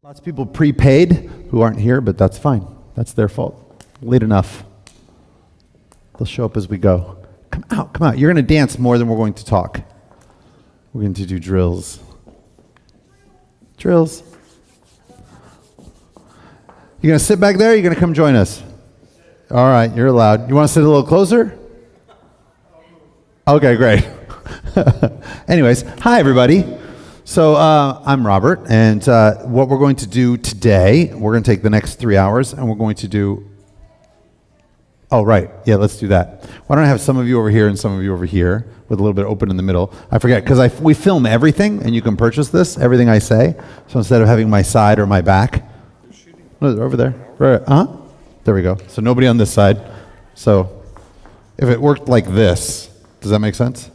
Lots of people prepaid who aren't here, but that's fine. That's their fault. Late enough. They'll show up as we go. Come out, come out. You're going to dance more than we're going to talk. We're going to do drills. Drills. You're going to sit back there, or you're going to come join us? All right, you're allowed. You want to sit a little closer? Okay, great. Anyways, hi everybody. So I'm Robert, and what we're going to do today, we're going to take the next 3 hours, and we're going to do, oh right, yeah, let's do that. Why don't I have some of you over here and some of you over here, with a little bit open in the middle. I forget, because we film everything, and you can purchase this, everything I say, so instead of having my side or my back, oh, they're over there, right, there we go. So nobody on this side. So if it worked like this, does that make sense?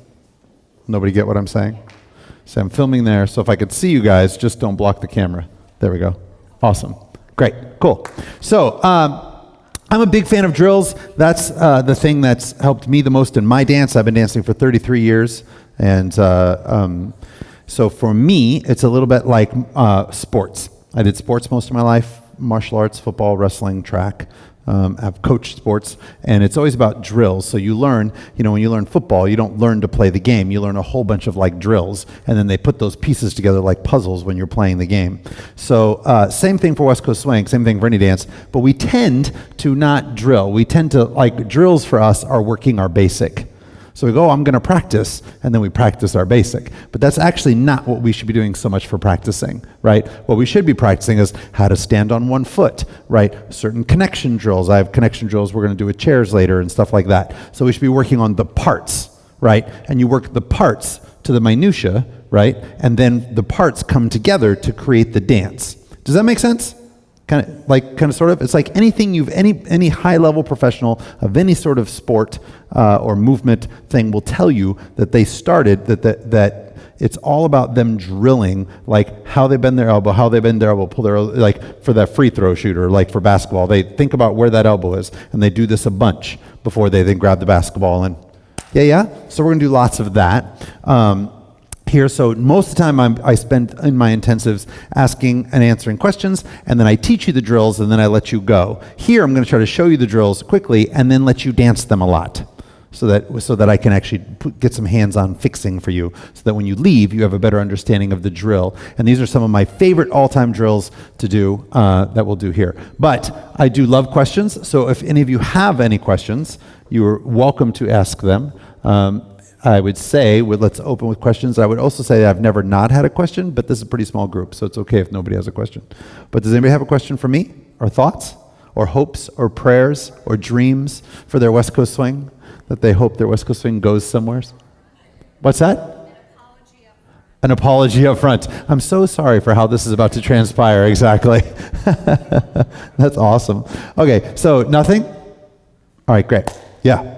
Nobody get what I'm saying? So I'm filming there, so if I could see you guys, just don't block the camera. There we go. Awesome. Great. Cool. So I'm a big fan of drills. That's the thing that's helped me the most in my dance. I've been dancing for 33 years, and so for me, it's a little bit like sports. I did sports most of my life, martial arts, football, wrestling, track. I've coached sports, and it's always about drills. So you learn, when you learn football, you don't learn to play the game. You learn a whole bunch of like drills, and then they put those pieces together like puzzles when you're playing the game. So same thing for West Coast Swing, same thing for any dance, but we tend to not drill. We tend to, like, drills for us are working our basic. So we go, I'm going to practice, and then we practice our basic. But that's actually not what we should be doing so much for practicing, right? What we should be practicing is how to stand on one foot, right? Certain connection drills. I have connection drills we're going to do with chairs later and stuff like that. So we should be working on the parts, right? And you work the parts to the minutia, right? And then the parts come together to create the dance. Does that make sense? Kind of, sort of. It's like anything any high-level professional of any sort of sport or movement thing will tell you that they started, that it's all about them drilling, like how they bend their elbow, pull their, like for that free throw shooter, like for basketball. They think about where that elbow is, and they do this a bunch before they then grab the basketball. And yeah. So we're going to do lots of that. Here, so most of the time I spend in my intensives asking and answering questions, and then I teach you the drills, and then I let you go. Here, I'm going to try to show you the drills quickly, and then let you dance them a lot, so that I can actually get some hands-on fixing for you, so that when you leave, you have a better understanding of the drill. And these are some of my favorite all-time drills to do that we'll do here. But I do love questions, so if any of you have any questions, you're welcome to ask them. I would say, let's open with questions. I would also say I've never not had a question, but this is a pretty small group, so it's okay if nobody has a question. But does anybody have a question for me, or thoughts, or hopes, or prayers, or dreams for their West Coast Swing, that they hope their West Coast Swing goes somewhere? What's that? An apology up front. I'm so sorry for how this is about to transpire, exactly. That's awesome. Okay, so nothing? All right, great. Yeah.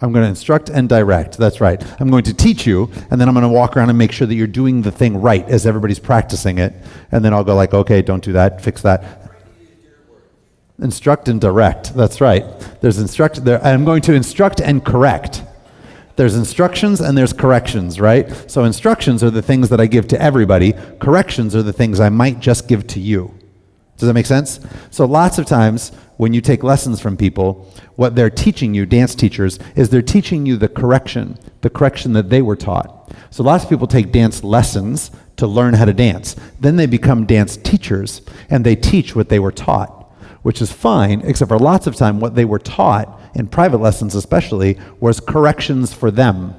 I'm going to instruct and direct. That's right. I'm going to teach you, and then I'm going to walk around and make sure that you're doing the thing right as everybody's practicing it. And then I'll go like, okay, don't do that, fix that. Instruct and direct. That's right. There's instruct there. I'm going to instruct and correct. There's instructions and there's corrections, right? So instructions are the things that I give to everybody. Corrections are the things I might just give to you. Does that make sense? So lots of times when you take lessons from people, what they're teaching you, dance teachers, is they're teaching you the correction that they were taught. So lots of people take dance lessons to learn how to dance. Then they become dance teachers, and they teach what they were taught, which is fine, except for lots of time what they were taught, in private lessons especially, was corrections for them.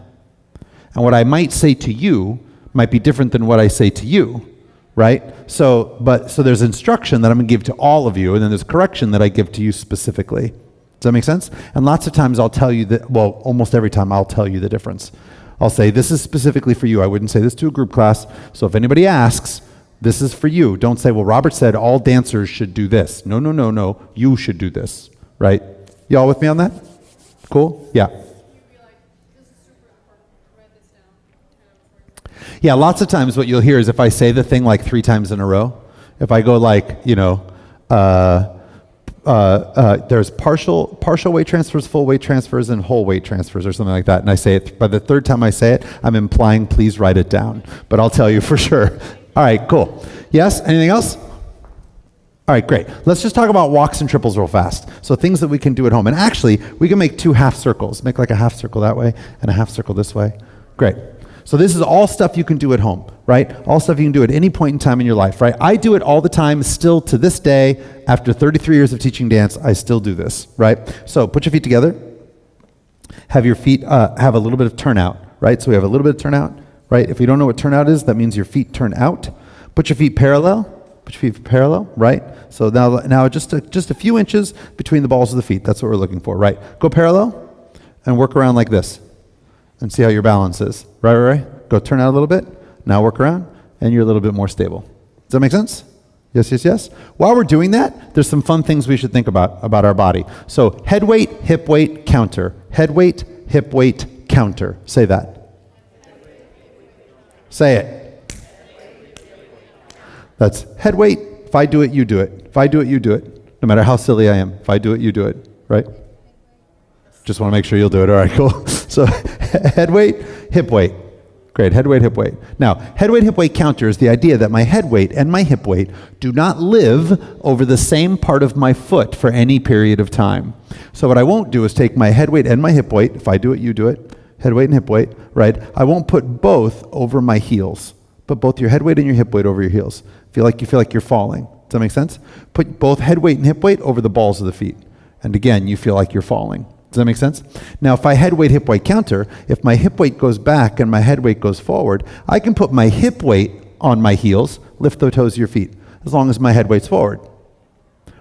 And what I might say to you might be different than what I say to you. Right? So there's instruction that I'm going to give to all of you, and then there's correction that I give to you specifically. Does that make sense? And lots of times I'll tell you that, well, almost every time I'll tell you the difference. I'll say, this is specifically for you. I wouldn't say this to a group class. So if anybody asks, this is for you. Don't say, well, Robert said all dancers should do this. No. You should do this. Right? Y'all with me on that? Cool? Yeah. Yeah, lots of times what you'll hear is if I say the thing like 3 times in a row, if I go like, there's partial weight transfers, full weight transfers, and whole weight transfers, or something like that. And I say it, by the third time I say it, I'm implying please write it down. But I'll tell you for sure. All right, cool. Yes, anything else? All right, great. Let's just talk about walks and triples real fast. So things that we can do at home. And actually, we can make 2 half circles. Make like a half circle that way and a half circle this way. Great. So this is all stuff you can do at home, right? All stuff you can do at any point in time in your life, right? I do it all the time, still to this day. After 33 years of teaching dance, I still do this, right? So put your feet together. Have your feet have a little bit of turnout, right? So we have a little bit of turnout, right? If you don't know what turnout is, that means your feet turn out. Put your feet parallel. Put your feet parallel, right? So now just a few inches between the balls of the feet. That's what we're looking for, right? Go parallel and work around like this. And see how your balance is. Right. Go turn out a little bit. Now work around, and you're a little bit more stable. Does that make sense? Yes. While we're doing that, there's some fun things we should think about our body. So head weight, hip weight, counter. Head weight, hip weight, counter. Say that. Say it. That's head weight. If I do it, you do it. If I do it, you do it. No matter how silly I am. If I do it, you do it. Right? Just want to make sure you'll do it. All right, cool. So head weight, hip weight. Great, head weight, hip weight. Now, head weight, hip weight counter is the idea that my head weight and my hip weight do not live over the same part of my foot for any period of time. So what I won't do is take my head weight and my hip weight. If I do it, you do it. Head weight and hip weight, right? I won't put both over my heels. Put both your head weight and your hip weight over your heels. You feel like you're falling. Does that make sense? Put both head weight and hip weight over the balls of the feet. And again, you feel like you're falling. Does that make sense? Now, if I head weight, hip weight counter, if my hip weight goes back and my head weight goes forward, I can put my hip weight on my heels, lift the toes of your feet, as long as my head weight's forward.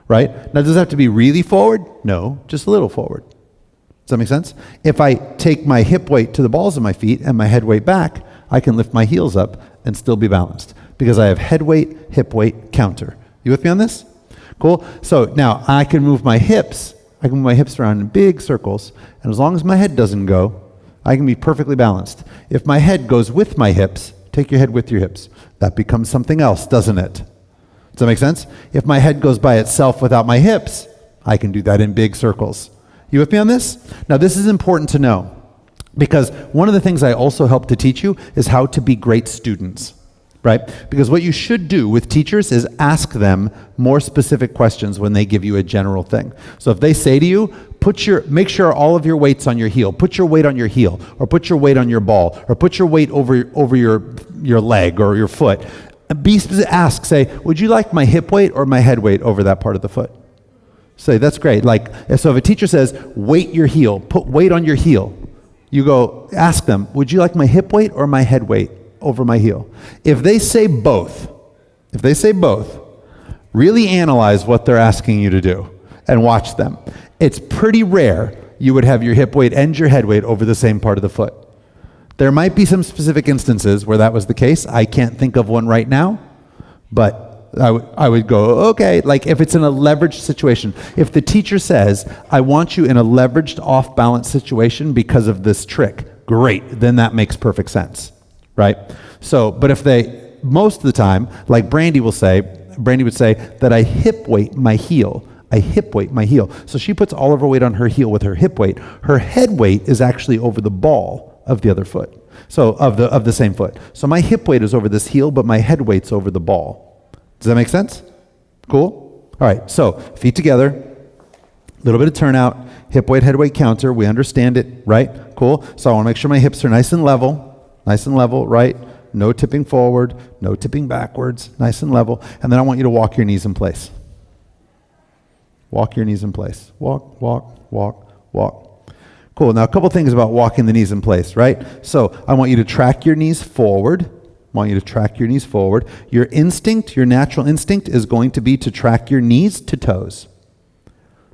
Right? Now, does it have to be really forward? No, just a little forward. Does that make sense? If I take my hip weight to the balls of my feet and my head weight back, I can lift my heels up and still be balanced because I have head weight, hip weight, counter. You with me on this? Cool? So now I can move my hips. I can move my hips around in big circles, and as long as my head doesn't go, I can be perfectly balanced. If my head goes with my hips, take your head with your hips. That becomes something else, doesn't it? Does that make sense? If my head goes by itself without my hips, I can do that in big circles. You with me on this? Now, this is important to know, because one of the things I also help to teach you is how to be great students. Right? Because what you should do with teachers is ask them more specific questions when they give you a general thing. So if they say to you, make sure all of your weight's on your heel, put your weight on your heel, or put your weight on your ball, or put your weight over your leg or your foot. Be specific, say, would you like my hip weight or my head weight over that part of the foot? Say, that's great. So if a teacher says, weight your heel, put weight on your heel, you go ask them, would you like my hip weight or my head weight over my heel? If they say both, really analyze what they're asking you to do and watch them. It's pretty rare you would have your hip weight and your head weight over the same part of the foot. There might be some specific instances where that was the case. I can't think of one right now, but I would go, okay, like if it's in a leveraged situation. If the teacher says, I want you in a leveraged off-balance situation because of this trick, great, then that makes perfect sense. Right? So, but if most of the time, like Brandy would say that I hip weight my heel. I hip weight my heel. So she puts all of her weight on her heel with her hip weight. Her head weight is actually over the ball of the other foot. So of the same foot. So my hip weight is over this heel, but my head weight's over the ball. Does that make sense? Cool? All right. So feet together, a little bit of turnout, hip weight, head weight counter. We understand it, right? Cool. So I want to make sure my hips are nice and level. Nice and level, right? No tipping forward, no tipping backwards, nice and level. And then I want you to walk your knees in place. Walk your knees in place. Walk, walk, walk, walk. Cool. Now, a couple things about walking the knees in place, right? So I want you to track your knees forward. Your instinct, your natural instinct is going to be to track your knees to toes.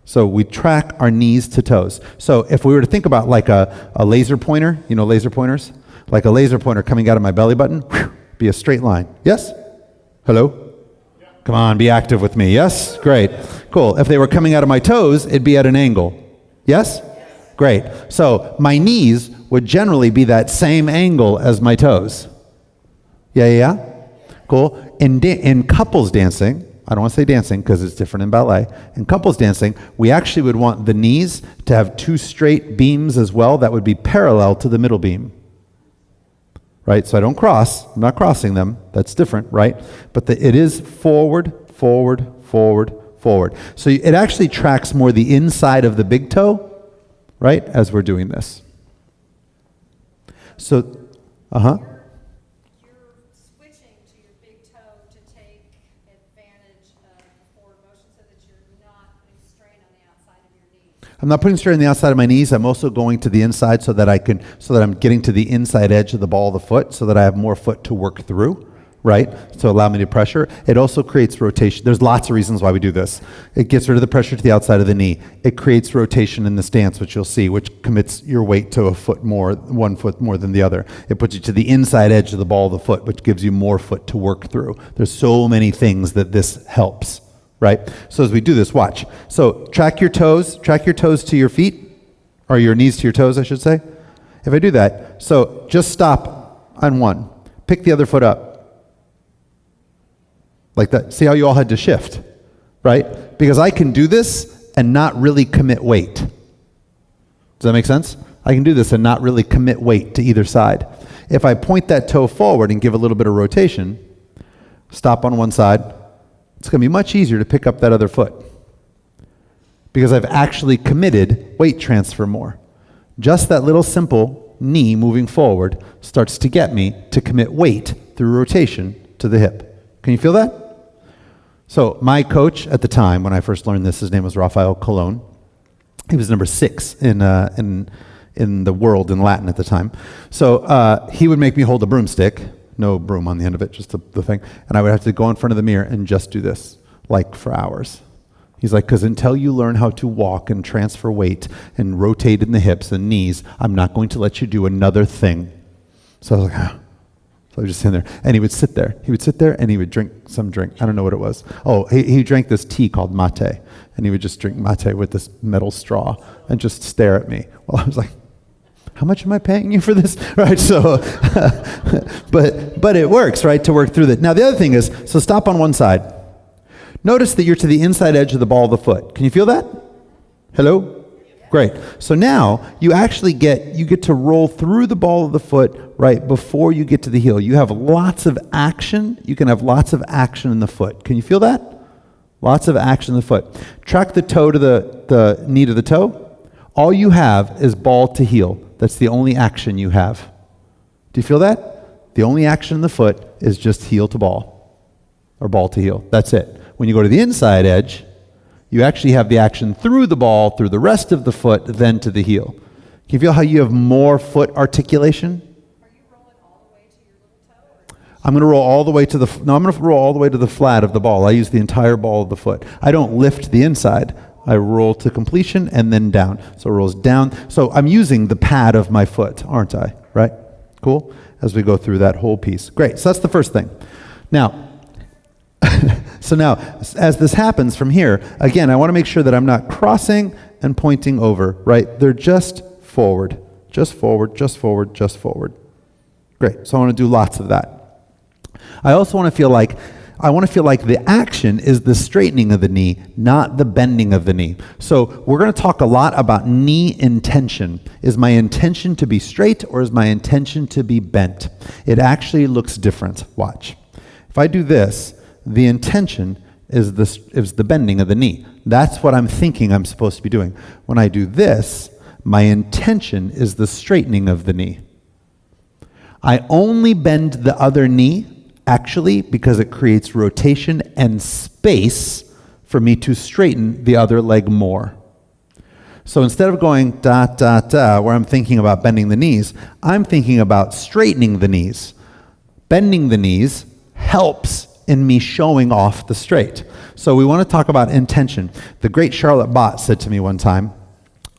So we track our knees to toes. So if we were to think about like a laser pointer, you know laser pointers? Like a laser pointer coming out of my belly button, be a straight line. Yes? Hello? Yeah. Come on, be active with me. Yes? Great. Cool. If they were coming out of my toes, it'd be at an angle. Yes? Great. So my knees would generally be that same angle as my toes. Yeah? Cool. In couples dancing, I don't want to say dancing because it's different in ballet. In couples dancing, we actually would want the knees to have two straight beams as well that would be parallel to the middle beam. Right? So I don't cross. I'm not crossing them. That's different, right? But it is forward, forward, forward, forward. So it actually tracks more the inside of the big toe, right, as we're doing this. So, You're switching to your big toe to take advantage of forward motion so that you're not putting strain on the outside of your knee. I'm not putting strain on the outside of my knees. I'm also going to the inside so that I'm getting to the inside edge of the ball of the foot so that I have more foot to work through, right? So allow me to pressure. It also creates rotation. There's lots of reasons why we do this. It gets rid of the pressure to the outside of the knee. It creates rotation in the stance, which you'll see, which commits your weight to one foot more than the other. It puts you to the inside edge of the ball of the foot, which gives you more foot to work through. There's so many things that this helps, right? So as we do this, watch. So track your toes to your feet, or your knees to your toes, I should say. If I do that, so just stop on one. Pick the other foot up. Like that. See how you all had to shift, right? Because I can do this and not really commit weight. Does that make sense? I can do this and not really commit weight to either side. If I point that toe forward and give a little bit of rotation, stop on one side, it's going to be much easier to pick up that other foot because I've actually committed weight transfer more. Just that little simple knee moving forward starts to get me to commit weight through rotation to the hip. Can you feel that? So my coach at the time when I first learned this, his name was Rafael Colon. He was number 6 in the world in Latin at the time. So he would make me hold a broomstick, no broom on the end of it, just the thing, and I would have to go in front of the mirror and just do this, like for hours. He's like, because until you learn how to walk and transfer weight and rotate in the hips and knees, I'm not going to let you do another thing. So I was like, So I was just sitting there, and he would sit there. He would sit there, and he would drink some drink. I don't know what it was. Oh, he drank this tea called mate, and he would just drink mate with this metal straw and just stare at me. Well, I was like, how much am I paying you for this? Right, so, but it works, right, to work through that. Now, the other thing is, so stop on one side. Notice that you're to the inside edge of the ball of the foot. Can you feel that? Hello? Great. So now you actually get to roll through the ball of the foot right before you get to the heel. You have lots of action. You can have lots of action in the foot. Can you feel that? Lots of action in the foot. Track the toe to the knee to the toe. All you have is ball to heel. That's the only action you have. Do you feel that? The only action in the foot is just heel to ball or ball to heel. That's it. When you go to the inside edge, you actually have the action through the ball, through the rest of the foot, then to the heel. Can you feel how you have more foot articulation? Are you rolling all the way to your little toe? I'm going to roll all the way to I'm going to roll all the way to the flat of the ball. I use the entire ball of the foot. I don't lift the inside. I roll to completion and then down. So it rolls down. So I'm using the pad of my foot, aren't I? Right? Cool? As we go through that whole piece. Great. So that's the first thing. Now, as this happens from here, again, I want to make sure that I'm not crossing and pointing over, right? They're just forward, just forward, just forward, just forward. Great. So I want to do lots of that. I also want to feel like the action is the straightening of the knee, not the bending of the knee. So we're going to talk a lot about knee intention. Is my intention to be straight or is my intention to be bent? It actually looks different. Watch. If I do this, the intention is the bending of the knee. That's what I'm thinking I'm supposed to be doing. When I do this, my intention is the straightening of the knee. I only bend the other knee, actually, because it creates rotation and space for me to straighten the other leg more. So instead of going da, da, da, where I'm thinking about bending the knees, I'm thinking about straightening the knees. Bending the knees helps in me showing off the straight. So we want to talk about intention. The great Charlotte Bott said to me one time,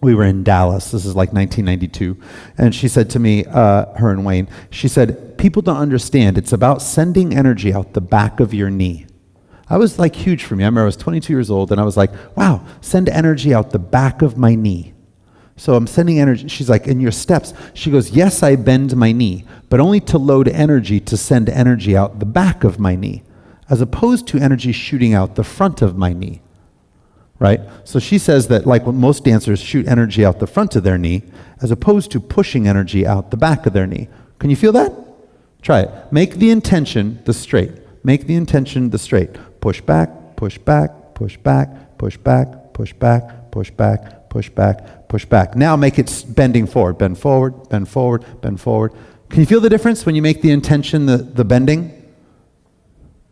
we were in Dallas, this is like 1992, and she said to me, her and Wayne, she said, people don't understand, it's about sending energy out the back of your knee. That was like huge for me. I remember I was 22 years old and I was like, wow, send energy out the back of my knee. So I'm sending energy. She's like, in your steps. She goes, yes, I bend my knee, but only to load energy to send energy out the back of my knee. as opposed to energy shooting out the front of my knee, right? So she says that like when most dancers shoot energy out the front of their knee, as opposed to pushing energy out the back of their knee. Can you feel that? Try it. Make the intention the straight. Make the intention the straight. Push back, push back, push back, push back, push back, push back, push back, push back. Now make it bending forward. Bend forward, bend forward, bend forward. Can you feel the difference when you make the intention the bending?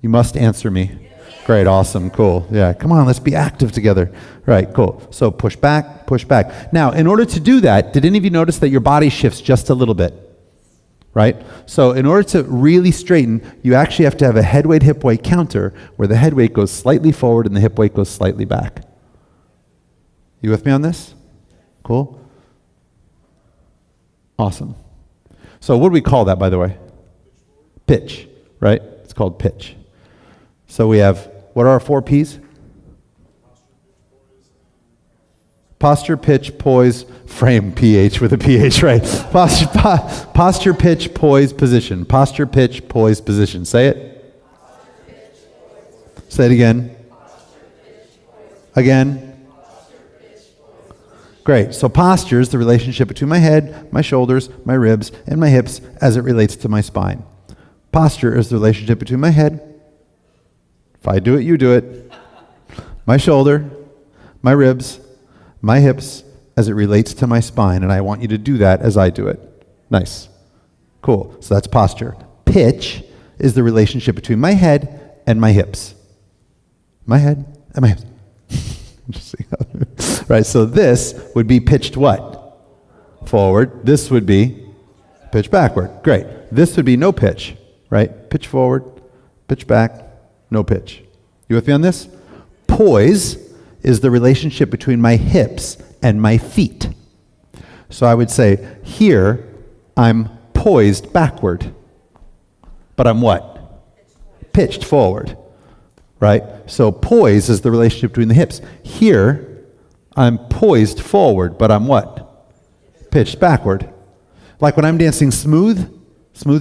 You must answer me. Great, awesome, cool. Yeah, come on, let's be active together. Right, cool. So push back, push back. Now, in order to do that, did any of you notice that your body shifts just a little bit? Right? So in order to really straighten, you actually have to have a head weight, hip weight counter where the head weight goes slightly forward and the hip weight goes slightly back. You with me on this? Cool? Awesome. So what do we call that, by the way? Pitch, right? It's called pitch. So we have, what are our 4 P's? Posture, pitch, poise, frame, PH with a PH, right? Posture, pitch, poise, position. Posture, pitch, poise, position. Say it. Say it again. Again. Great. So posture is the relationship between my head, my shoulders, my ribs, and my hips as it relates to my spine. Posture is the relationship between my head, if I do it, you do it, my shoulder, my ribs, my hips, as it relates to my spine, and I want you to do that as I do it. Nice. Cool. So that's posture. Pitch is the relationship between my head and my hips. My head and my hips. Right, so this would be pitched what? Forward. This would be pitch backward. Great. This would be no pitch, right? Pitch forward, pitch back, no pitch. You with me on this? Poise is the relationship between my hips and my feet. So I would say, here, I'm poised backward. But I'm what? Pitched forward. Right? So poise is the relationship between the hips. Here, I'm poised forward, but I'm what? Pitched backward. Like when I'm dancing smooth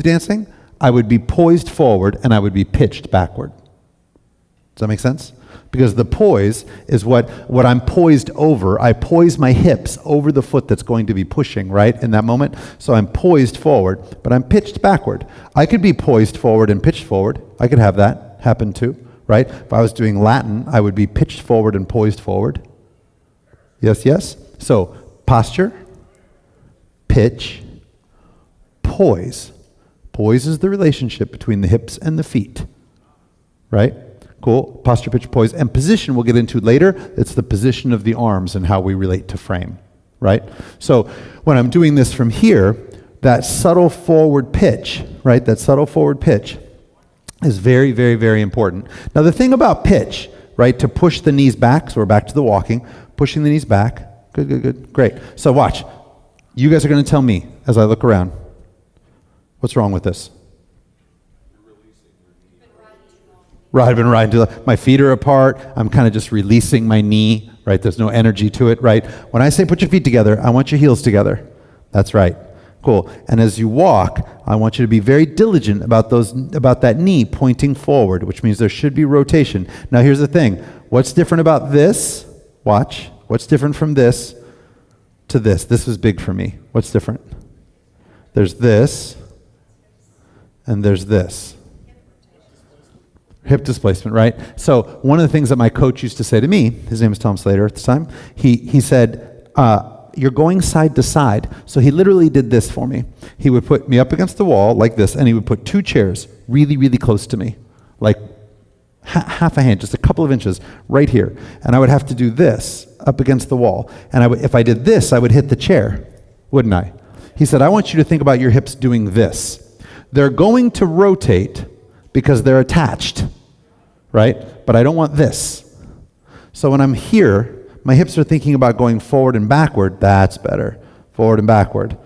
dancing, I would be poised forward and I would be pitched backward. Does that make sense? Because the poise is what I'm poised over. I poise my hips over the foot that's going to be pushing, right, in that moment. So I'm poised forward, but I'm pitched backward. I could be poised forward and pitched forward. I could have that happen too, right? If I was doing Latin, I would be pitched forward and poised forward. Yes, yes? So posture, pitch, poise. Poise is the relationship between the hips and the feet, right? Cool. Posture, pitch, poise, and position we'll get into later. It's the position of the arms and how we relate to frame, right? So when I'm doing this from here, that subtle forward pitch, right? That subtle forward pitch is very, very, very important. Now the thing about pitch, right, to push the knees back, so we're back to the walking, pushing the knees back. Good, good, good. Great. So watch. You guys are going to tell me as I look around, what's wrong with this? Right, I've been riding too long. My feet are apart. I'm kind of just releasing my knee, right? There's no energy to it, right? When I say put your feet together, I want your heels together. That's right. Cool. And as you walk, I want you to be very diligent about that knee pointing forward, which means there should be rotation. Now here's the thing. What's different about this? Watch. What's different from this to this? This was big for me. What's different? There's this, and there's this. Hip displacement, right? So one of the things that my coach used to say to me, his name was Tom Slater at the time, he said, you're going side to side. So he literally did this for me. He would put me up against the wall like this, and he would put 2 chairs really, really close to me, like half a hand, just a couple of inches right here. And I would have to do this up against the wall. And if I did this, I would hit the chair, wouldn't I? He said, I want you to think about your hips doing this. They're going to rotate because they're attached, right? But I don't want this. So when I'm here, my hips are thinking about going forward and backward. That's better. Forward and backward.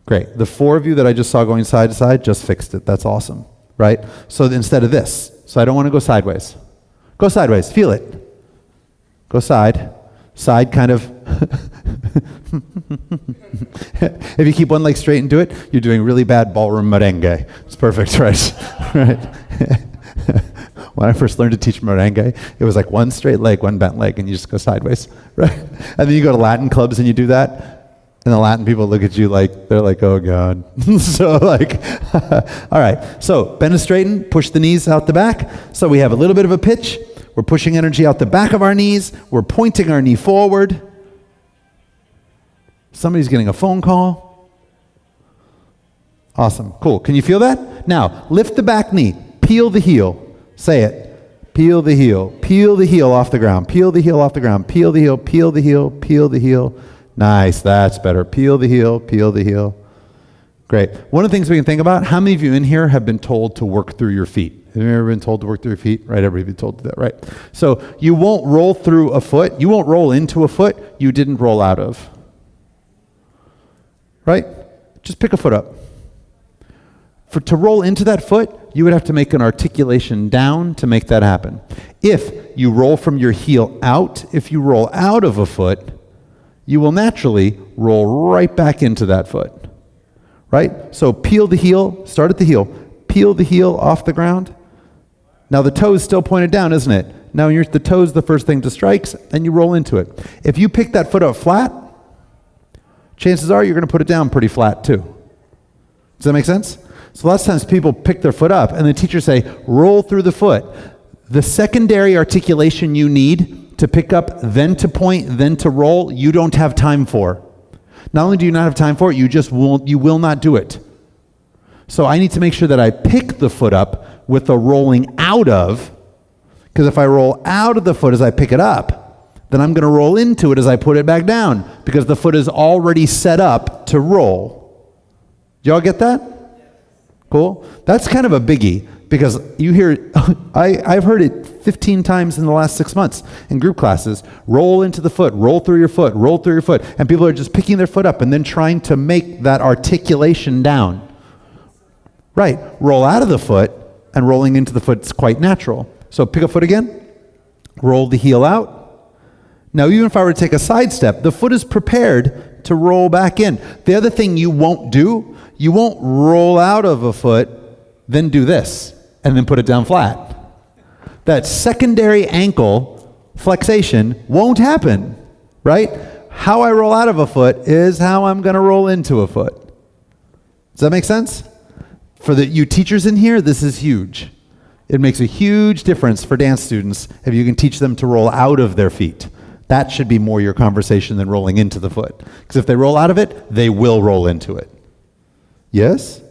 Great. The 4 of you that I just saw going side to side just fixed it. That's awesome, right? So instead of this, so I don't want to go sideways. Go sideways. Feel it. Go side. Side kind of. If you keep one leg straight and do it, you're doing really bad ballroom merengue. It's perfect, right? Right. When I first learned to teach merengue, it was like one straight leg, one bent leg, and you just go sideways, right? And then you go to Latin clubs and you do that, and the Latin people look at you like, they're like, oh God. So like, all right. So bend and straighten, push the knees out the back. So we have a little bit of a pitch. We're pushing energy out the back of our knees. We're pointing our knee forward. Somebody's getting a phone call. Awesome. Cool. Can you feel that? Now, lift the back knee. Peel the heel. Say it. Peel the heel. Peel the heel off the ground. Peel the heel off the ground. Peel the heel. Peel the heel. Peel the heel. Nice. That's better. Peel the heel. Peel the heel. Great. One of the things we can think about, how many of you in here have been told to work through your feet? Have you ever been told to work through your feet? Right, everybody been told to do that, right? So you won't roll through a foot. You won't roll into a foot you didn't roll out of. Right? Just pick a foot up. To roll into that foot, you would have to make an articulation down to make that happen. If you roll from your heel out, if you roll out of a foot, you will naturally roll right back into that foot. Right? So peel the heel, start at the heel, peel the heel off the ground. Now the toe is still pointed down, isn't it? Now the toe is the first thing to strike, and you roll into it. If you pick that foot up flat, chances are you're going to put it down pretty flat too. Does that make sense? So lots of times people pick their foot up and the teachers say, roll through the foot. The secondary articulation you need to pick up, then to point, then to roll, you don't have time for. Not only do you not have time for it, you will not do it. So I need to make sure that I pick the foot up with the rolling out of, because if I roll out of the foot as I pick it up, then I'm going to roll into it as I put it back down, because the foot is already set up to roll. Do y'all get that? Cool? That's kind of a biggie, because you hear, I've heard it 15 times in the last 6 months in group classes. Roll into the foot, roll through your foot, roll through your foot. And people are just picking their foot up and then trying to make that articulation down. Right. Roll out of the foot, and rolling into the foot is quite natural. So pick a foot again, roll the heel out. Now, even if I were to take a side step, the foot is prepared to roll back in. The other thing you won't do, you won't roll out of a foot, then do this, and then put it down flat. That secondary ankle flexation won't happen, right? How I roll out of a foot is how I'm going to roll into a foot. Does that make sense? For you teachers in here, this is huge. It makes a huge difference for dance students if you can teach them to roll out of their feet. That should be more your conversation than rolling into the foot. Because if they roll out of it, they will roll into it. Yes?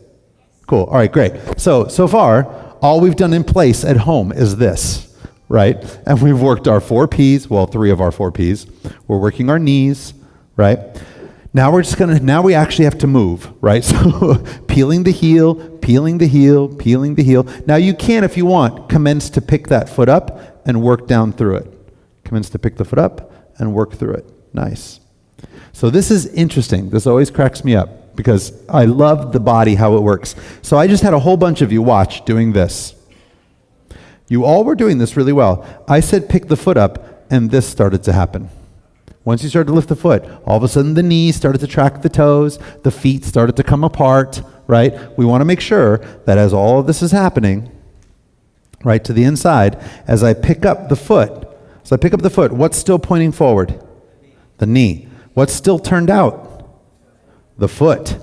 Cool. All right, great. So far, all we've done in place at home is this, right? And we've worked our 4 Ps, well, 3 of our 4 Ps. We're working our knees, right? Now now we actually have to move, right? So peeling the heel, peeling the heel, peeling the heel. Now you can, if you want, commence to pick that foot up and work down through it. Commence to pick the foot up and work through it. Nice. So this is interesting. This always cracks me up because I love the body, how it works. So I just had a whole bunch of you watch doing this. You all were doing this really well. I said pick the foot up, and this started to happen. Once you started to lift the foot, all of a sudden the knees started to track the toes, the feet started to come apart, right? We want to make sure that as all of this is happening, right to the inside, as I pick up the foot, what's still pointing forward? The knee. What's still turned out? The foot.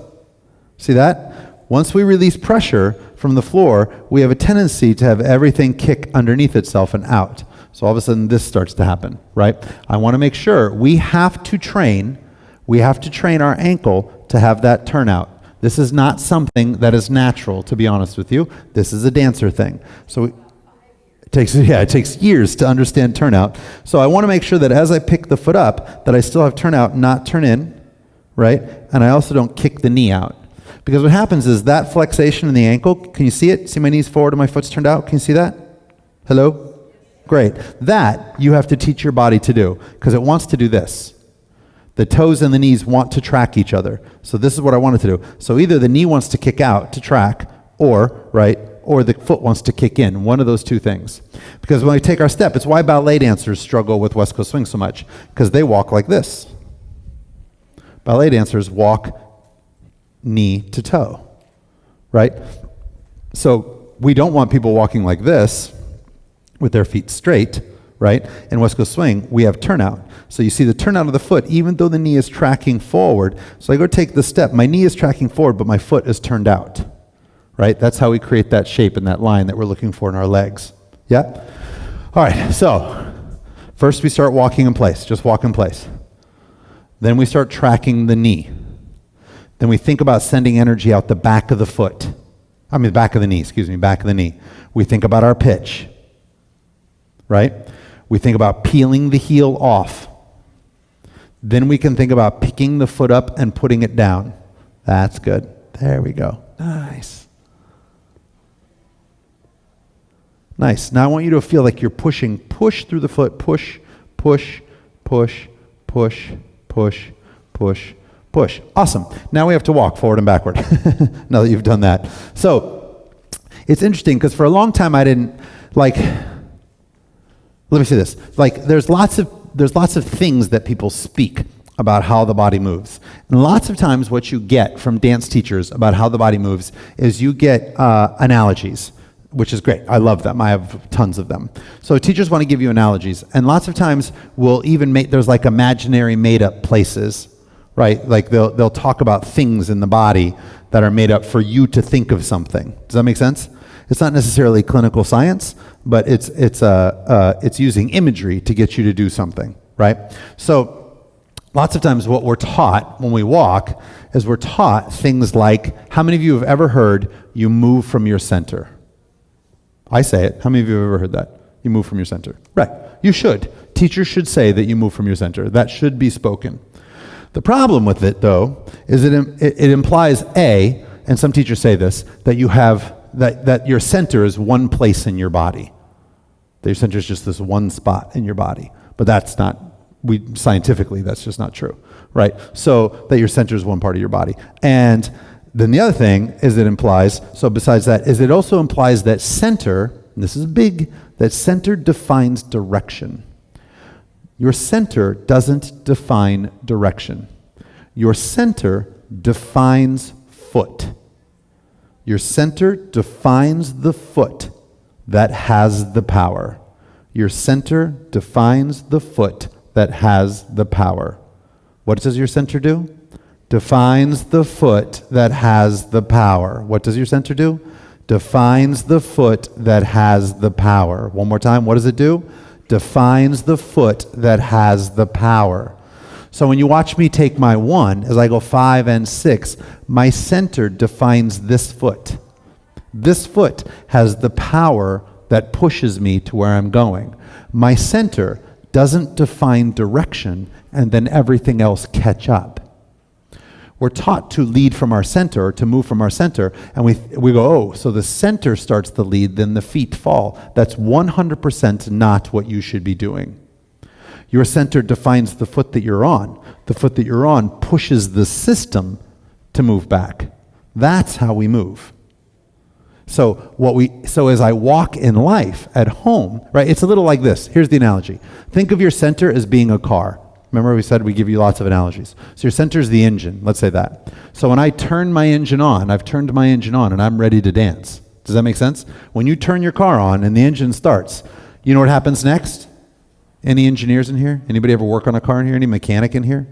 See that? Once we release pressure from the floor, we have a tendency to have everything kick underneath itself and out. So all of a sudden this starts to happen, right? I want to make sure we have to train our ankle to have that turnout. This is not something that is natural, to be honest with you. This is a dancer thing. So it takes years to understand turnout. So I want to make sure that as I pick the foot up, that I still have turnout, not turn in, right? And I also don't kick the knee out. Because what happens is that flexation in the ankle, can you see it? See my knees forward and my foot's turned out? Can you see that? Hello? Great. That you have to teach your body to do because it wants to do this. The toes and the knees want to track each other. So this is what I want it to do. So either the knee wants to kick out to track or the foot wants to kick in. One of those two things. Because when we take our step, it's why ballet dancers struggle with West Coast swing so much because they walk like this. Ballet dancers walk knee to toe, right? So we don't want people walking like this with their feet straight, right? In West Coast Swing, we have turnout. So you see the turnout of the foot, even though the knee is tracking forward. So I go take the step. My knee is tracking forward, but my foot is turned out, right? That's how we create that shape and that line that we're looking for in our legs. Yeah? All right, so first we start walking in place, just walk in place. Then we start tracking the knee. Then we think about sending energy out the back of the foot. Back of the knee, back of the knee. We think about our pitch, right? We think about peeling the heel off. Then we can think about picking the foot up and putting it down. That's good. There we go. Nice. Nice. Now I want you to feel like you're pushing. Push through the foot. Push, push, push, push, push, push, push. Awesome. Now we have to walk forward and backward. Now that you've done that. So it's interesting because for a long time I didn't let me say this. There's lots of things that people speak about how the body moves. And lots of times what you get from dance teachers about how the body moves is you get analogies, which is great. I love them. I have tons of them. So teachers want to give you analogies. And lots of times we'll even there's imaginary made up places, right? They'll talk about things in the body that are made up for you to think of something. Does that make sense? It's not necessarily clinical science, but it's using imagery to get you to do something, right? So lots of times what we're taught when we walk is we're taught things like, how many of you have ever heard you move from your center? I say it. How many of you have ever heard that? You move from your center. Right. You should. Teachers should say that you move from your center. That should be spoken. The problem with it, though, is it implies, and some teachers say this, that you have that your center is one place in your body. That your center is just this one spot in your body. But that's not, scientifically, that's just not true, right? So that your center is one part of your body. And then the other thing is it implies, so besides that, is it also implies that center, and this is big, that center defines direction. Your center doesn't define direction. Your center defines foot. Your center defines the foot that has the power. Your center defines the foot that has the power. What does your center do? Defines the foot that has the power. What does your center do? Defines the foot that has the power. One more time, what does it do? Defines the foot that has the power. So when you watch me take my 1, as I go 5 and 6, my center defines this foot. This foot has the power that pushes me to where I'm going. My center doesn't define direction and then everything else catch up. We're taught to lead from our center, to move from our center, and we go, so the center starts to lead, then the feet fall. That's 100% not what you should be doing. Your center defines the foot that you're on. The foot that you're on pushes the system to move back. That's how we move. So as I walk in life at home, right, it's a little like this. Here's the analogy. Think of your center as being a car. Remember we said we give you lots of analogies. So your center is the engine, let's say that. So when I turn my engine on, I've turned my engine on and I'm ready to dance. Does that make sense? When you turn your car on and the engine starts, you know what happens next? Any engineers in here? Anybody ever work on a car in here? Any mechanic in here?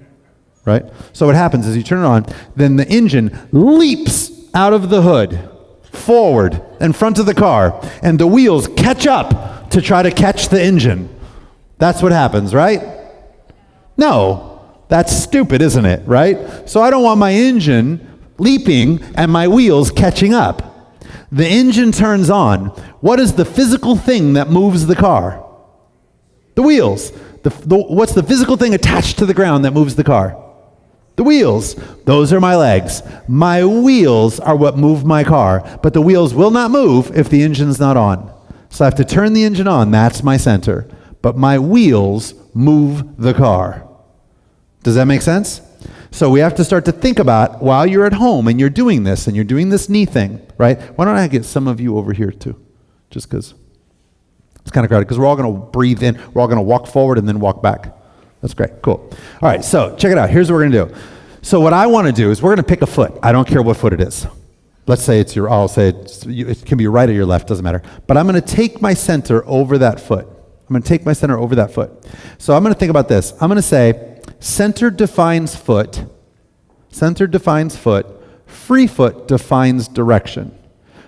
Right? So what happens is you turn it on, then the engine leaps out of the hood, forward, in front of the car, and the wheels catch up to try to catch the engine. That's what happens, right? No, that's stupid, isn't it, right? So I don't want my engine leaping and my wheels catching up. The engine turns on. What is the physical thing that moves the car? The wheels. What's the physical thing attached to the ground that moves the car? The wheels. Those are my legs. My wheels are what move my car, but the wheels will not move if the engine's not on. So I have to turn the engine on. That's my center. But my wheels move the car. Does that make sense? So we have to start to think about, while you're at home and you're doing this knee thing, right? Why don't I get some of you over here too? Just because it's kind of crowded, because we're all going to breathe in. We're all going to walk forward and then walk back. That's great. Cool. All right, so check it out. Here's what we're going to do. So what I want to do is we're going to pick a foot. I don't care what foot it is. let's say I'll say it can be your right or your left, doesn't matter. But I'm going to take my center over that foot. I'm going to take my center over that foot. So I'm going to think about this. I'm going to say center defines foot, free foot defines direction.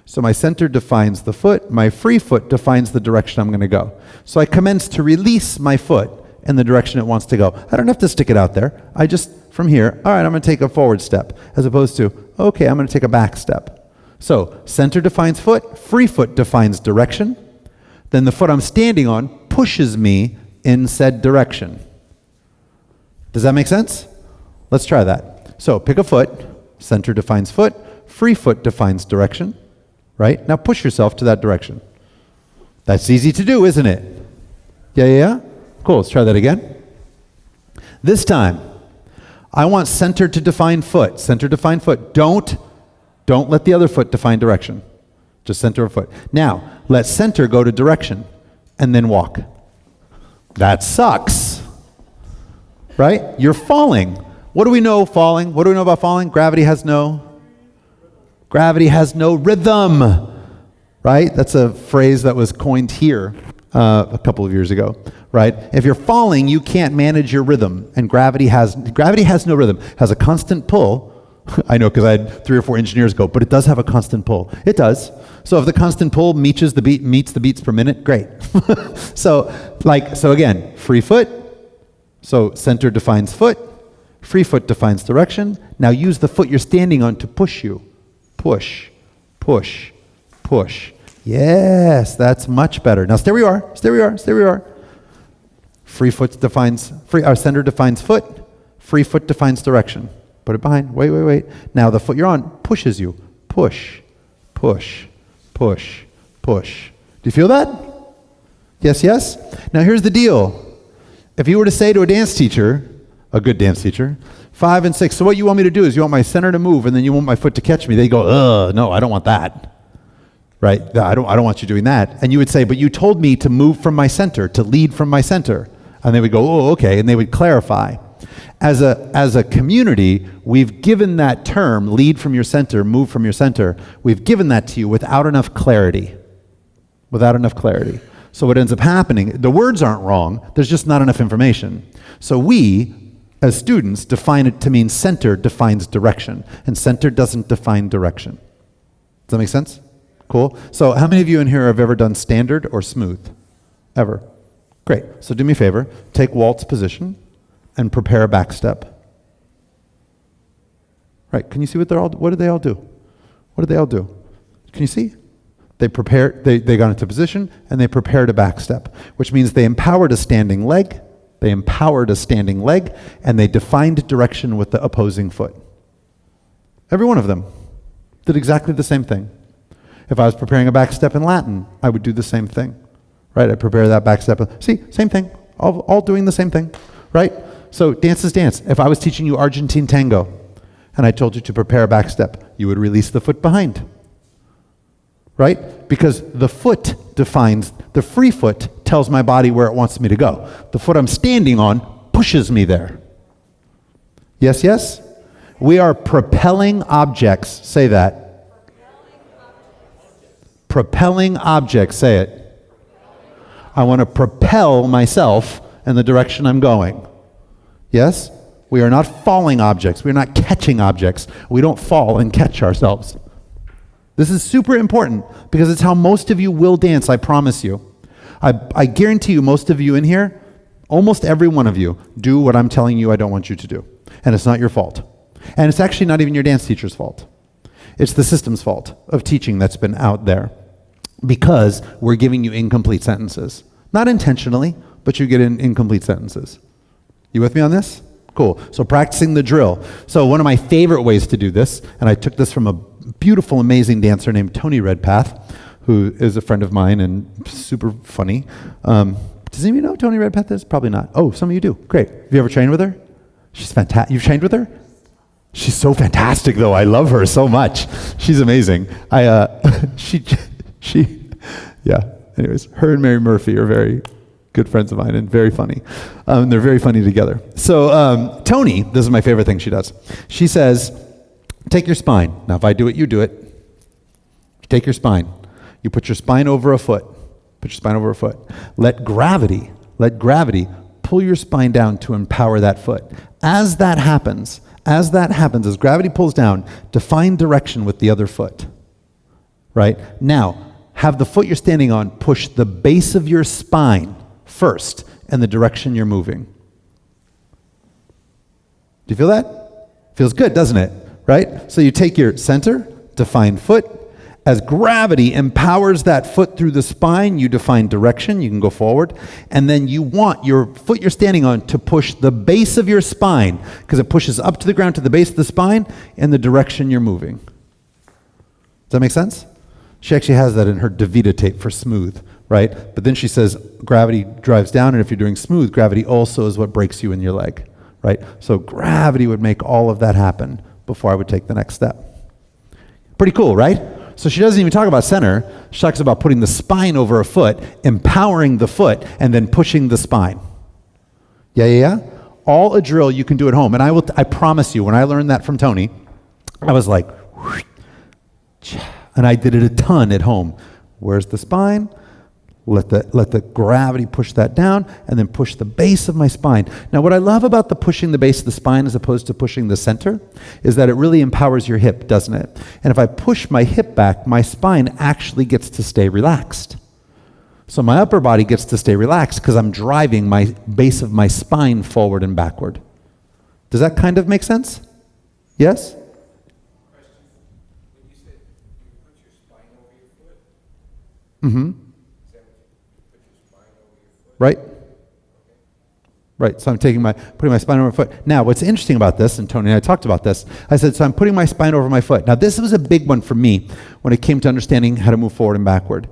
So my center defines the foot, my free foot defines the direction I'm going to go. So I commence to release my foot in the direction it wants to go. I don't have to stick it out there. I just, from here, all right, I'm going to take a forward step, as opposed to, okay, I'm going to take a back step. So center defines foot, free foot defines direction. Then the foot I'm standing on pushes me in said direction. Does that make sense? Let's try that. So pick a foot, center defines foot, free foot defines direction, right? Now push yourself to that direction. That's easy to do, isn't it? Yeah? Cool, let's try that again. This time, I want center to define foot. Center define foot. Don't let the other foot define direction. Just center of foot. Now, let center go to direction and then walk. That sucks. Right? You're falling. What do we know falling? What do we know about falling? Gravity has no rhythm. Right? That's a phrase that was coined here a couple of years ago. Right? If you're falling, you can't manage your rhythm, and gravity has no rhythm. It has a constant pull. I know because I had 3 or 4 engineers go, but it does have a constant pull. It does. So if the constant pull meets the beats per minute, great. So again, free foot. So center defines foot. Free foot defines direction. Now use the foot you're standing on to push you. Push, push, push. Yes, that's much better. Now stay where you are. Center defines foot. Free foot defines direction. Put it behind. Wait. Now the foot you're on pushes you. Push, push, push, push. Do you feel that? Yes? Now here's the deal. If you were to say to a dance teacher, a good dance teacher, 5 and 6, so what you want me to do is you want my center to move and then you want my foot to catch me. They go, no, I don't want that. Right? I don't want you doing that. And you would say, but you told me to move from my center, to lead from my center. And they would go, oh, okay. And they would clarify. As a community, we've given that term, lead from your center, move from your center, we've given that to you without enough clarity. So what ends up happening, the words aren't wrong, there's just not enough information. So we, as students, define it to mean center defines direction, and center doesn't define direction. Does that make sense? Cool. So how many of you in here have ever done standard or smooth? Ever? Great. So do me a favor, take waltz position and prepare a back step. Right, can you see what did they all do? Can you see? They got into position and they prepared a back step, which means they empowered a standing leg, and they defined direction with the opposing foot. Every one of them did exactly the same thing. If I was preparing a back step in Latin, I would do the same thing. Right, I'd prepare that back step. See, same thing, all doing the same thing, right? So dance is dance. If I was teaching you Argentine tango and I told you to prepare a back step, you would release the foot behind. Right? Because the free foot tells my body where it wants me to go. The foot I'm standing on pushes me there. Yes? We are propelling objects. Say that. Propelling objects. Say it. I want to propel myself in the direction I'm going. Yes? We are not falling objects. We are not catching objects. We don't fall and catch ourselves. This is super important because it's how most of you will dance, I promise you. I guarantee you most of you in here, almost every one of you, do what I'm telling you I don't want you to do. And it's not your fault. And it's actually not even your dance teacher's fault. It's the system's fault of teaching that's been out there because we're giving you incomplete sentences. Not intentionally, but you get incomplete sentences. You with me on this? Cool. So practicing the drill. So one of my favorite ways to do this, and I took this from a beautiful, amazing dancer named Tony Redpath, who is a friend of mine and super funny. Does any of you know who Tony Redpath is? Probably not. Oh, some of you do. Great. Have you ever trained with her? She's fantastic. You've trained with her? She's so fantastic, though. I love her so much. She's amazing. Yeah. Anyways, her and Mary Murphy are very good friends of mine and very funny. They're very funny together. So Tony, this is my favorite thing she does. She says, take your spine. Now, if I do it, you do it. You take your spine. You put your spine over a foot. Put your spine over a foot. Let gravity pull your spine down to empower that foot. As that happens, as gravity pulls down, define direction with the other foot. Right? Now, have the foot you're standing on push the base of your spine first in the direction you're moving. Do you feel that? Feels good, doesn't it? Right? So you take your center, define foot. As gravity empowers that foot through the spine, you define direction, you can go forward, and then you want your foot you're standing on to push the base of your spine, because it pushes up to the ground to the base of the spine in the direction you're moving. Does that make sense? She actually has that in her DeVita tape for smooth, right? But then she says gravity drives down, and if you're doing smooth, gravity also is what breaks you in your leg, right? So gravity would make all of that happen before I would take the next step. Pretty cool, right? So she doesn't even talk about center. She talks about putting the spine over a foot, empowering the foot, and then pushing the spine. Yeah. All a drill you can do at home. And I promise you, when I learned that from Tony, I was like, and I did it a ton at home. Where's the spine? Let the gravity push that down, and then push the base of my spine. Now, what I love about the pushing the base of the spine as opposed to pushing the center is that it really empowers your hip, doesn't it? And if I push my hip back, my spine actually gets to stay relaxed. So my upper body gets to stay relaxed because I'm driving my base of my spine forward and backward. Does that kind of make sense? Yes? When you said you put your spine over your foot, Mm-hmm. is that what you put your spine over your foot? Right? Okay. Right, so I'm putting my spine over my foot. Now, what's interesting about this, and Tony and I talked about this, I said, so I'm putting my spine over my foot. Now, this was a big one for me when it came to understanding how to move forward and backward,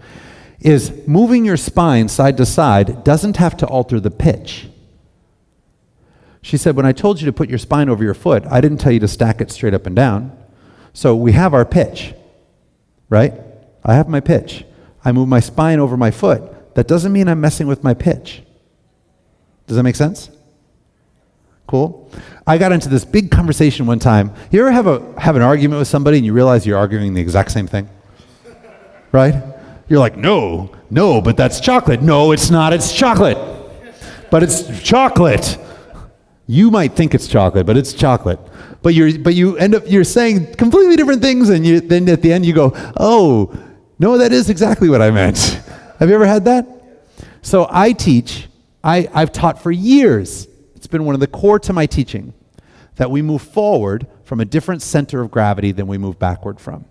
is moving your spine side to side doesn't have to alter the pitch. She said, when I told you to put your spine over your foot, I didn't tell you to stack it straight up and down. So we have our pitch, right? I have my pitch. I move my spine over my foot. That doesn't mean I'm messing with my pitch. Does that make sense? Cool. I got into this big conversation one time. You ever have an argument with somebody and you realize you're arguing the exact same thing? Right? You're like, no, but that's chocolate. No, it's not, it's chocolate. But it's chocolate. You might think it's chocolate, but it's chocolate. But you end up, you're saying completely different things, and then at the end you go, oh, no, that is exactly what I meant. Have you ever had that? So I've taught for years, it's been one of the core to my teaching, that we move forward from a different center of gravity than we move backward from.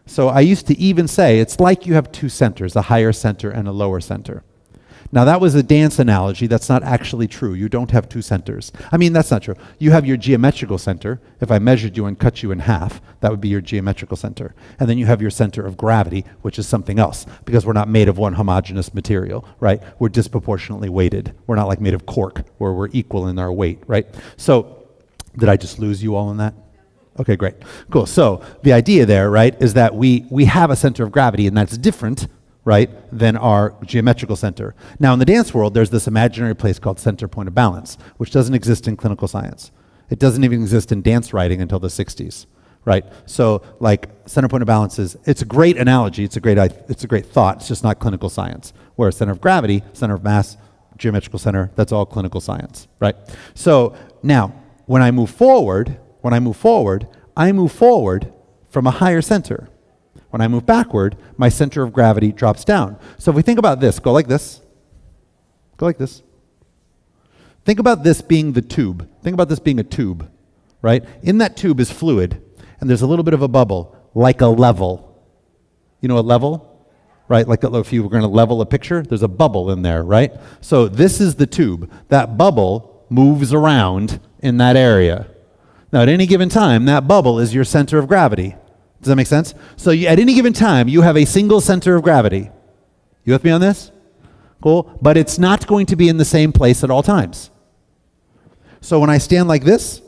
So I used to even say, it's like you have two centers, a higher center and a lower center. Now that was a dance analogy. That's not actually true. You don't have two centers. I mean, that's not true. You have your geometrical center. If I measured you and cut you in half, that would be your geometrical center. And then you have your center of gravity, which is something else, because we're not made of one homogeneous material, right? We're disproportionately weighted. We're not like made of cork, where we're equal in our weight, right? So, did I just lose you all on that? Okay, great. Cool. So, the idea there, right, is that we have a center of gravity, and that's different, right, than our geometrical center. Now, in the dance world, there's this imaginary place called center point of balance, which doesn't exist in clinical science. It doesn't even exist in dance writing until the 60s, right? So, like, center point of balance it's a great analogy, it's a great thought, it's just not clinical science. Whereas center of gravity, center of mass, geometrical center, that's all clinical science, right? So, now, when I move forward, I move forward from a higher center. When I move backward, my center of gravity drops down. So if we think about this, go like this. Go like this. Think about this being the tube. Think about this being a tube, right? In that tube is fluid, and there's a little bit of a bubble, like a level. You know a level? Right? Like if you were going to level a picture, there's a bubble in there, right? So this is the tube. That bubble moves around in that area. Now, at any given time, that bubble is your center of gravity. Does that make sense? So at any given time, you have a single center of gravity. You with me on this? Cool. But it's not going to be in the same place at all times. So when I stand like this,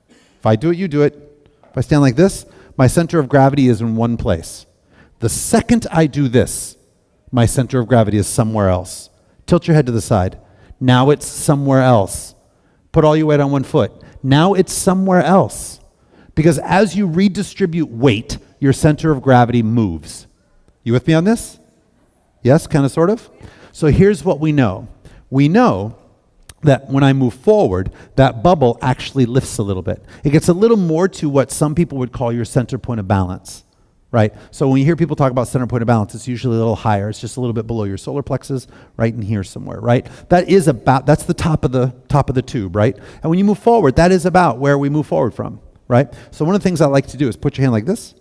if I do it, you do it. If I stand like this, my center of gravity is in one place. The second I do this, my center of gravity is somewhere else. Tilt your head to the side. Now it's somewhere else. Put all your weight on one foot. Now it's somewhere else. Because as you redistribute weight, your center of gravity moves. You with me on this? Yes, kind of, sort of? So here's what we know. We know that when I move forward, that bubble actually lifts a little bit. It gets a little more to what some people would call your center point of balance, right? So when you hear people talk about center point of balance, it's usually a little higher. It's just a little bit below your solar plexus, right in here somewhere, right? That's the top of the tube, right? And when you move forward, that is about where we move forward from, right? So one of the things I like to do is put your hand like this,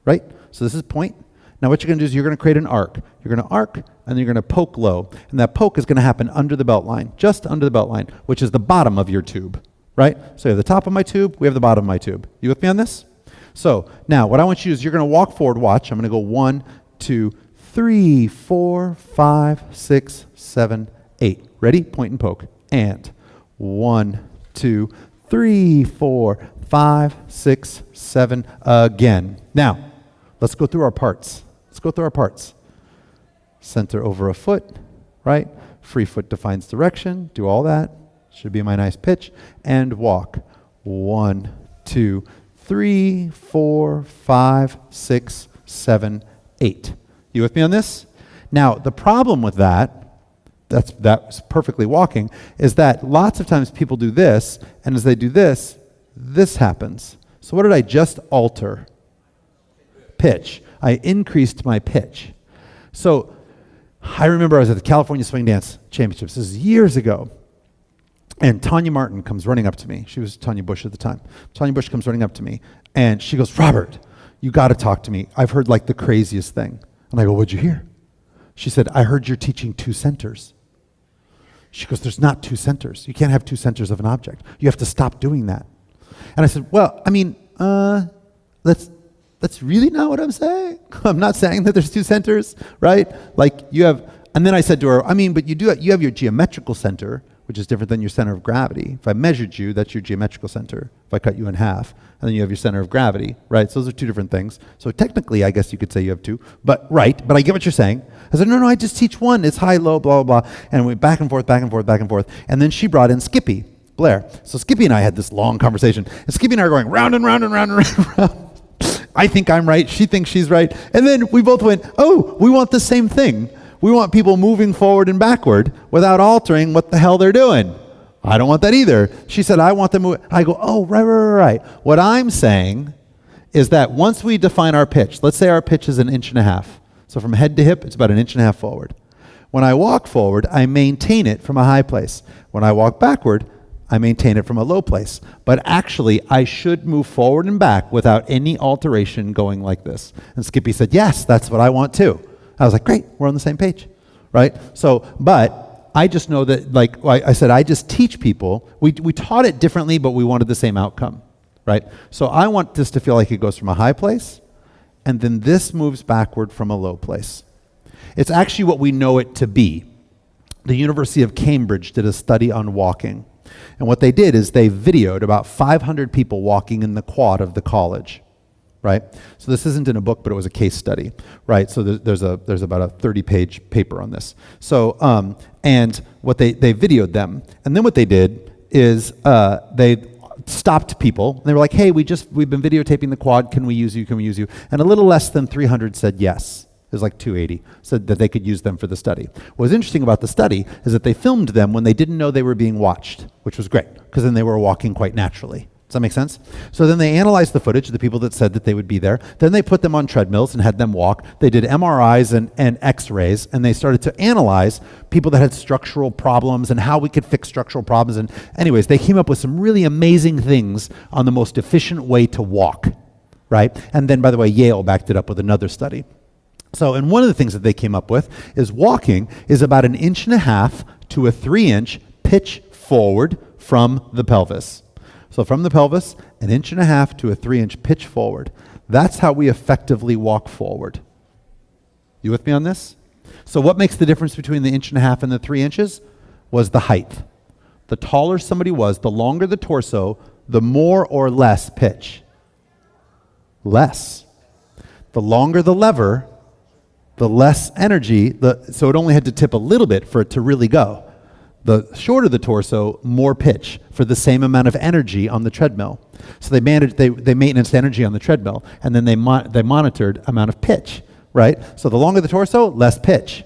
right? So this is point. Now what you're going to do is you're going to create an arc. You're going to arc, and then you're going to poke low. And that poke is going to happen under the belt line, just under the belt line, which is the bottom of your tube, right? So you have the top of my tube, we have the bottom of my tube. You with me on this? So now what I want you to do is you're going to walk forward, watch. I'm going to go 1, 2, 3, 4, 5, 6, 7, 8. Ready? Point and poke. And 1, 2, 3, 4, 5, 6, 7, again. Now, let's go through our parts. Let's go through our parts. Center over a foot, right? Free foot defines direction. Do all that. Should be my nice pitch. And walk. 1, 2, 3, 4, 5, 6, 7, 8. You with me on this? Now, the problem with that's perfectly walking, is that lots of times people do this, and as they do this, this happens. So what did I just alter? Pitch. I increased my pitch. So I remember I was at the California Swing Dance Championships. This is years ago. And Tanya Martin comes running up to me. She was Tanya Bush at the time. Tanya Bush comes running up to me, and she goes, "Robert, you got to talk to me. I've heard like the craziest thing." And I go, "What'd you hear?" She said, "I heard you're teaching 2 centers." She goes, "There's not 2 centers. You can't have 2 centers of an object. You have to stop doing that." And I said, "Well, I mean, that's really not what I'm saying. I'm not saying that there's 2 centers, right? Like you have," and then I said to her, "I mean, but you have your geometrical center, which is different than your center of gravity. If I measured you, that's your geometrical center. If I cut you in half, and then you have your center of gravity, right? So those are 2 different things. So technically, I guess you could say you have 2, but I get what you're saying." I said, no, I just teach 1. It's high, low, blah, blah, blah. And we went back and forth, back and forth, back and forth. And then she brought in Skippy Blair. So Skippy and I had this long conversation. And Skippy and I are going round and round and round and round and round. I think I'm right. She thinks she's right. And then we both went, oh, we want the same thing. We want people moving forward and backward without altering what the hell they're doing. I don't want that either. She said, I want them to move. I go, oh, right. What I'm saying is that once we define our pitch, let's say our pitch is 1.5 inches. So from head to hip, it's about 1.5 inches forward. When I walk forward, I maintain it from a high place. When I walk backward, I maintain it from a low place. But actually, I should move forward and back without any alteration going like this. And Skippy said, yes, that's what I want too. I was like, great, we're on the same page, right? So, but I just know that, like I said, I just teach people. We taught it differently, but we wanted the same outcome, right? So I want this to feel like it goes from a high place, and then this moves backward from a low place. It's actually what we know it to be. The University of Cambridge did a study on walking. And what they did is they videoed about 500 people walking in the quad of the college, right? So this isn't in a book, but it was a case study, right? So there's about a 30-page paper on this. So, and what they videoed them. And then what they did is they stopped people. And they were like, hey, we've been videotaping the quad. Can we use you? And a little less than 300 said yes. It was like 280, said that they could use them for the study. What was interesting about the study is that they filmed them when they didn't know they were being watched, which was great, because then they were walking quite naturally. Does that make sense? So then they analyzed the footage of the people that said that they would be there. Then they put them on treadmills and had them walk. They did MRIs and X-rays, and they started to analyze people that had structural problems and how we could fix structural problems. And anyways, they came up with some really amazing things on the most efficient way to walk, right? And then, by the way, Yale backed it up with another study. So, and one of the things that they came up with is walking is about 1.5 inches to a 3-inch pitch forward from the pelvis. So from the pelvis, 1.5 inches to a 3-inch pitch forward. That's how we effectively walk forward. You with me on this? So what makes the difference between the 1.5 inches and the 3 inches? Was the height. The taller somebody was, the longer the torso, the more or less pitch. Less. The longer the lever, the less energy, so it only had to tip a little bit for it to really go. The shorter the torso, more pitch for the same amount of energy on the treadmill. So they maintenance energy on the treadmill, and then they monitored amount of pitch, right? So the longer the torso, less pitch.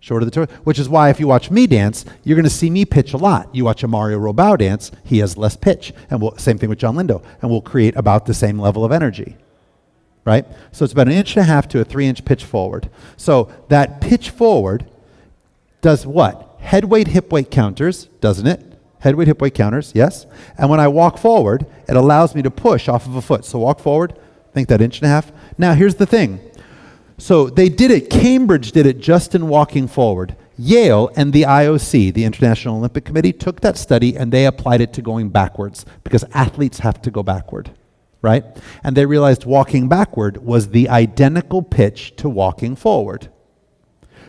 Shorter the torso, which is why if you watch me dance, you're going to see me pitch a lot. You watch a Mario Robau dance, he has less pitch. And same thing with John Lindo. And we'll create about the same level of energy, right? So it's about 1.5 inches to a 3-inch pitch forward. So that pitch forward does what? Head weight, hip weight counters, doesn't it? Head weight, hip weight counters, yes. And when I walk forward, it allows me to push off of a foot. So walk forward, think that 1.5 inches. Now here's the thing. So they did it, Cambridge did it just in walking forward. Yale and the IOC, the International Olympic Committee, took that study and they applied it to going backwards because athletes have to go backward, right? And they realized walking backward was the identical pitch to walking forward.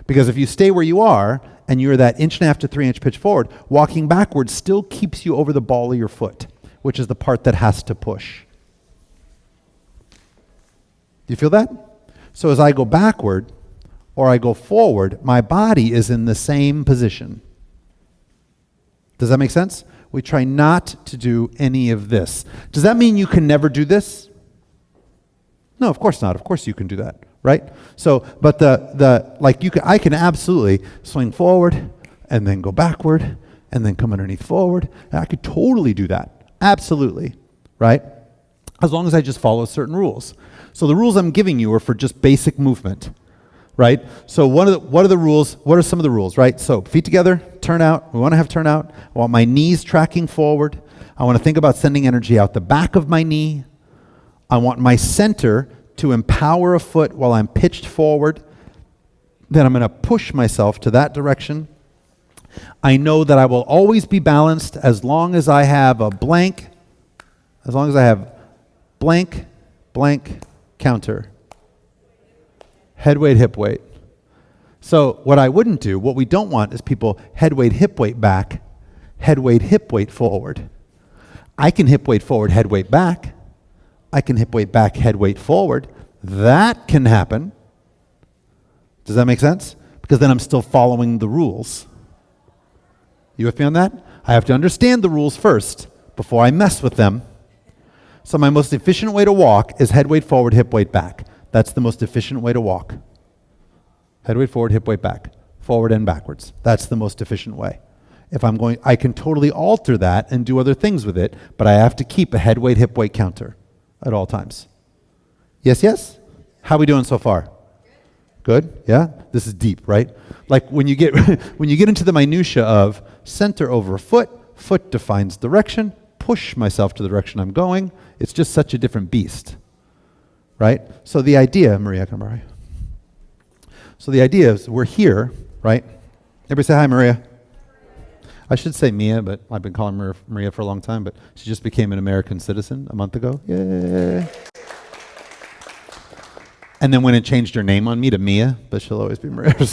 Because if you stay where you are and you're that 1.5 to 3 inch pitch forward, walking backwards still keeps you over the ball of your foot, which is the part that has to push. Do you feel that? So as I go backward or I go forward, my body is in the same position. Does that make sense? We try not to do any of this. Does that mean you can never do this? No, of course not. Of course you can do that, right? So, but I can absolutely swing forward and then go backward and then come underneath forward. And I could totally do that. Absolutely, right? As long as I just follow certain rules. So the rules I'm giving you are for just basic movement, right? So what are the rules? What are some of the rules, right? So feet together, turn out. We want to have turn out. I want my knees tracking forward. I want to think about sending energy out the back of my knee. I want my center to empower a foot while I'm pitched forward. Then I'm going to push myself to that direction. I know that I will always be balanced as long as I have blank, counter. Head weight, hip weight. So what I wouldn't do, what we don't want is people head weight, hip weight back, head weight, hip weight forward. I can hip weight forward, head weight back. I can hip weight back, head weight forward. That can happen. Does that make sense? Because then I'm still following the rules. You with me on that? I have to understand the rules first before I mess with them. So my most efficient way to walk is head weight forward, hip weight back. That's the most efficient way to walk. Head weight forward, hip weight back. Forward and backwards. That's the most efficient way. If I'm going, I can totally alter that and do other things with it, but I have to keep a head weight, hip weight counter at all times. Yes, yes? How are we doing so far? Good? Yeah? This is deep, right? Like when you get into the minutia of center over foot defines direction, push myself to the direction I'm going, it's just such a different beast, right? So the idea, Maria, come by. So the idea is we're here, right? Everybody say hi, Maria. I should say Mia, but I've been calling her Maria for a long time, but she just became an American citizen a month ago. Yay. And then when it changed her name on me to Mia, but she'll always be Maria.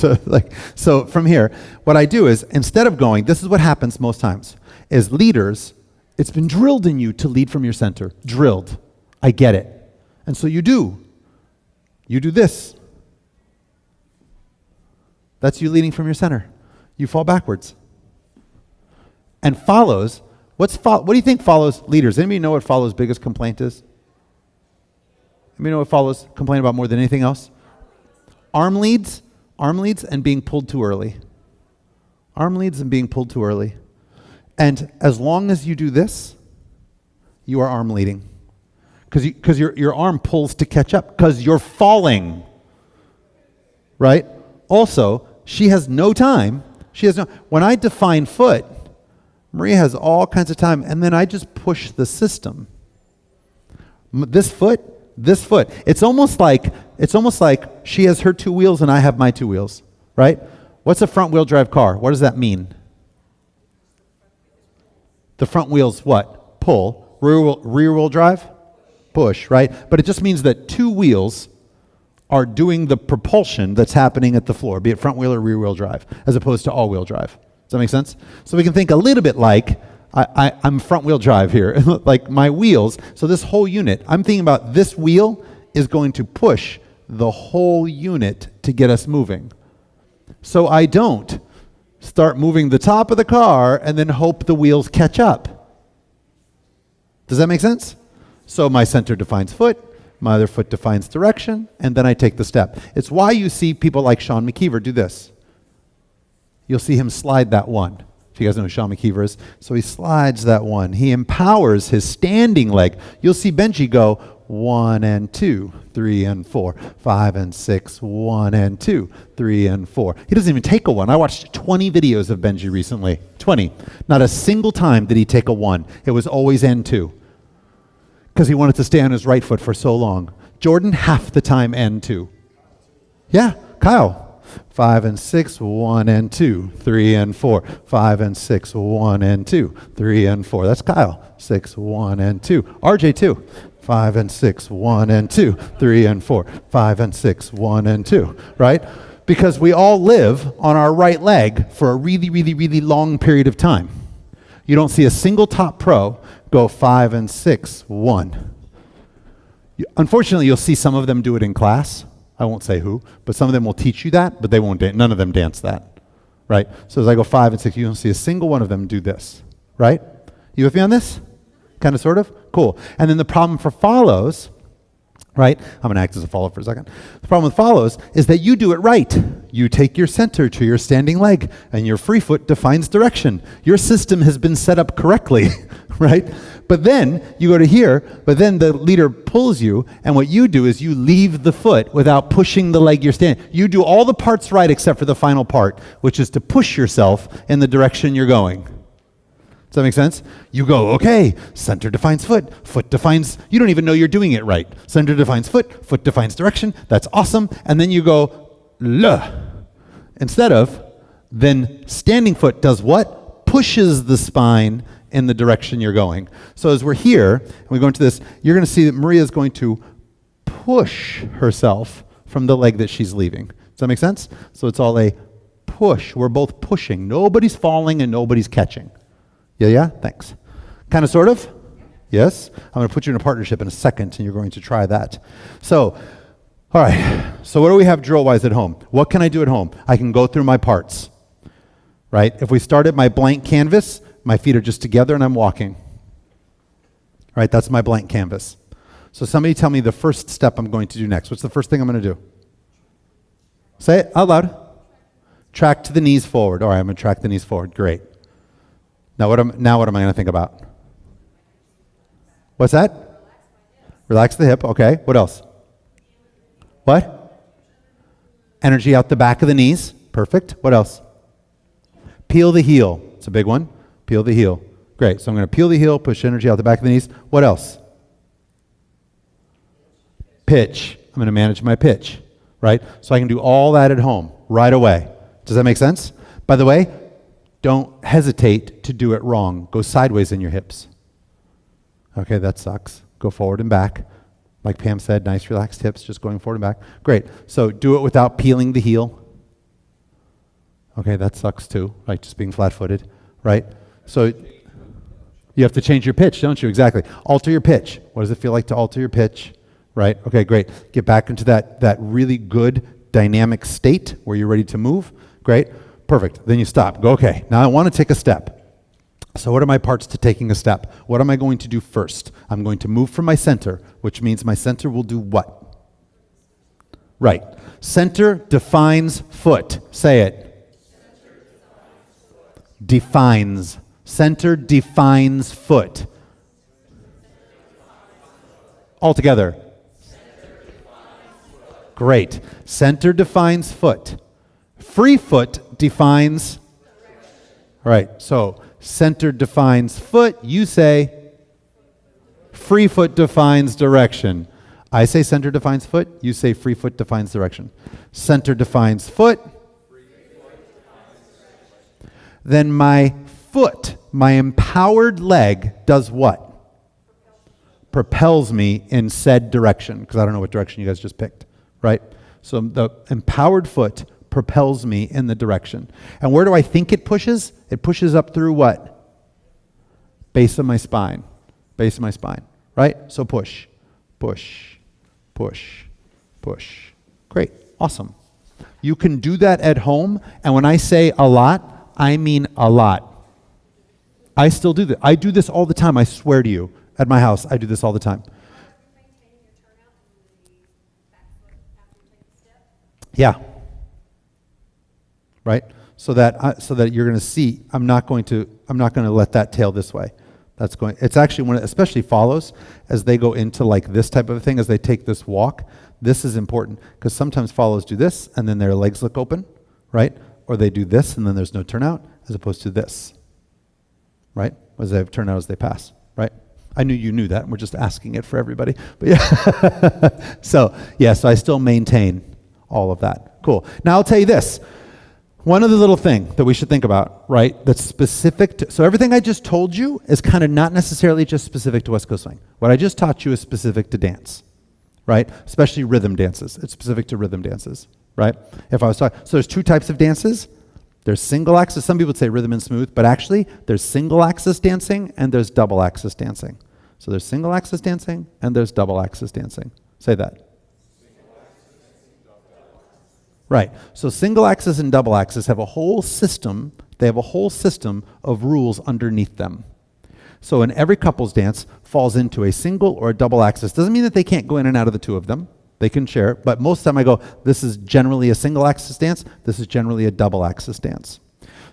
So from here, what I do is, instead of going, this is what happens most times, is leaders, it's been drilled in you to lead from your center. Drilled. I get it. And so you do. You do this. That's you leading from your center. You fall backwards. And follows, what do you think follows leaders? Anybody know what follows' biggest complaint is? Anybody know what follows complain about more than anything else? Arm leads and being pulled too early. Arm leads and being pulled too early. And as long as you do this, you are arm leading. Because your arm pulls to catch up, because you're falling. Right? Also, she has no time. When I define foot, Maria has all kinds of time, and then I just push the system. This foot. It's almost like she has her two wheels and I have my two wheels, right? What's a front wheel drive car? What does that mean? The front wheels what? Pull. Rear wheel drive? Push, right? But it just means that two wheels are doing the propulsion that's happening at the floor, be it front wheel or rear wheel drive, as opposed to all wheel drive. Does that make sense? So we can think a little bit like, I'm front wheel drive here, like my wheels. So this whole unit, I'm thinking about this wheel is going to push the whole unit to get us moving. So I don't start moving the top of the car, and then hope the wheels catch up. Does that make sense? So my center defines foot, my other foot defines direction, and then I take the step. It's why you see people like Sean McKeever do this. You'll see him slide that one. If you guys know who Sean McKeever is. So he slides that one. He empowers his standing leg. You'll see Benji go 1 and 2, 3 and 4, 5 and 6, 1 and 2, 3 and 4. He doesn't even take a 1. I watched 20 videos of Benji recently. 20. Not a single time did he take a 1. It was always and 2. Because he wanted to stay on his right foot for so long. Jordan, half the time and 2. Yeah, Kyle. 5 and 6, 1 and 2, 3 and 4, 5 and 6, 1 and 2, 3 and 4. That's Kyle. 6, 1 and 2. RJ too. 5 and 6, 1 and 2, 3 and 4, 5 and 6, 1 and 2. Right? Because we all live on our right leg for a really, really, really long period of time. You don't see a single top pro go 5 and 6, 1. Unfortunately, you'll see some of them do it in class. I won't say who, but some of them will teach you that, but they won't none of them dance that, right? So as I go 5 and 6, you don't see a single one of them do this, right? You with me on this? Kind of, sort of? Cool. And then the problem for follows, right? I'm going to act as a follow for a second. The problem with follows is that you do it right. You take your center to your standing leg, and your free foot defines direction. Your system has been set up correctly, right? But then you go to here, but then the leader pulls you, and what you do is you leave the foot without pushing the leg you're standing. You do all the parts right except for the final part, which is to push yourself in the direction you're going. Does that make sense? You go, okay, center defines foot, foot defines, you don't even know you're doing it right. Center defines foot, foot defines direction, that's awesome. And then you go, le. Instead of, then standing foot does what? Pushes the spine in the direction you're going. So as we're here, and we go into this, you're going to see that Maria is going to push herself from the leg that she's leaving. Does that make sense? So it's all a push. We're both pushing. Nobody's falling and nobody's catching. Yeah? Thanks. Kind of, sort of? Yes? I'm going to put you in a partnership in a second, and you're going to try that. So, all right. So what do we have drill-wise at home? What can I do at home? I can go through my parts, right? If we start at my blank canvas, my feet are just together and I'm walking. Right? That's my blank canvas. So somebody tell me the first step I'm going to do next. What's the first thing I'm going to do? Say it out loud. Track to the knees forward. All right, I'm going to track the knees forward. Great. Now what am I going to think about? What's that? Relax the hip. Okay. What else? What? Energy out the back of the knees. Perfect. What else? Peel the heel. It's a big one. Peel the heel. Great. So I'm going to peel the heel, push energy out the back of the knees. What else? Pitch. I'm going to manage my pitch, right? So I can do all that at home right away. Does that make sense? By the way, don't hesitate to do it wrong. Go sideways in your hips. Okay, that sucks. Go forward and back. Like Pam said, nice relaxed hips, just going forward and back. Great. So do it without peeling the heel. Okay, that sucks too, right? Just being flat-footed, right? So you have to change your pitch, don't you? Exactly. Alter your pitch. What does it feel like to alter your pitch? Right? Okay, great. Get back into that really good dynamic state where you're ready to move. Great. Perfect. Then you stop. Go, okay, now I want to take a step. So what are my parts to taking a step? What am I going to do first? I'm going to move from my center, which means my center will do what? Right. Center defines foot. Say it. Defines. Center defines foot. All together. Great. Center defines foot. Free foot defines. All right. So center defines foot. You say free foot defines direction. I say center defines foot. You say free foot defines direction. Center defines foot. Then my foot, my empowered leg, does what? Propels me in said direction, because I don't know what direction you guys just picked, right? So the empowered foot propels me in the direction. And where do I think it pushes? It pushes up through what? Base of my spine. Base of my spine, right? So push, push, push, push. Great, awesome. You can do that at home, and when I say a lot, I mean a lot. I still do this. I do this all the time. I swear to you. At my house, I do this all the time. Maintaining your turnout in the back foot after you take the step. Yeah. Right? So that you're going to see, I'm not going to let that tail this way. It's actually especially follows, as they go into like this type of a thing, as they take this walk, this is important because sometimes follows do this and then their legs look open, right? Or they do this and then there's no turnout, as opposed to this, right? As they have turnout as they pass, right? I knew you knew that. We're just asking it for everybody. But yeah. So I still maintain all of that. Cool. Now I'll tell you this. One other little thing that we should think about, right, that's specific to, so everything I just told you is kind of not necessarily just specific to West Coast Swing. What I just taught you is specific to dance, right? Especially rhythm dances. It's specific to rhythm dances, right? If I was talking, so there's two types of dances. There's single axis, some people would say rhythm and smooth, but actually there's single axis dancing and there's double axis dancing. So there's single axis dancing and there's double axis dancing. Say that. Right. So single axis and double axis have a whole system. They have a whole system of rules underneath them. So in every couples dance falls into a single or a double axis. Doesn't mean that they can't go in and out of the two of them. They can share it. But most of the time I go, this is generally a single axis dance. This is generally a double axis dance.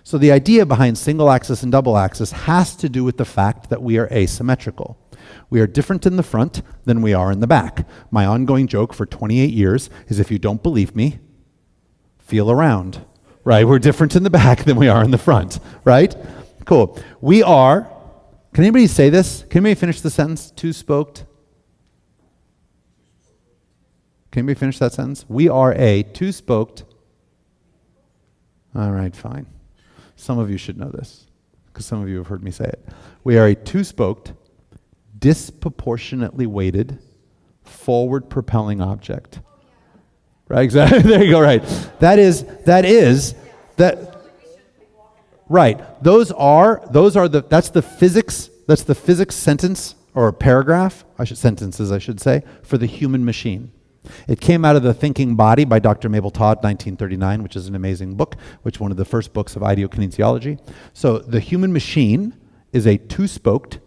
So the idea behind single axis and double axis has to do with the fact that we are asymmetrical. We are different in the front than we are in the back. My ongoing joke for 28 years is if you don't believe me, feel around, right? We're different in the back than we are in the front, right? Cool. We are, can anybody say this? Can anybody finish the sentence? Two-spoked. Can anybody finish that sentence? We are a two-spoked. All right, fine. Some of you should know this because some of you have heard me say it. We are a two-spoked, disproportionately weighted, forward propelling object. Right, exactly. There you go, right. That's the physics sentence, or a paragraph, I should say, for the human machine. It came out of The Thinking Body by Dr. Mabel Todd, 1939, which is an amazing book, which one of the first books of ideokinesiology. So the human machine is a two-spoked,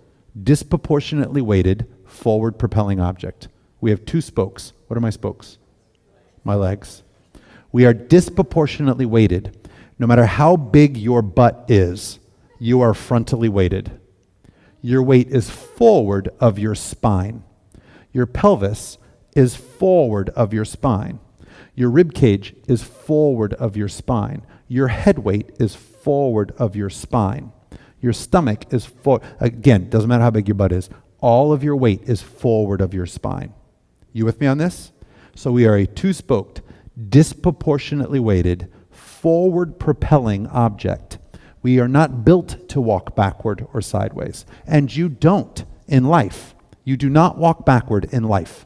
disproportionately weighted, forward propelling object. We have two spokes. What are my spokes? My legs. We are disproportionately weighted. No matter how big your butt is, you are frontally weighted. Your weight is forward of your spine. Your pelvis is forward of your spine. Your rib cage is forward of your spine. Your head weight is forward of your spine. Your stomach is forward. Again, doesn't matter how big your butt is. All of your weight is forward of your spine. You with me on this? So we are a two-spoked, disproportionately weighted, forward propelling object. We are not built to walk backward or sideways. And you don't in life. You do not walk backward in life.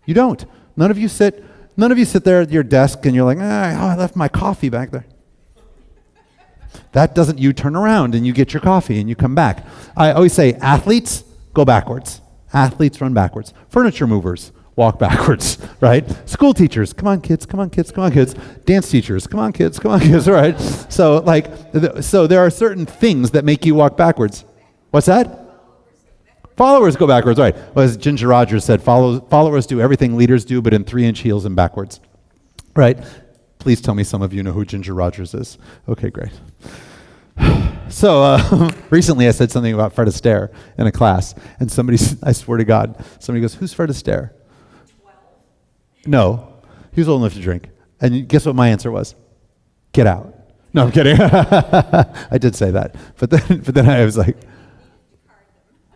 You don't. None of you sit there at your desk and you're like, I left my coffee back there. That doesn't, you turn around and you get your coffee and you come back. I always say athletes go backwards. Athletes run backwards. Furniture movers walk backwards, right? School teachers, come on kids, come on kids, come on kids. Dance teachers, come on kids, right? So so there are certain things that make you walk backwards. What's that? Followers go backwards, right? Well, as Ginger Rogers said, followers do everything leaders do, but in 3-inch heels and backwards, right? Please tell me some of you know who Ginger Rogers is. Okay, great. So recently I said something about Fred Astaire in a class, and I swear to God, somebody goes, who's Fred Astaire? No, he was old enough to drink. And guess what my answer was? Get out. No, I'm kidding. I did say that. But then I was like,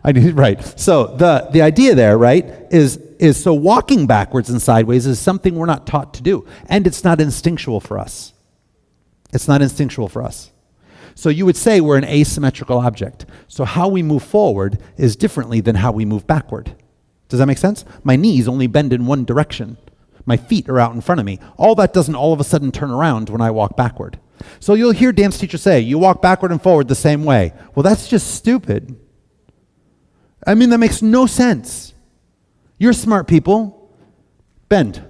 right. So the idea there, right, is so walking backwards and sideways is something we're not taught to do. And it's not instinctual for us. It's not instinctual for us. So you would say we're an asymmetrical object. So how we move forward is differently than how we move backward. Does that make sense? My knees only bend in one direction. My feet are out in front of me. All that doesn't all of a sudden turn around when I walk backward. So you'll hear dance teachers say, you walk backward and forward the same way. Well, that's just stupid. I mean, that makes no sense. You're smart people. Bend.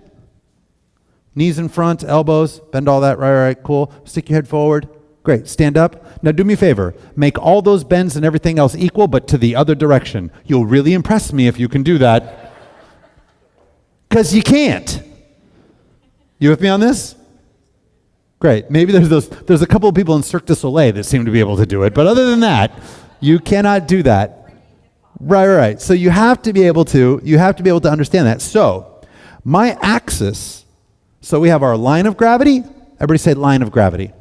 Knees in front, elbows, bend all that, right, cool. Stick your head forward. Great. Stand up. Now do me a favor. Make all those bends and everything else equal, but to the other direction. You'll really impress me if you can do that. Because you can't. You with me on this? Great. Maybe there's a couple of people in Cirque du Soleil that seem to be able to do it, but other than that, you cannot do that. Right. So you have to be able to understand that. So my axis, so we have our line of gravity. Everybody say line of gravity.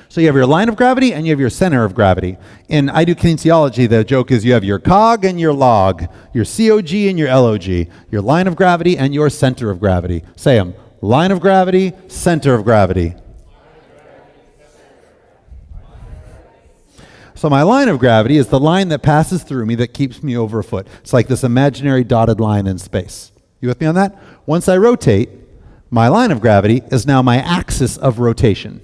So you have your line of gravity and you have your center of gravity. And I do kinesiology. The joke is you have your cog and your log, your COG and your LOG, your line of gravity and your center of gravity. Say them. Line of gravity, center of gravity. So my line of gravity is the line that passes through me that keeps me over a foot. It's like this imaginary dotted line in space. You with me on that? Once I rotate, my line of gravity is now my axis of rotation.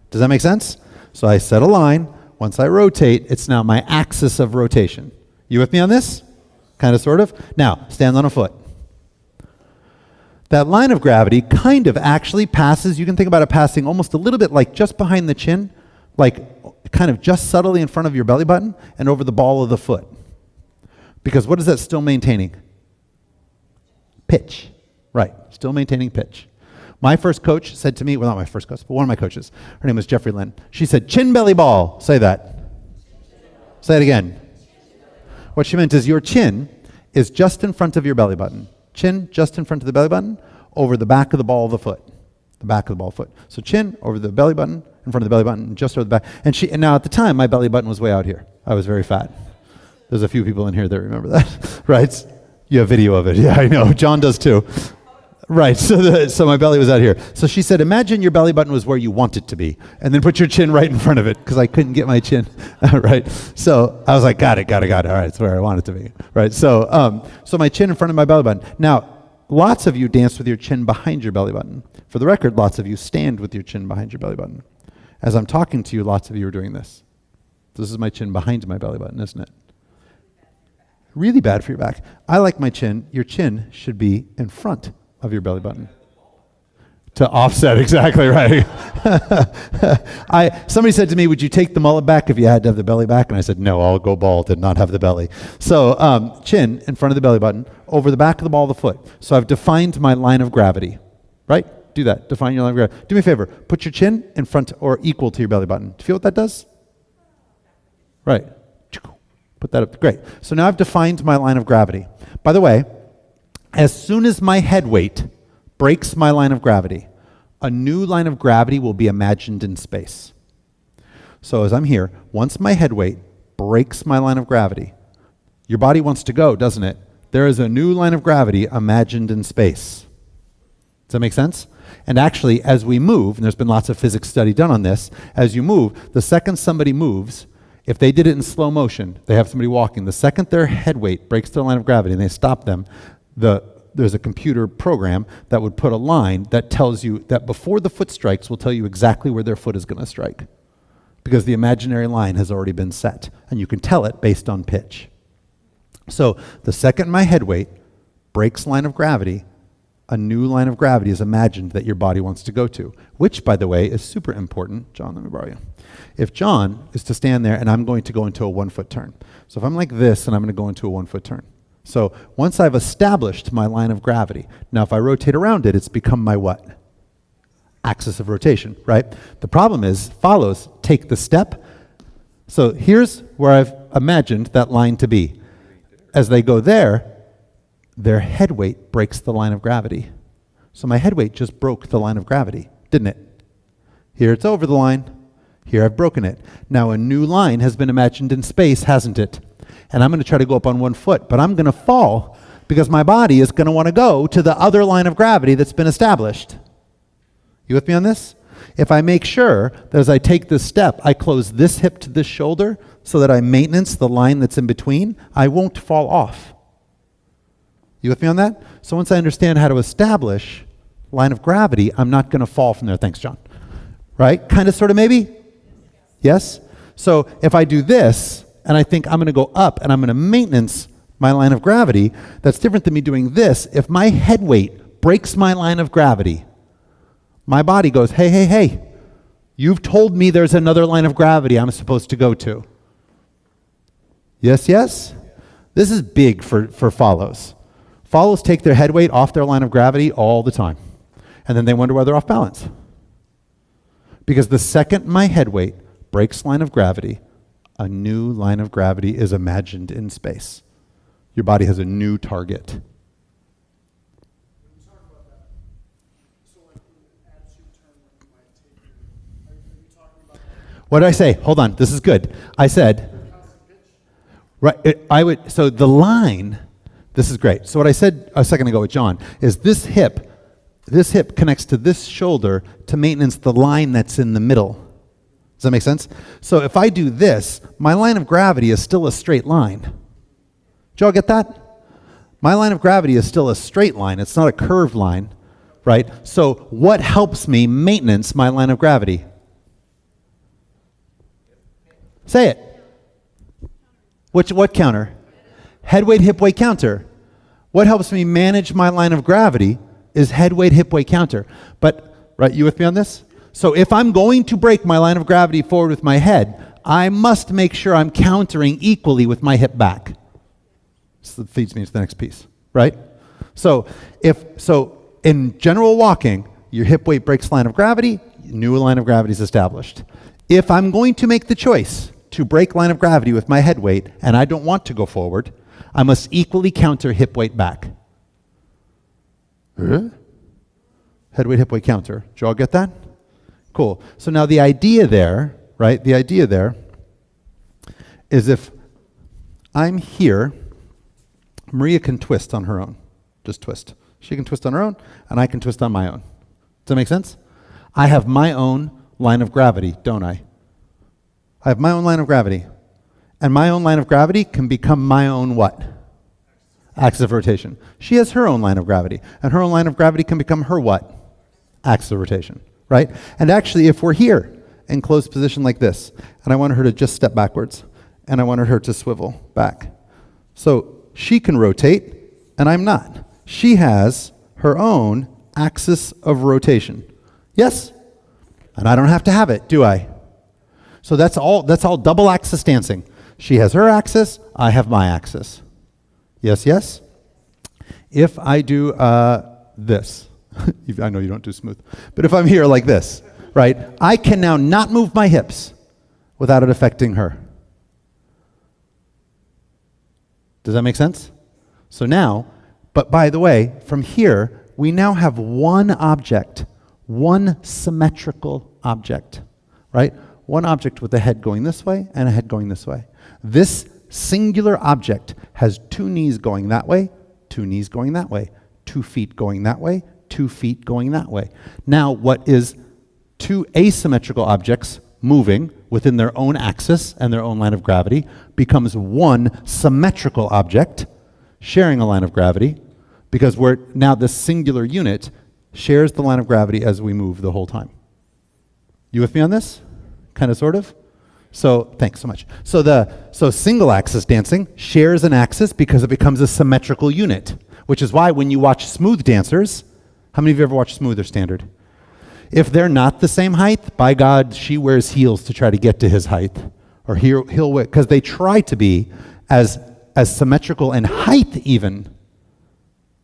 Does that make sense? So I set a line. Once I rotate, it's now my axis of rotation. You with me on this? Kind of, sort of? Now, stand on a foot. That line of gravity kind of actually passes, you can think about it passing almost a little bit like just behind the chin, like kind of just subtly in front of your belly button and over the ball of the foot. Because what is that still maintaining? Pitch. Right, still maintaining pitch. My first coach said to me, well, not my first coach, but one of my coaches, her name was Jeffrey Lynn. She said, chin, belly, ball. Say that. Say it again. What she meant is your chin is just in front of your belly button. Chin just in front of the belly button, over the back of the ball of the foot. The back of the ball of the foot. So chin over the belly button, in front of the belly button, just over the back. And now at the time, my belly button was way out here. I was very fat. There's a few people in here that remember that, right? You have video of it. Yeah, I know. John does too. Right, so my belly was out here. So she said, imagine your belly button was where you want it to be, and then put your chin right in front of it, because I couldn't get my chin, right? So I was like, got it. All right, it's where I want it to be, right? So my chin in front of my belly button. Now, lots of you dance with your chin behind your belly button. For the record, lots of you stand with your chin behind your belly button. As I'm talking to you, lots of you are doing this. This is my chin behind my belly button, isn't it? Really bad for your back. I like my chin. Your chin should be in front of your belly button. To offset, exactly right. Somebody said to me, would you take the mullet back if you had to have the belly back? And I said, no, I'll go bald and not have the belly. So chin in front of the belly button, over the back of the ball of the foot. So I've defined my line of gravity, right? Do that, define your line of gravity. Do me a favor, put your chin in front or equal to your belly button. Do you feel what that does? Right. Put that up, great. So now I've defined my line of gravity. By the way, as soon as my head weight breaks my line of gravity, a new line of gravity will be imagined in space. So as I'm here, once my head weight breaks my line of gravity, your body wants to go, doesn't it? There is a new line of gravity imagined in space. Does that make sense? And actually, as we move, and there's been lots of physics study done on this, as you move, the second somebody moves, if they did it in slow motion, they have somebody walking, the second their head weight breaks their line of gravity and they stop them, there's a computer program that would put a line that tells you that before the foot strikes will tell you exactly where their foot is going to strike, because the imaginary line has already been set, and you can tell it based on pitch. So the second my head weight breaks line of gravity, a new line of gravity is imagined that your body wants to go to, which, by the way, is super important. John, let me borrow you. If John is to stand there and I'm going to go into a 1-foot turn, so if I'm like this and I'm going to go into a 1-foot turn, so once I've established my line of gravity, now if I rotate around it, it's become my what? Axis of rotation, right? The problem is, follows, take the step. So here's where I've imagined that line to be. As they go there, their head weight breaks the line of gravity. So my head weight just broke the line of gravity, didn't it? Here it's over the line. Here I've broken it. Now a new line has been imagined in space, hasn't it? And I'm going to try to go up on 1 foot, but I'm going to fall because my body is going to want to go to the other line of gravity that's been established. You with me on this? If I make sure that as I take this step, I close this hip to this shoulder so that I maintenance the line that's in between, I won't fall off. You with me on that? So once I understand how to establish line of gravity, I'm not going to fall from there. Thanks, John. Right? Kind of, sort of, maybe? Yes? So if I do this, and I think I'm going to go up and I'm going to maintenance my line of gravity, that's different than me doing this. If my head weight breaks my line of gravity, my body goes, hey, You've told me there's another line of gravity I'm supposed to go to. Yes, yes? This is big for follows. Follows take their head weight off their line of gravity all the time. And then they wonder why they're off balance. Because the second my head weight breaks line of gravity, a new line of gravity is imagined in space. Your body has a new target. When you talk about that, so like in the attitude term, when you might take your, are you talking about like What did I say? Hold on, this is good. I said, constant pitch? right, so the line, this is great. So what I said a second ago with John is this hip connects to this shoulder to maintenance the line that's in the middle. Does that make sense? So if I do this, my line of gravity is still a straight line. Did y'all get that? My line of gravity is still a straight line. It's not a curved line, right? So what helps me maintenance my line of gravity? Say it. What counter? Head weight, hip weight counter. What helps me manage my line of gravity is head weight, hip weight counter. But, right, you with me on this? So if I'm going to break my line of gravity forward with my head, I must make sure I'm countering equally with my hip back. So that feeds me to the next piece, right? So in general walking, your hip weight breaks line of gravity, new line of gravity is established. If I'm going to make the choice to break line of gravity with my head weight and I don't want to go forward, I must equally counter hip weight back. Head weight, hip weight counter. Did you all get that? Cool. So now the idea there, right? The idea there is if I'm here, Maria can twist on her own. Just twist. She can twist on her own, and I can twist on my own. Does that make sense? I have my own line of gravity, don't I? I have my own line of gravity. And my own line of gravity can become my own what? Axis of rotation. She has her own line of gravity. And her own line of gravity can become her what? Axis of rotation, right? And actually, if we're here in closed position like this, and I wanted her to just step backwards, and I wanted her to swivel back. So she can rotate, and I'm not. She has her own axis of rotation. Yes? And I don't have to have it, do I? So that's all double axis dancing. She has her axis, I have my axis. Yes, yes? If I do this, I know you don't do smooth, but if I'm here like this, right, I can now not move my hips without it affecting her. Does that make sense? So now, but by the way, from here, we now have one object, one symmetrical object, right? One object with a head going this way and a head going this way. This singular object has two knees going that way, two knees going that way, 2 feet going that way, 2 feet going that way. Now, what is two asymmetrical objects moving within their own axis and their own line of gravity becomes one symmetrical object sharing a line of gravity, because we're now this singular unit shares the line of gravity as we move the whole time. You with me on this? Kind of, sort of? So, thanks so much. So single axis dancing shares an axis because it becomes a symmetrical unit, which is why when you watch smooth dancers, how many of you ever watched smooth or standard? If they're not the same height, by God, she wears heels to try to get to his height, or he'll wear, because they try to be as symmetrical in height even,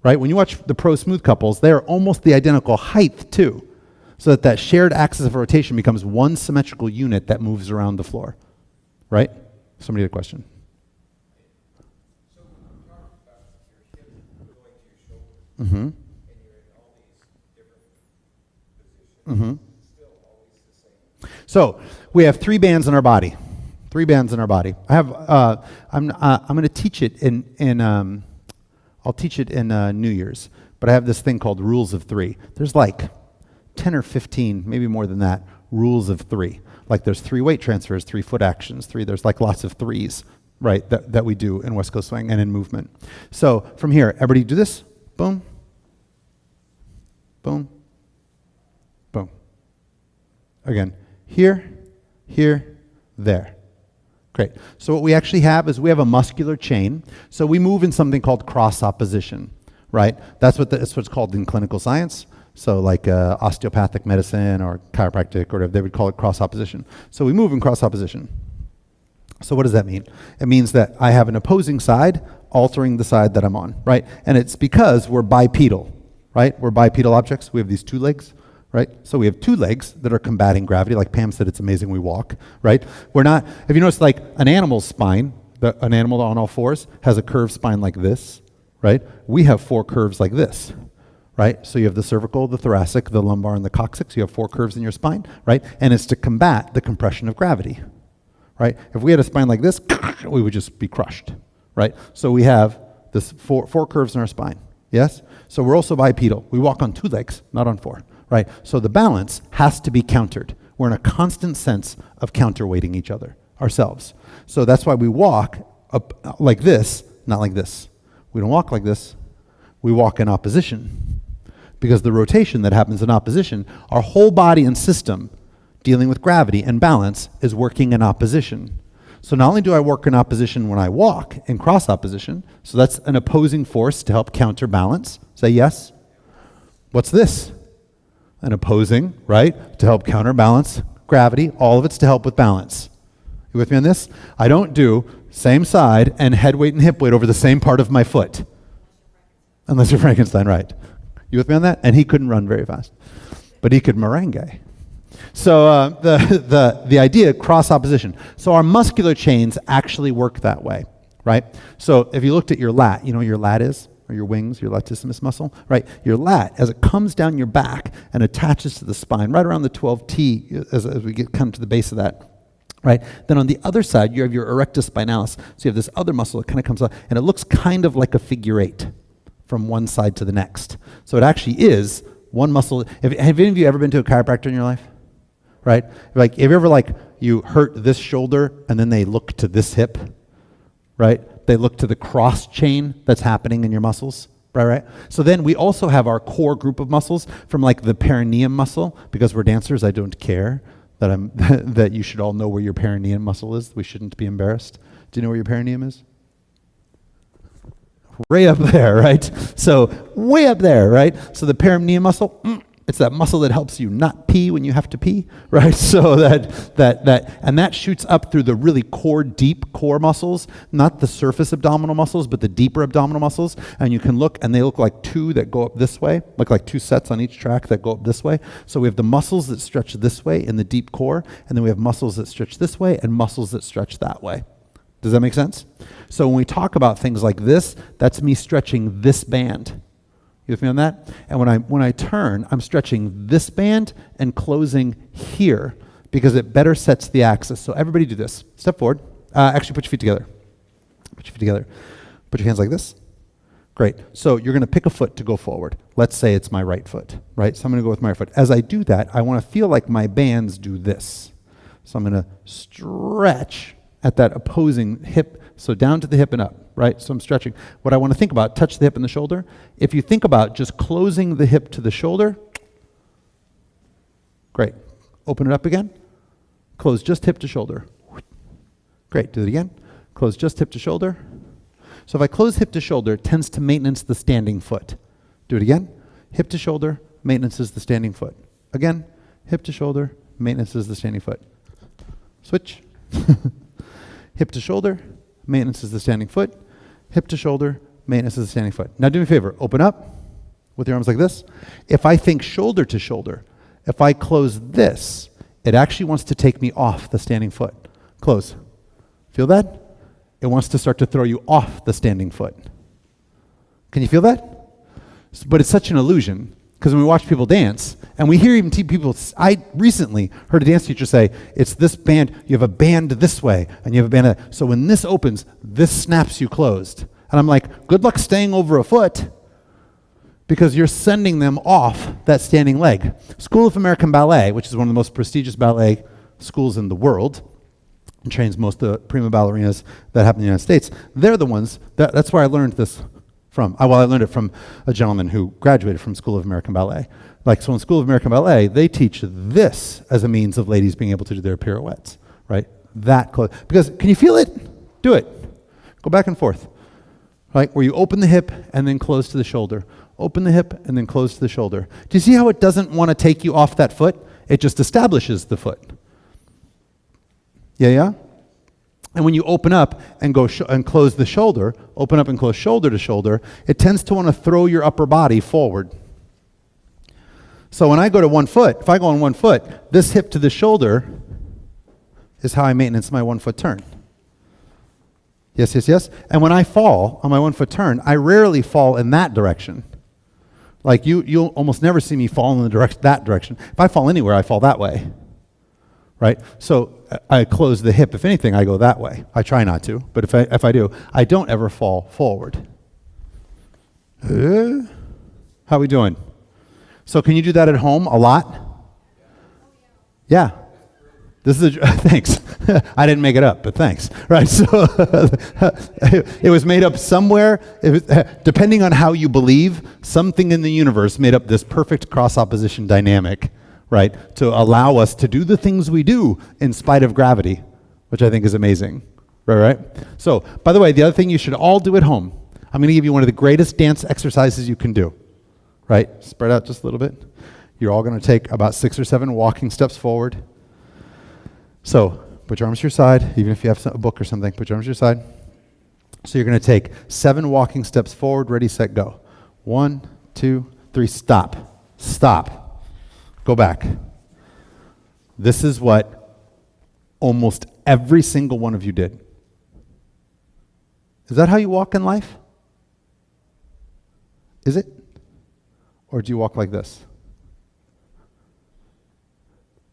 right? When you watch the pro smooth couples, they're almost the identical height too, so that shared axis of rotation becomes one symmetrical unit that moves around the floor, right? Somebody had a question. So when you talk about your hip going to your shoulder, Mm-hmm. and you're in all these different positions, it's still always the same. So we have 3 bands in our body. 3 bands in our body. I have. I'm going to teach it I'll teach it in New Year's. But I have this thing called rules of 3. There's like 10 or 15, maybe more than that, rules of 3. Like there's 3 weight transfers, 3 foot actions, 3. There's like lots of 3s, right? That we do in West Coast Swing and in movement. So from here, everybody do this. Boom. Boom. Boom. Again, here, here, there. Great. So what we actually have is we have a muscular chain. So we move in something called cross opposition, right? That's what's called in clinical science. So like osteopathic medicine or chiropractic or whatever, they would call it cross opposition. So we move in cross opposition. So what does that mean? It means that I have an opposing side altering the side that I'm on, right? And it's because we're bipedal, right? We're bipedal objects. We have these two legs, right? So we have two legs that are combating gravity. Like Pam said, it's amazing we walk, right? We're not, if you notice, like an animal's spine, an animal on all fours has a curved spine like this, right? We have four curves like this, right? So you have the cervical, the thoracic, the lumbar, and the coccyx. You have four curves in your spine, right? And it's to combat the compression of gravity, right? If we had a spine like this, we would just be crushed, right? So we have this four curves in our spine, yes? So we're also bipedal. We walk on two legs, not on four, right? So the balance has to be countered. We're in a constant sense of counterweighting each other, ourselves. So that's why we walk up like this, not like this. We don't walk like this. We walk in opposition. Because the rotation that happens in opposition, our whole body and system dealing with gravity and balance is working in opposition. So not only do I work in opposition when I walk, in cross opposition, so that's an opposing force to help counterbalance. Say yes. What's this? An opposing, right, to help counterbalance gravity. All of it's to help with balance. You with me on this? I don't do same side and head weight and hip weight over the same part of my foot. Unless you're Frankenstein, right. You with me on that? And he couldn't run very fast. But he could merengue. So the idea, cross opposition. So our muscular chains actually work that way, right? So if you looked at your lat, you know what your lat is? Or your wings, your latissimus muscle, right? Your lat, as it comes down your back and attaches to the spine, right around the 12T, as we get kind of to the base of that, right? Then on the other side, you have your erectus spinalis. So you have this other muscle that kind of comes out, and it looks kind of like a figure eight from one side to the next. So it actually is one muscle. Have any of you ever been to a chiropractor in your life? Right? Like, have you ever, like, you hurt this shoulder and then they look to this hip, right? They look to the cross chain that's happening in your muscles, right? So then we also have our core group of muscles from, like, the perineum muscle. Because we're dancers, I don't care that that you should all know where your perineum muscle is. We shouldn't be embarrassed. Do you know where your perineum is? Way up there, right? So way up there, right? So the perineum muscle, it's that muscle that helps you not pee when you have to pee, right? So that shoots up through the really deep core muscles, not the surface abdominal muscles, but the deeper abdominal muscles. And you can look, and they look like two that go up this way, like two sets on each track that go up this way. So we have the muscles that stretch this way in the deep core, and then we have muscles that stretch this way and muscles that stretch that way. Does that make sense? So when we talk about things like this, that's me stretching this band. You with me on that? And when I turn, I'm stretching this band and closing here because it better sets the axis. So everybody do this. Step forward. Actually, put your feet together. Put your feet together. Put your hands like this. Great. So you're going to pick a foot to go forward. Let's say it's my right foot, right? So I'm going to go with my right foot. As I do that, I want to feel like my bands do this. So I'm going to stretch at that opposing hip, so down to the hip and up, right? So I'm stretching. What I want to think about, touch the hip and the shoulder. If you think about just closing the hip to the shoulder, great. Open it up again. Close just hip to shoulder. Great, do it again. Close just hip to shoulder. So if I close hip to shoulder, it tends to maintenance the standing foot. Do it again. Hip to shoulder, maintenances the standing foot. Again, hip to shoulder, maintenances the standing foot. Switch. Hip to shoulder, maintenance is the standing foot. Hip to shoulder, maintenance is the standing foot. Now do me a favor, open up with your arms like this. If I think shoulder to shoulder, if I close this, it actually wants to take me off the standing foot. Close. Feel that? It wants to start to throw you off the standing foot. Can you feel that? But it's such an illusion. Because when we watch people dance, and we hear even people, I recently heard a dance teacher say, it's this band, you have a band this way, and you have a band, so when this opens, this snaps you closed. And I'm like, good luck staying over a foot, because you're sending them off that standing leg. School of American Ballet, which is one of the most prestigious ballet schools in the world, and trains most of the prima ballerinas that happen in the United States, they're the ones, that's where I learned this from. I learned it from a gentleman who graduated from School of American Ballet. So in School of American Ballet, they teach this as a means of ladies being able to do their pirouettes, right? That close. Because, can you feel it? Do it. Go back and forth. right? Where you open the hip and then close to the shoulder. Open the hip and then close to the shoulder. Do you see how it doesn't want to take you off that foot? It just establishes the foot. Yeah? And when you open up and go and close the shoulder, open up and close shoulder to shoulder, it tends to want to throw your upper body forward. So when I go to 1 foot, if I go on 1 foot, this hip to the shoulder is how I maintenance my 1 foot turn. Yes. And when I fall on my 1 foot turn, I rarely fall in that direction. Like you'll almost never see me fall in that direction. If I fall anywhere, I fall that way, right? So I close the hip. If anything, I go that way. I try not to, but if I do, I don't ever fall forward. How we doing? So can you do that at home a lot? Yeah. This is thanks. I didn't make it up, but thanks. Right, so it was made up somewhere. Depending on how you believe, something in the universe made up this perfect cross-opposition dynamic, right, to allow us to do the things we do in spite of gravity, which I think is amazing, right? So, by the way, the other thing you should all do at home, I'm going to give you one of the greatest dance exercises you can do, right? Spread out just a little bit. You're all going to take about 6 or 7 walking steps forward. So, put your arms to your side, even if you have a book or something, put your arms to your side. So you're going to take 7 walking steps forward, ready, set, go. 1, 2, 3, stop. Go back. This is what almost every single one of you did. Is that how you walk in life? Is it? Or do you walk like this?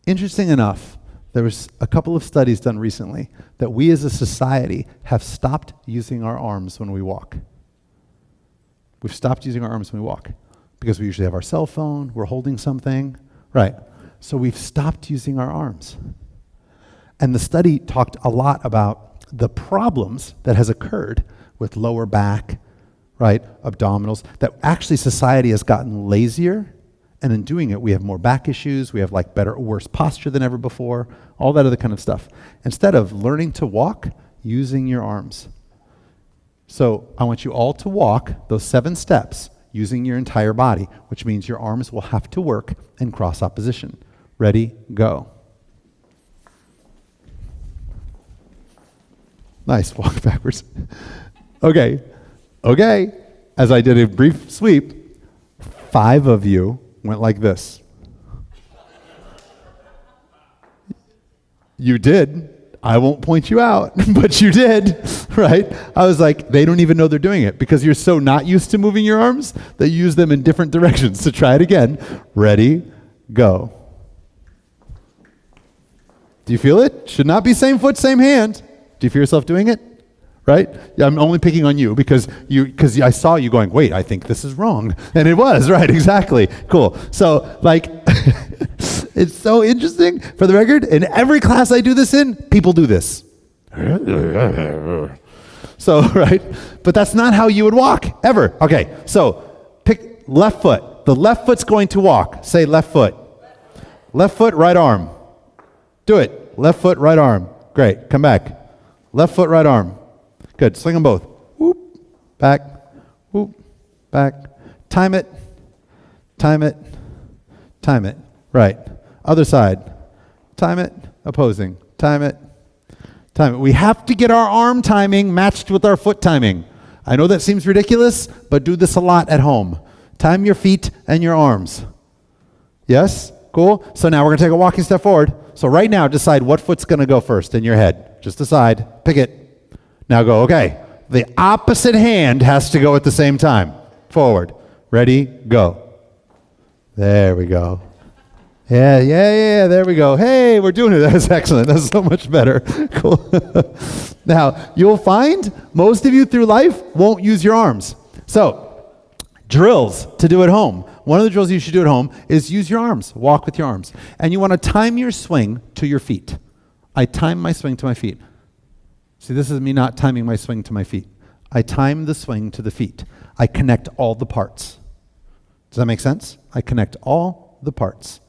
Interesting enough, there was a couple of studies done recently that we as a society have stopped using our arms when we walk. We've stopped using our arms when we walk because we usually have our cell phone, we're holding something, right? So we've stopped using our arms. And the study talked a lot about the problems that has occurred with lower back, right, abdominals, that actually society has gotten lazier. And in doing it, we have more back issues, we have like worse posture than ever before, all that other kind of stuff. Instead of learning to walk, using your arms. So I want you all to walk those 7 steps using your entire body, which means your arms will have to work in cross opposition. Ready, go. Nice, walk backwards. Okay. As I did a brief sweep, 5 of you went like this. You did. I won't point you out, but you did, right? I was like, they don't even know they're doing it because you're so not used to moving your arms that you use them in different directions. So try it again. Ready, go. Do you feel it? Should not be same foot, same hand. Do you feel yourself doing it? Right? Yeah, I'm only picking on you because I saw you going, wait, I think this is wrong. And it was, right, exactly. Cool. So, like, it's so interesting. For the record, in every class I do this in, people do this. So, right? But that's not how you would walk, ever. Okay, so pick left foot. The left foot's going to walk. Say left foot. Left foot, right arm. Do it. Left foot, right arm. Great. Come back. Left foot, right arm. Good. Sling them both. Whoop. Back. Whoop. Back. Time it. Time it. Time it. Right. Other side. Time it. Opposing. Time it. Time it. We have to get our arm timing matched with our foot timing. I know that seems ridiculous, but do this a lot at home. Time your feet and your arms. Yes? Cool? So now we're going to take a walking step forward. So right now, decide what foot's going to go first in your head. Just decide. Pick it. Now go, okay. The opposite hand has to go at the same time. Forward. Ready? Go. There we go. Yeah, there we go. Hey, we're doing it. That's excellent. That's so much better. Cool. Now, you'll find most of you through life won't use your arms. So, drills to do at home. One of the drills you should do at home is use your arms. Walk with your arms. And you want to time your swing to your feet. I time my swing to my feet. See, this is me not timing my swing to my feet. I time the swing to the feet. I connect all the parts. Does that make sense? I connect all the parts.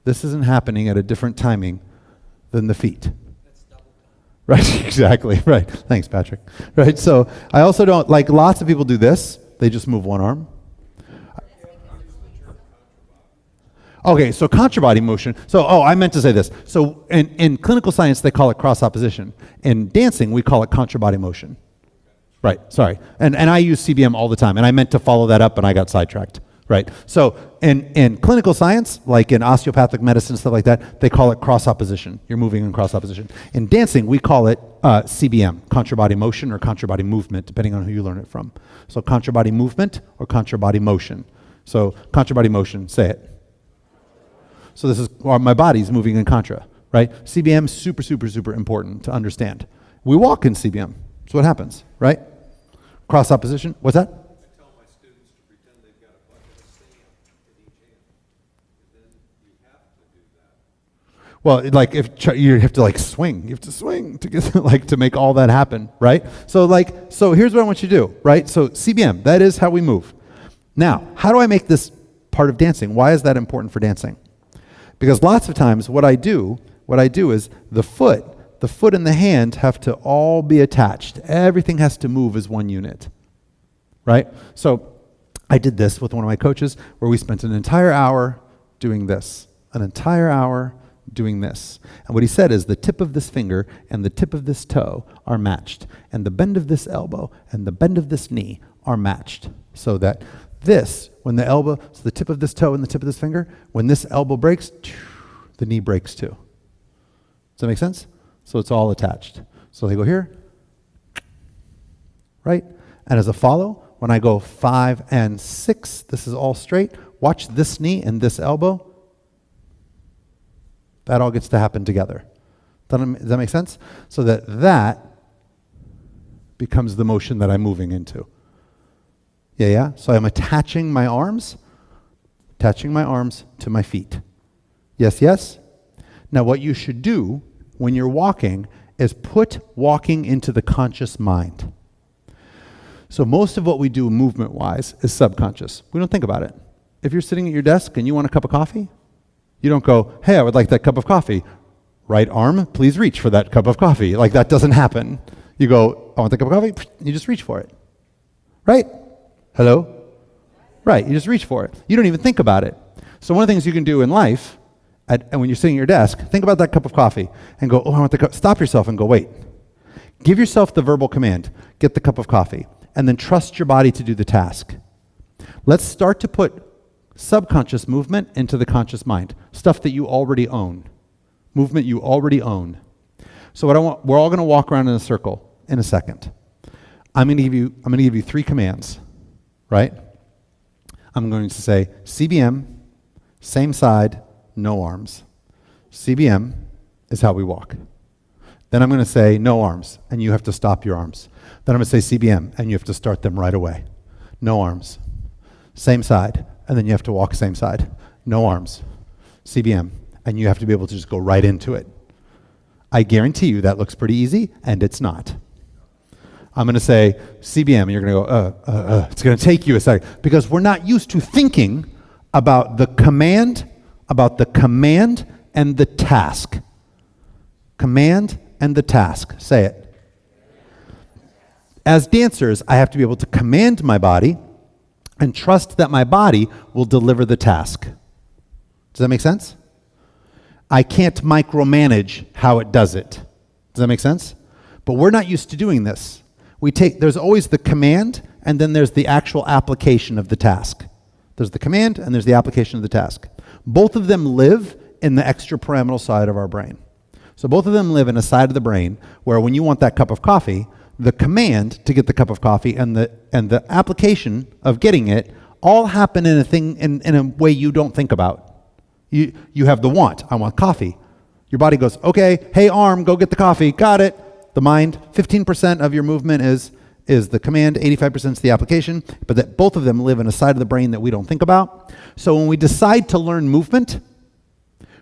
This isn't happening at a different timing than the feet. Right, exactly, right. Thanks, Patrick. Right, so I also don't, like lots of people do this. They just move one arm. Okay, so contra-body motion. So, I meant to say this. So in clinical science, they call it cross-opposition. In dancing, we call it contra-body motion. Right, sorry. And I use CBM all the time, and I meant to follow that up, and I got sidetracked. Right, so in clinical science, like in osteopathic medicine, stuff like that, they call it cross-opposition. You're moving in cross-opposition. In dancing, we call it CBM, contra-body motion or contra-body movement, depending on who you learn it from. So contra-body movement or contra-body motion. So contra-body motion, say it. So this is, or my body's moving in contra, right? CBM is super, super, super important to understand. We walk in CBM. That's what happens, right? Cross opposition. What's that? I tell my students to pretend they've got a bucket of sand in each hand. And then you have to do that. Well, like if you have to like swing, you have to swing to get like to make all that happen, right? So here's what I want you to do, right? So CBM, that is how we move. Now, how do I make this part of dancing? Why is that important for dancing? Because lots of times what I do is the foot and the hand have to all be attached. Everything has to move as one unit, right? So I did this with one of my coaches where we spent an entire hour doing this, an entire hour doing this. And what he said is the tip of this finger and the tip of this toe are matched, and the bend of this elbow and the bend of this knee are matched, so that this, when the elbow, so the tip of this toe and the tip of this finger, when this elbow breaks, the knee breaks too. Does that make sense? So it's all attached. So they go here, right? And as a follow, when I go 5 and 6, this is all straight. Watch this knee and this elbow. That all gets to happen together. Does that make sense? So that becomes the motion that I'm moving into. Yeah. So I'm attaching my arms to my feet. Yes? Now what you should do when you're walking is put walking into the conscious mind. So most of what we do movement-wise is subconscious. We don't think about it. If you're sitting at your desk and you want a cup of coffee, you don't go, hey, I would like that cup of coffee. Right arm, please reach for that cup of coffee. Like that doesn't happen. You go, I want the cup of coffee, you just reach for it. Right? Hello? Right, you just reach for it. You don't even think about it. So one of the things you can do in life, and when you're sitting at your desk, think about that cup of coffee and go, I want the cup. Stop yourself and go, wait. Give yourself the verbal command, get the cup of coffee, and then trust your body to do the task. Let's start to put subconscious movement into the conscious mind, stuff that you already own, movement you already own. So we're all going to walk around in a circle in a second. I'm going to give you 3 commands, right? I'm going to say CBM, same side, no arms. CBM is how we walk. Then I'm going to say no arms, and you have to stop your arms. Then I'm going to say CBM, and you have to start them right away. No arms. Same side, and then you have to walk same side. No arms. CBM, and you have to be able to just go right into it. I guarantee you that looks pretty easy, and it's not. I'm going to say CBM, and you're going to go, It's going to take you a second, because we're not used to thinking about the command and the task. Command and the task. Say it. As dancers, I have to be able to command my body and trust that my body will deliver the task. Does that make sense? I can't micromanage how it does it. Does that make sense? But we're not used to doing this. There's always the command, and then there's the actual application of the task. There's the command, and there's the application of the task. Both of them live in the extrapyramidal side of our brain. So both of them live in a side of the brain where when you want that cup of coffee, the command to get the cup of coffee and the application of getting it all happen in a way you don't think about. You have the want. I want coffee. Your body goes, okay, hey arm, go get the coffee. Got it. The mind, 15% of your movement is the command, 85% is the application, but that both of them live in a side of the brain that we don't think about. So when we decide to learn movement,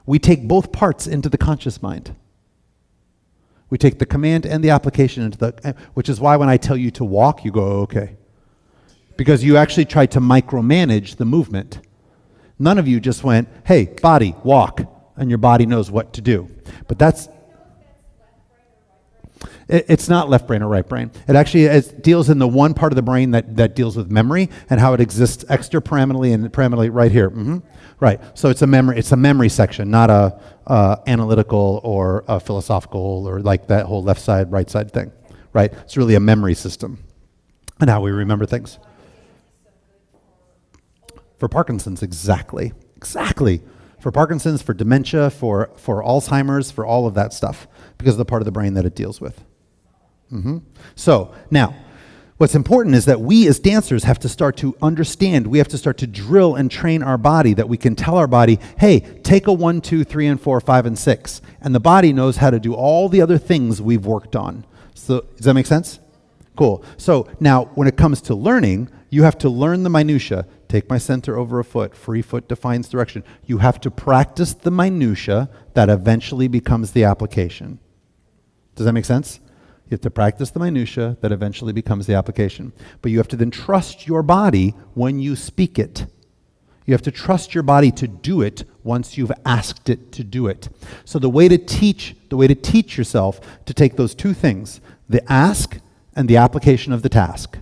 we take both parts into the conscious mind. We take the command and the application which is why when I tell you to walk, you go, okay. Because you actually tried to micromanage the movement. None of you just went, hey, body, walk, and your body knows what to do. But that's, It's not left brain or right brain. It actually deals in the one part of the brain that deals with memory and how it exists extrapyramidally and pyramidally right here. Right. So it's a memory section, not a analytical or a philosophical or like that whole left side, right side thing. Right. It's really a memory system and how we remember things. For Parkinson's, exactly. For Parkinson's, for dementia, for Alzheimer's, for all of that stuff, because of the part of the brain that it deals with. So now, what's important is that we as dancers have to start to understand, we have to start to drill and train our body, that we can tell our body, hey, take a 1, 2, 3, and 4, 5, and 6. And the body knows how to do all the other things we've worked on. So does that make sense? Cool. So now, when it comes to learning, you have to learn the minutia. Take my center over a foot. Free foot defines direction. You have to practice the minutia that eventually becomes the application. Does that make sense? You have to practice the minutia that eventually becomes the application. But you have to then trust your body when you speak it. You have to trust your body to do it once you've asked it to do it. So the way to teach yourself to take those two things, the ask and the application of the task,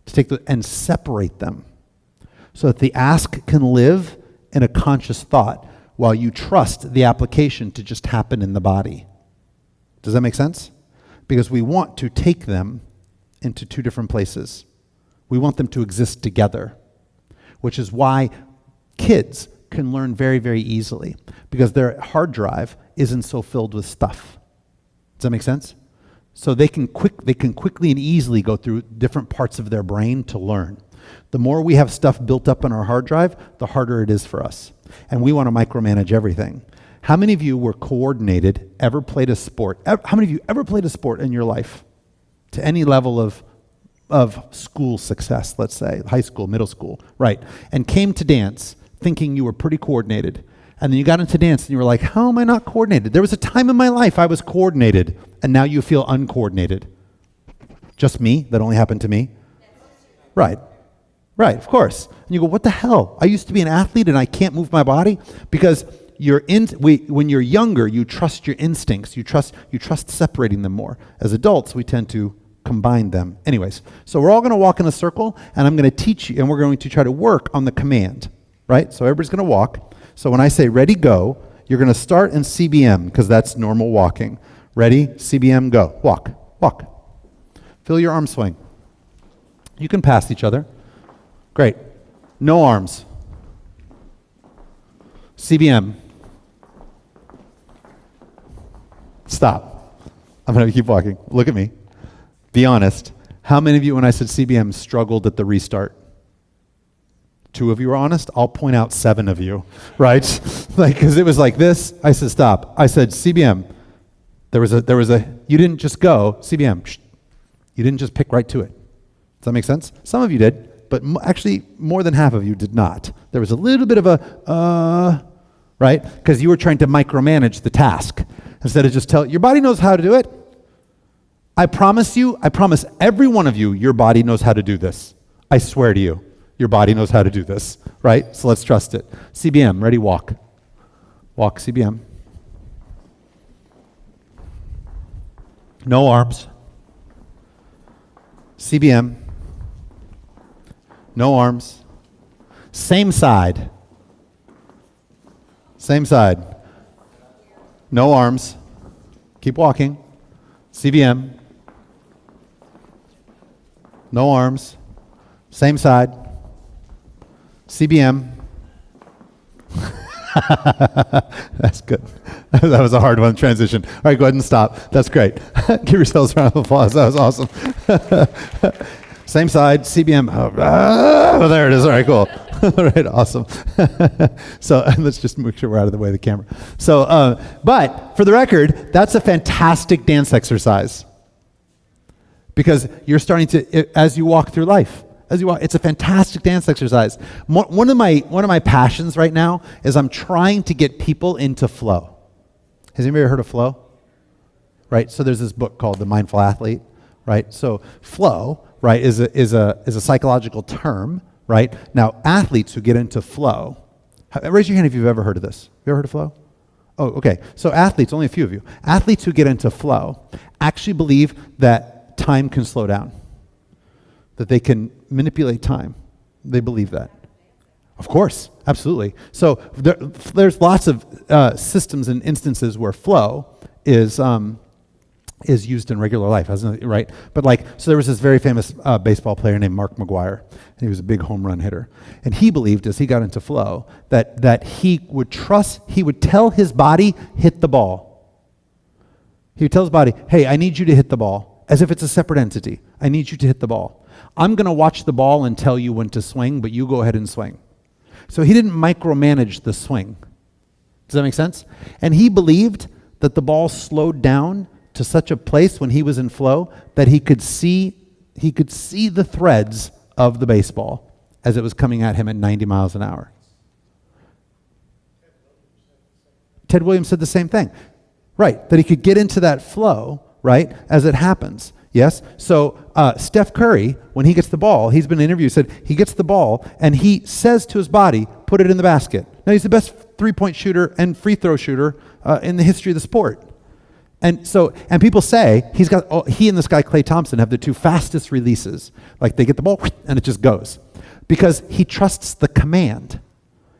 to take and separate them, so that the ask can live in a conscious thought while you trust the application to just happen in the body. Does that make sense? Because we want to take them into two different places. We want them to exist together, which is why kids can learn very, very easily, because their hard drive isn't so filled with stuff. Does that make sense? So they can quickly and easily go through different parts of their brain to learn. The more we have stuff built up on our hard drive, the harder it is for us. And we want to micromanage everything. How many of you were coordinated, ever played a sport? How many of you ever played a sport in your life to any level of school success, let's say, high school, middle school, right? And came to dance thinking you were pretty coordinated. And then you got into dance and you were like, how am I not coordinated? There was a time in my life I was coordinated, and now you feel uncoordinated. Just me? That only happened to me? Right. Right, of course. And you go, what the hell? I used to be an athlete and I can't move my body? Because when you're younger, you trust your instincts. You trust separating them more. As adults, we tend to combine them. Anyways, so we're all going to walk in a circle, and I'm going to teach you, and we're going to try to work on the command, right? So everybody's going to walk. So when I say ready, go, you're going to start in CBM, because that's normal walking. Ready, CBM, go. Walk, walk. Feel your arm swing. You can pass each other. Great. No arms. CBM. Stop. I'm going to keep walking. Look at me. Be honest. How many of you, when I said CBM, struggled at the restart? 2 of you are honest. I'll point out 7 of you, right? Because it was like this. I said stop. I said CBM. There was a. You didn't just go CBM. You didn't just pick right to it. Does that make sense? Some of you did, but actually more than half of you did not. There was a little bit of a right, because you were trying to micromanage the task instead of just tell. Your body knows how to do it. I promise every one of you, your body knows how to do this. I swear to you, your body knows how to do this, right? So let's trust it. CBM, ready, walk. Walk, CBM. No arms. CBM. No arms. Same side. Same side. No arms. Keep walking. CBM. No arms. Same side. CBM. That's good. That was a hard one, transition. All right, go ahead and stop. That's great. Give yourselves a round of applause. That was awesome. Same side, CBM. Oh, there it is. All right, cool. All right, awesome. So let's just make sure we're out of the way of the camera. So, but for the record, that's a fantastic dance exercise, because you're starting to, as you walk through life, it's a fantastic dance exercise. One of my passions right now is I'm trying to get people into flow. Has anybody ever heard of flow? Right. So there's this book called The Mindful Athlete. Right. So flow, right, is a psychological term. Right. Now, athletes who get into flow, raise your hand if you've ever heard of this. Have you ever heard of flow? Oh, okay. So athletes, only a few of you. Athletes who get into flow actually believe that time can slow down, that they can manipulate time. They believe that. Of course, absolutely. So there's lots of systems and instances where flow is used in regular life, hasn't it, right? But so there was this very famous baseball player named Mark McGwire, and he was a big home run hitter. And he believed, as he got into flow, that he would tell his body, hit the ball. He would tell his body, hey, I need you to hit the ball, as if it's a separate entity. I need you to hit the ball. I'm going to watch the ball and tell you when to swing, but you go ahead and swing. So he didn't micromanage the swing. Does that make sense? And he believed that the ball slowed down to such a place when he was in flow that he could see the threads of the baseball as it was coming at him at 90 miles an hour. Ted Williams said the same thing. Right, that he could get into that flow, right, as it happens. Yes? So Steph Curry, when he gets the ball, he's been interviewed, said he gets the ball and he says to his body, put it in the basket. Now he's the best three-point shooter and free throw shooter in the history of the sport. And people say he and this guy Klay Thompson have the two fastest releases. Like they get the ball and it just goes. Because he trusts the command.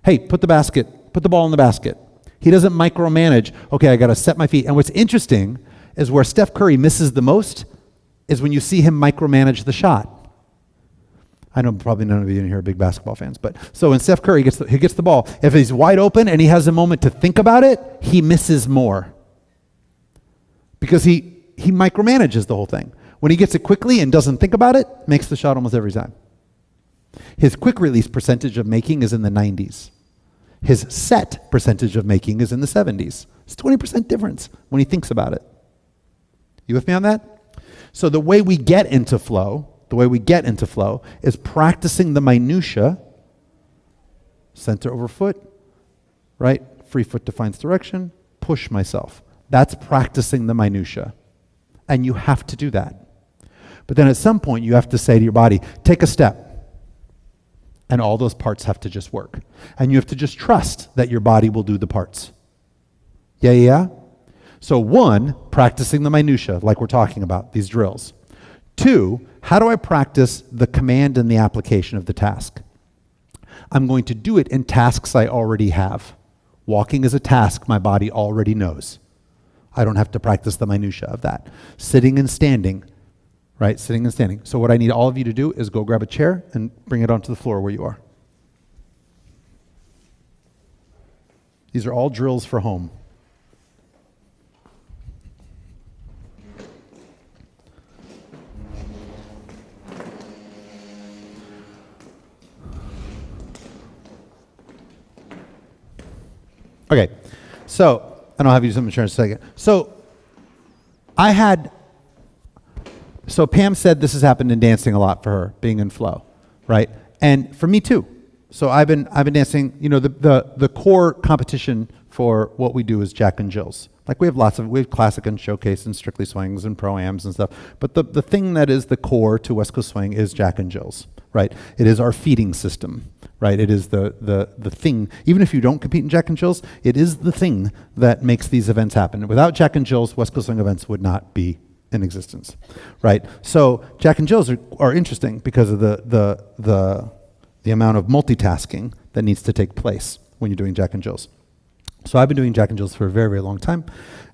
Hey, put the ball in the basket. He doesn't micromanage, okay, I got to set my feet. And what's interesting is where Steph Curry misses the most is when you see him micromanage the shot. I know probably none of you in here are big basketball fans, but so when Steph Curry gets the ball, if he's wide open and he has a moment to think about it, he misses more. Because he micromanages the whole thing. When he gets it quickly and doesn't think about it, makes the shot almost every time. His quick release percentage of making is in the 90s. His set percentage of making is in the 70s. It's 20% difference when he thinks about it. You with me on that? So the way we get into flow is practicing the minutia, center over foot, right? Free foot defines direction, push myself. That's practicing the minutia. And you have to do that. But then at some point you have to say to your body, take a step. And all those parts have to just work. And you have to just trust that your body will do the parts. Yeah? So 1, practicing the minutia, like we're talking about, these drills. 2, how do I practice the command and the application of the task? I'm going to do it in tasks I already have. Walking is a task my body already knows. I don't have to practice the minutia of that. Sitting and standing, right? Sitting and standing. So what I need all of you to do is go grab a chair and bring it onto the floor where you are. These are all drills for home. Okay, so, and I'll have you do some insurance in a second. So Pam said this has happened in dancing a lot for her, being in flow, right? And for me too. So I've been dancing, the core competition for what we do is Jack and Jill's. Like we have classic and showcase and strictly swings and pro-ams and stuff. But the thing that is the core to West Coast Swing is Jack and Jill's, right? It is our feeding system, right? It is the thing. Even if you don't compete in Jack and Jill's, it is the thing that makes these events happen. Without Jack and Jill's, West Coast Swing events would not be in existence, right? So Jack and Jill's are interesting because of the amount of multitasking that needs to take place when you're doing Jack and Jill's. So I've been doing Jack and Jill's for a very, very long time,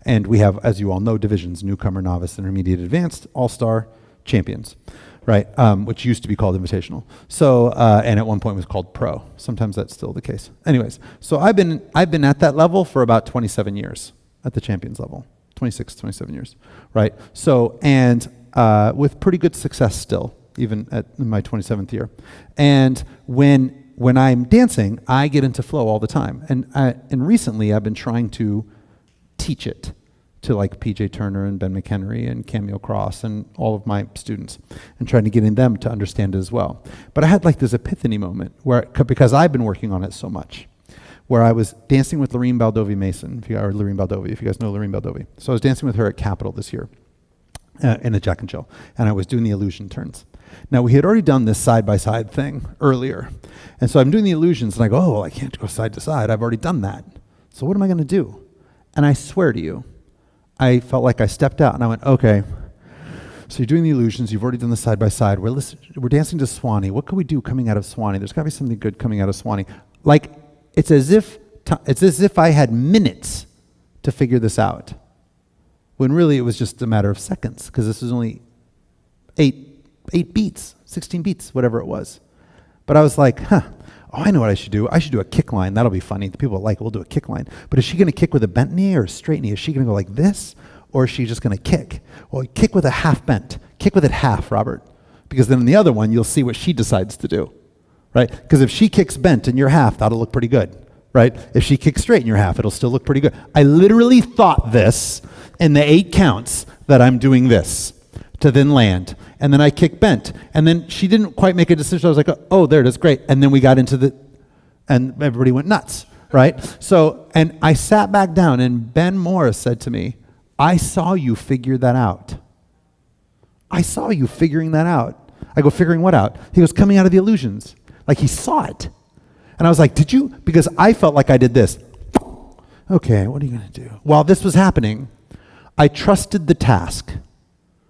and we have, as you all know, divisions: newcomer, novice, intermediate, advanced, all-star, champions, right? Which used to be called invitational. So, and at one point was called pro. Sometimes that's still the case. Anyways, so I've been at that level for about 27 years, at the champions level, 26, 27 years, right? So, and with pretty good success still, even in my 27th year. And when I'm dancing, I get into flow all the time. And recently I've been trying to teach it to like PJ Turner and Ben McHenry and Camille Cross and all of my students, and trying to get in them to understand it as well. But I had like this epiphany moment because I've been working on it so much, where I was dancing with Lorene Baldovi Mason, if you guys know Lorene Baldovi. So I was dancing with her at Capitol this year in a Jack and Jill, and I was doing the illusion turns. Now, we had already done this side-by-side thing earlier. And so I'm doing the illusions, and I go, oh, well, I can't go side to side. I've already done that. So what am I going to do? And I swear to you, I felt like I stepped out and I went, okay, so you're doing the illusions. You've already done the side by side. We're dancing to Swanee. What can we do coming out of Swanee? There's got to be something good coming out of Swanee. Like, it's as if I had minutes to figure this out, when really it was just a matter of seconds, because this was only 8 beats, 16 beats, whatever it was. But I was like, oh, I know what I should do. I should do a kick line. That'll be funny. The people like, we'll do a kick line. But is she going to kick with a bent knee or a straight knee? Is she going to go like this? Or is she just going to kick? Well, kick with a half bent. Kick with it half, Robert. Because then in the other one, you'll see what she decides to do, right? Because if she kicks bent in your half, that'll look pretty good, right? If she kicks straight in your half, it'll still look pretty good. I literally thought this in the 8 counts that I'm doing this to then land. And then I kick bent. And then she didn't quite make a decision. I was like, oh, there it is, great. And then we got into and everybody went nuts, right? So, and I sat back down and Ben Morris said to me, I saw you figure that out. I saw you figuring that out. I go, figuring what out? He goes, coming out of the illusions. Like he saw it. And I was like, did you? Because I felt like I did this. Okay, what are you going to do? While this was happening, I trusted the task.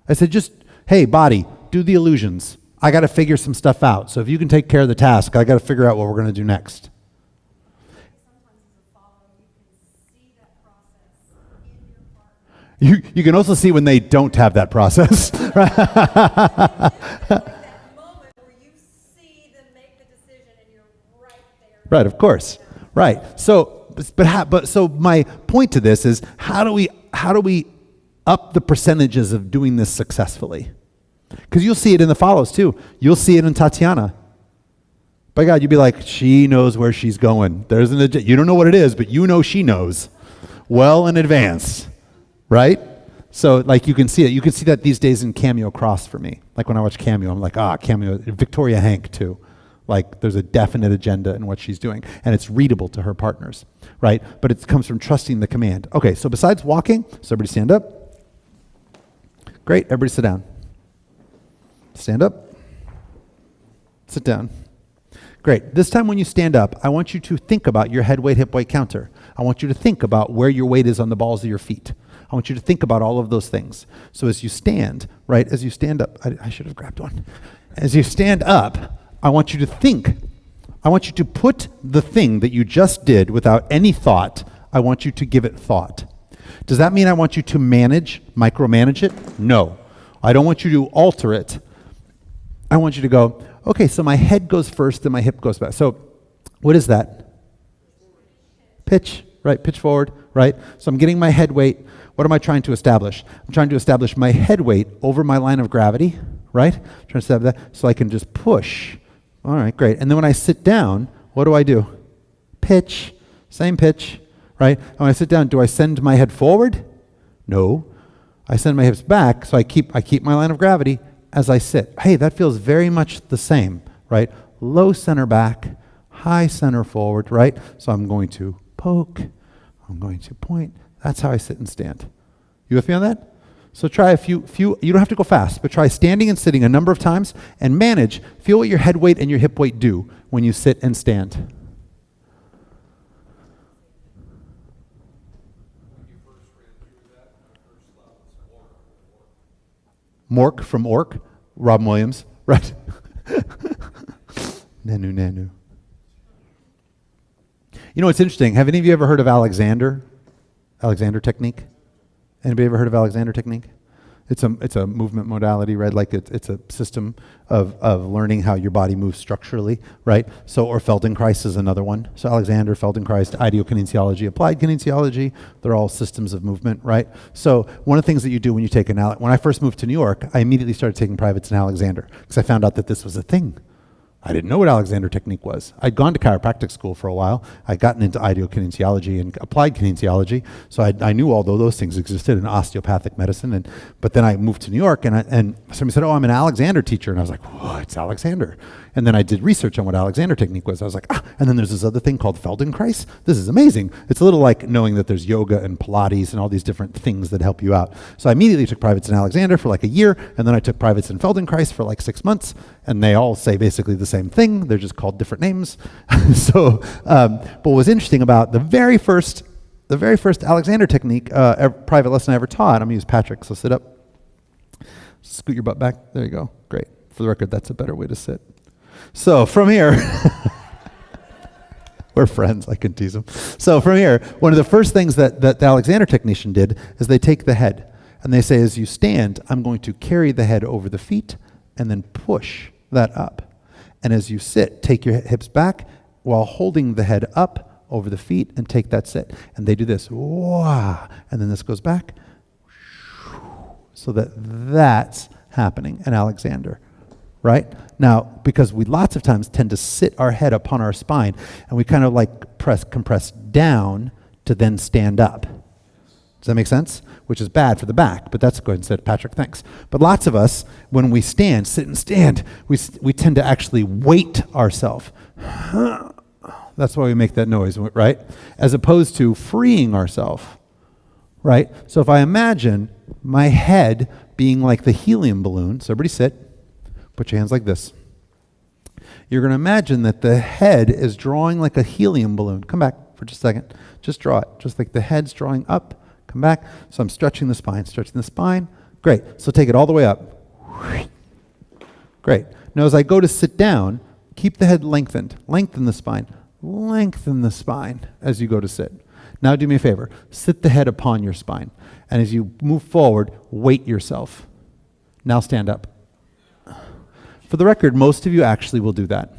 I said, just, hey, body, do the illusions. I got to figure some stuff out. So if you can take care of the task, I got to figure out what we're going to do next. Sometimes as a follower, you can see that process in your partner. You can also see when they don't have that process. Like that moment where you see them make the decision and you're right there. Right, of course. Right. So, so my point to this is, how do we up the percentages of doing this successfully? Because you'll see it in the follows too. You'll see it in Tatiana. By God, you'd be like, she knows where she's going. You don't know what it is, but you know she knows well in advance, right? So like you can see it. You can see that these days in Cameo Cross for me. Like when I watch Cameo, I'm like, Cameo. Victoria Hank too. Like there's a definite agenda in what she's doing, and it's readable to her partners, right? But it comes from trusting the command. Okay, so besides walking, so everybody stand up. Great, everybody sit down. Stand up. Sit down. Great. This time when you stand up, I want you to think about your head weight, hip weight counter. I want you to think about where your weight is on the balls of your feet. I want you to think about all of those things. So as you stand, right, as you stand up, I should have grabbed one. As you stand up, I want you to think. I want you to put the thing that you just did without any thought, I want you to give it thought. Does that mean I want you to micromanage it? No. I don't want you to alter it. I want you to go, okay, so my head goes first and my hip goes back. So what is that? Pitch, right? Pitch forward, right? So I'm getting my head weight. What am I trying to establish? I'm trying to establish my head weight over my line of gravity, right? I'm trying to establish that so I can just push. All right, great. And then when I sit down, what do? Pitch, same pitch, right? And when I sit down, do I send my head forward? No. I send my hips back, so I keep my line of gravity as I sit. Hey, that feels very much the same, right? Low center back, high center forward, right? So I'm going to poke, I'm going to point. That's how I sit and stand. You with me on that? So try a few, you don't have to go fast, but try standing and sitting a number of times and feel what your head weight and your hip weight do when you sit and stand. When you first ran through that, my first thought was Mork from Ork, Robin Williams, right? Nanu. You know what's interesting? Have any of you ever heard of Alexander technique? Anybody ever heard of Alexander technique? It's a movement modality, right? Like it's a system of learning how your body moves structurally, right? So, or Feldenkrais is another one. So Alexander, Feldenkrais, ideokinesiology, applied kinesiology, they're all systems of movement, right? So one of the things that you do when you take when I first moved to New York, I immediately started taking privates in Alexander because I found out that this was a thing. I didn't know what Alexander technique was. I'd gone to chiropractic school for a while. I'd gotten into ideokinesiology and applied kinesiology, so I knew all those things existed in osteopathic medicine. But then I moved to New York, and somebody said, "Oh, I'm an Alexander teacher," and I was like, "What's Alexander?" And then I did research on what Alexander technique was. I was like, and then there's this other thing called Feldenkrais. This is amazing. It's a little like knowing that there's yoga and Pilates and all these different things that help you out. So I immediately took privates in Alexander for like a year, and then I took privates in Feldenkrais for like 6 months, and they all say basically the same thing. They're just called different names. But what was interesting about the very first the very first Alexander technique, private lesson I ever taught. I'm going to use Patrick, so sit up. Scoot your butt back. There you go. Great. For the record, that's a better way to sit. So from here, we're friends. I can tease him. So from here, one of the first things that the Alexander technician did is they take the head, and they say, as you stand, I'm going to carry the head over the feet and then push that up. And as you sit, take your hips back while holding the head up over the feet and take that sit. And they do this, wah, and then this goes back, so that's happening in Alexander, right? Now, because we lots of times tend to sit our head upon our spine, and we kind of like compress down to then stand up. Does that make sense? Which is bad for the back, but that's good. Said Patrick, thanks. But lots of us, when we stand, sit and stand, we tend to actually weight ourselves. That's why we make that noise, right? As opposed to freeing ourselves, right? So if I imagine my head being like the helium balloon, so everybody sit, put your hands like this. You're going to imagine that the head is drawing like a helium balloon. Come back for just a second. Just draw it, just like the head's drawing up. Come back. So I'm stretching the spine. Great. So take it all the way up. Great. Now as I go to sit down, keep the head lengthened. Lengthen the spine. Lengthen the spine as you go to sit. Now do me a favor. Sit the head upon your spine. And as you move forward, weight yourself. Now stand up. For the record, most of you actually will do that.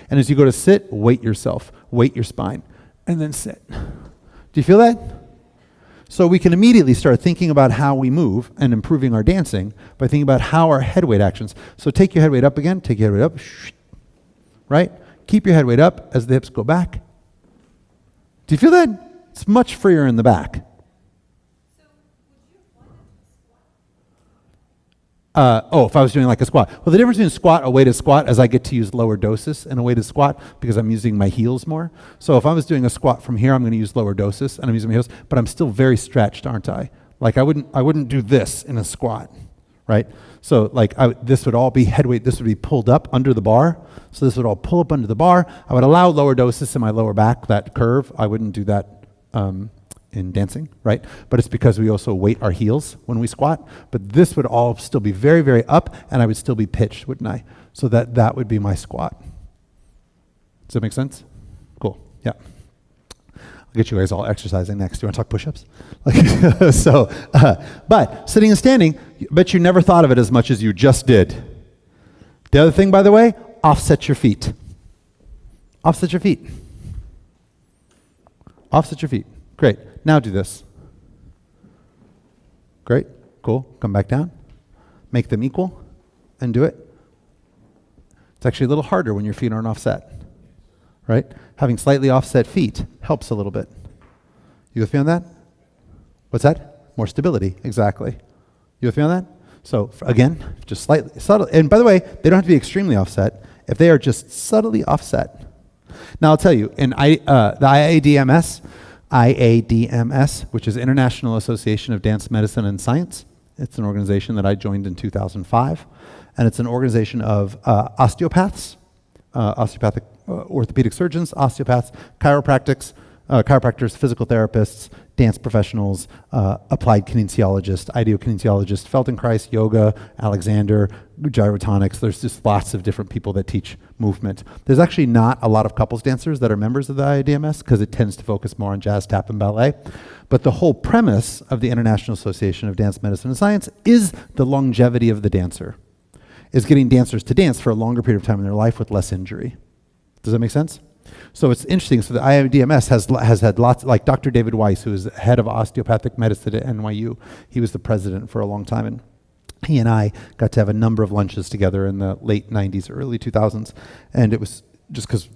And as you go to sit, weight yourself. Weight your spine. And then sit. Do you feel that? So we can immediately start thinking about how we move and improving our dancing by thinking about how our head weight actions. So take your head weight up again. Take your head weight up. Right? Keep your head weight up as the hips go back. Do you feel that? It's much freer in the back. If I was doing like a squat. Well, the difference between a weighted squat is I get to use lower doses in a weighted squat because I'm using my heels more. So if I was doing a squat from here, I'm going to use lower doses and I'm using my heels, but I'm still very stretched, aren't I? Like I wouldn't do this in a squat, right? So like this would all be head weight. This would be pulled up under the bar. So this would all pull up under the bar. I would allow lower doses in my lower back, that curve. I wouldn't do that in dancing, right? But it's because we also weight our heels when we squat. But this would all still be very, very up, and I would still be pitched, wouldn't I? So that would be my squat. Does that make sense? Cool, yeah. I'll get you guys all exercising next. Do you want to talk push-ups? But sitting and standing, I bet you never thought of it as much as you just did. The other thing, by the way, offset your feet. Offset your feet. Offset your feet. Great. Now do this. Great. Cool. Come back down. Make them equal and do it. It's actually a little harder when your feet aren't offset, right? Having slightly offset feet helps a little bit. You with me on that? What's that? More stability. Exactly. You with me on that? So again, just slightly subtle. And by the way, they don't have to be extremely offset. If they are just subtly offset. Now I'll tell you, in the IADMS, which is International Association of Dance Medicine and Science. It's an organization that I joined in 2005, and it's an organization of osteopaths, osteopathic orthopedic surgeons, osteopaths, chiropractors, physical therapists, dance professionals, applied kinesiologists, ideokinesiologists, Feldenkrais, yoga, Alexander, gyrotonics. There's just lots of different people that teach movement. There's actually not a lot of couples dancers that are members of the IADMS because it tends to focus more on jazz, tap, and ballet. But the whole premise of the International Association of Dance Medicine and Science is the longevity of the dancer, is getting dancers to dance for a longer period of time in their life with less injury. Does that make sense? So it's interesting. So the IADMS has had lots, like Dr. David Weiss, who is head of osteopathic medicine at NYU. He was the president for a long time, and he and I got to have a number of lunches together in the late 90s, early 2000s, and it was just because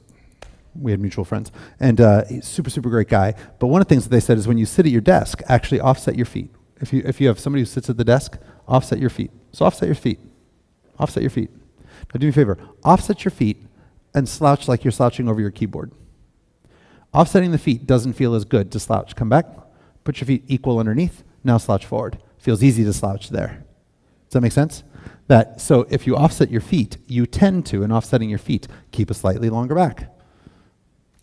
we had mutual friends. And he's super, super great guy. But one of the things that they said is when you sit at your desk, actually offset your feet. If you have somebody who sits at the desk, offset your feet. So offset your feet. Offset your feet. Now do me a favor. Offset your feet and slouch like you're slouching over your keyboard. Offsetting the feet doesn't feel as good to slouch. Come back. Put your feet equal underneath. Now slouch forward. Feels easy to slouch there. Does that make sense? So if you offset your feet, you tend to, in offsetting your feet, keep a slightly longer back.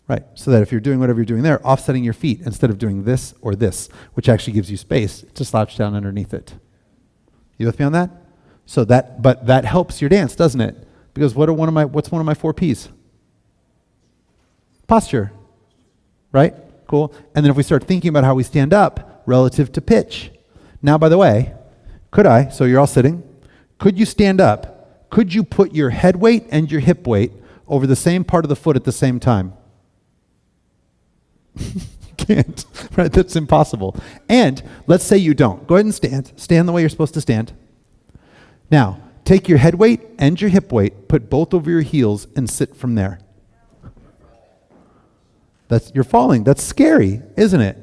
Right, so that if you're doing whatever you're doing there, offsetting your feet instead of doing this or this, which actually gives you space to slouch down underneath it. You with me on that? So but that helps your dance, doesn't it? Because what's one of my 4 P's? Posture, right? Cool. And then if we start thinking about how we stand up relative to pitch. Now, by the way, so you're all sitting, could you stand up? Could you put your head weight and your hip weight over the same part of the foot at the same time? You can't, right? That's impossible. And let's say you don't. Go ahead and stand. Stand the way you're supposed to stand. Now, take your head weight and your hip weight, put both over your heels, and sit from there. You're falling. That's scary, isn't it?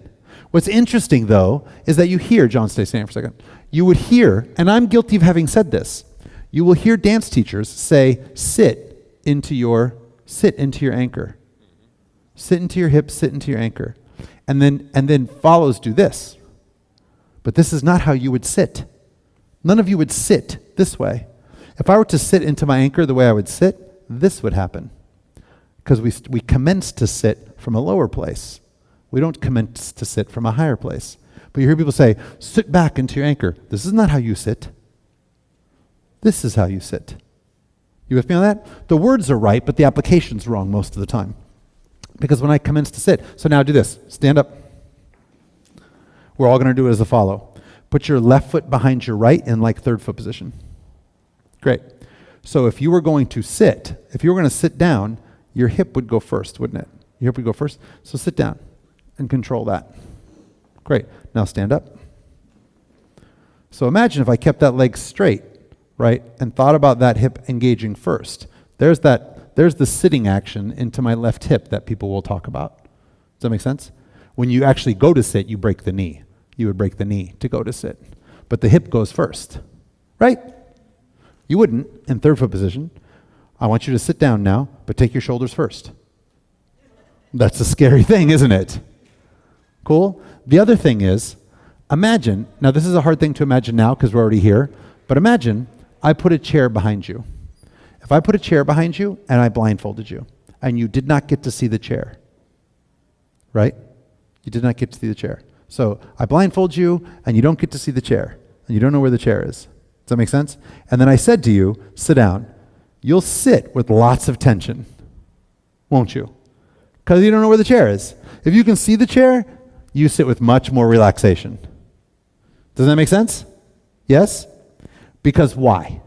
What's interesting, though, is that you hear, John, stay standing for a second. You would hear, and I'm guilty of having said this, you will hear dance teachers say, sit into your anchor. Sit into your hips, sit into your anchor. And then follows do this. But this is not how you would sit. None of you would sit this way. If I were to sit into my anchor the way I would sit, this would happen. Because we commence to sit from a lower place. We don't commence to sit from a higher place. But you hear people say, sit back into your anchor. This is not how you sit. This is how you sit. You with me on that? The words are right, but the application's wrong most of the time. Because when I commence to sit, so now do this. Stand up. We're all going to do it as a follow. Put your left foot behind your right in like third foot position. Great. So if you were going to sit down, your hip would go first, wouldn't it? Your hip would go first. So sit down and control that. Great. Now stand up. So imagine if I kept that leg straight, right, and thought about that hip engaging first. There's the sitting action into my left hip that people will talk about. Does that make sense? When you actually go to sit, you break the knee. You would break the knee to go to sit. But the hip goes first, right? You wouldn't in third foot position. I want you to sit down now, but take your shoulders first. That's a scary thing, isn't it? Cool? The other thing is, imagine, now this is a hard thing to imagine now because we're already here, but imagine I put a chair behind you. If I put a chair behind you and I blindfolded you and you did not get to see the chair, right? You did not get to see the chair. So I blindfold you and you don't get to see the chair and you don't know where the chair is. Does that make sense? And then I said to you, sit down. You'll sit with lots of tension, won't you? Because you don't know where the chair is. If you can see the chair, you sit with much more relaxation. Does that make sense? Yes? Because why?